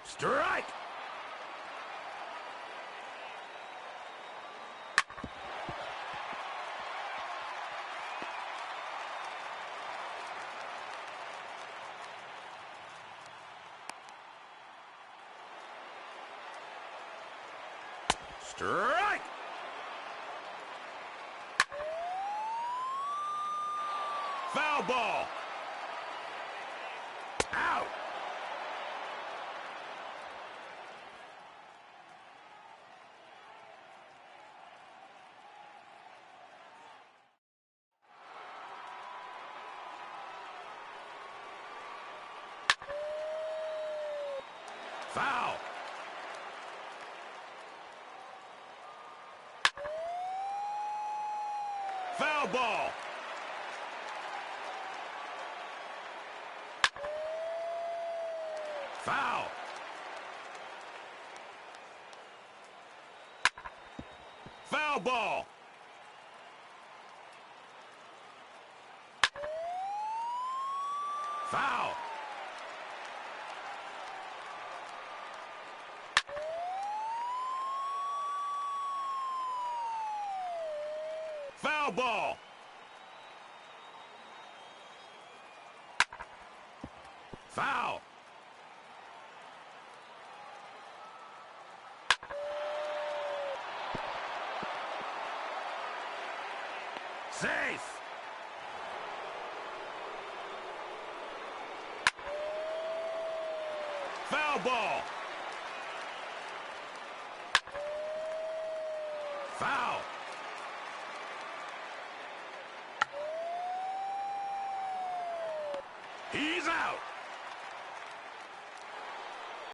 Strike. Strike. Foul ball. Out. Foul. Foul ball. Foul. Foul ball. Foul. Foul ball. Foul. Safe. Foul ball. Foul. He's out.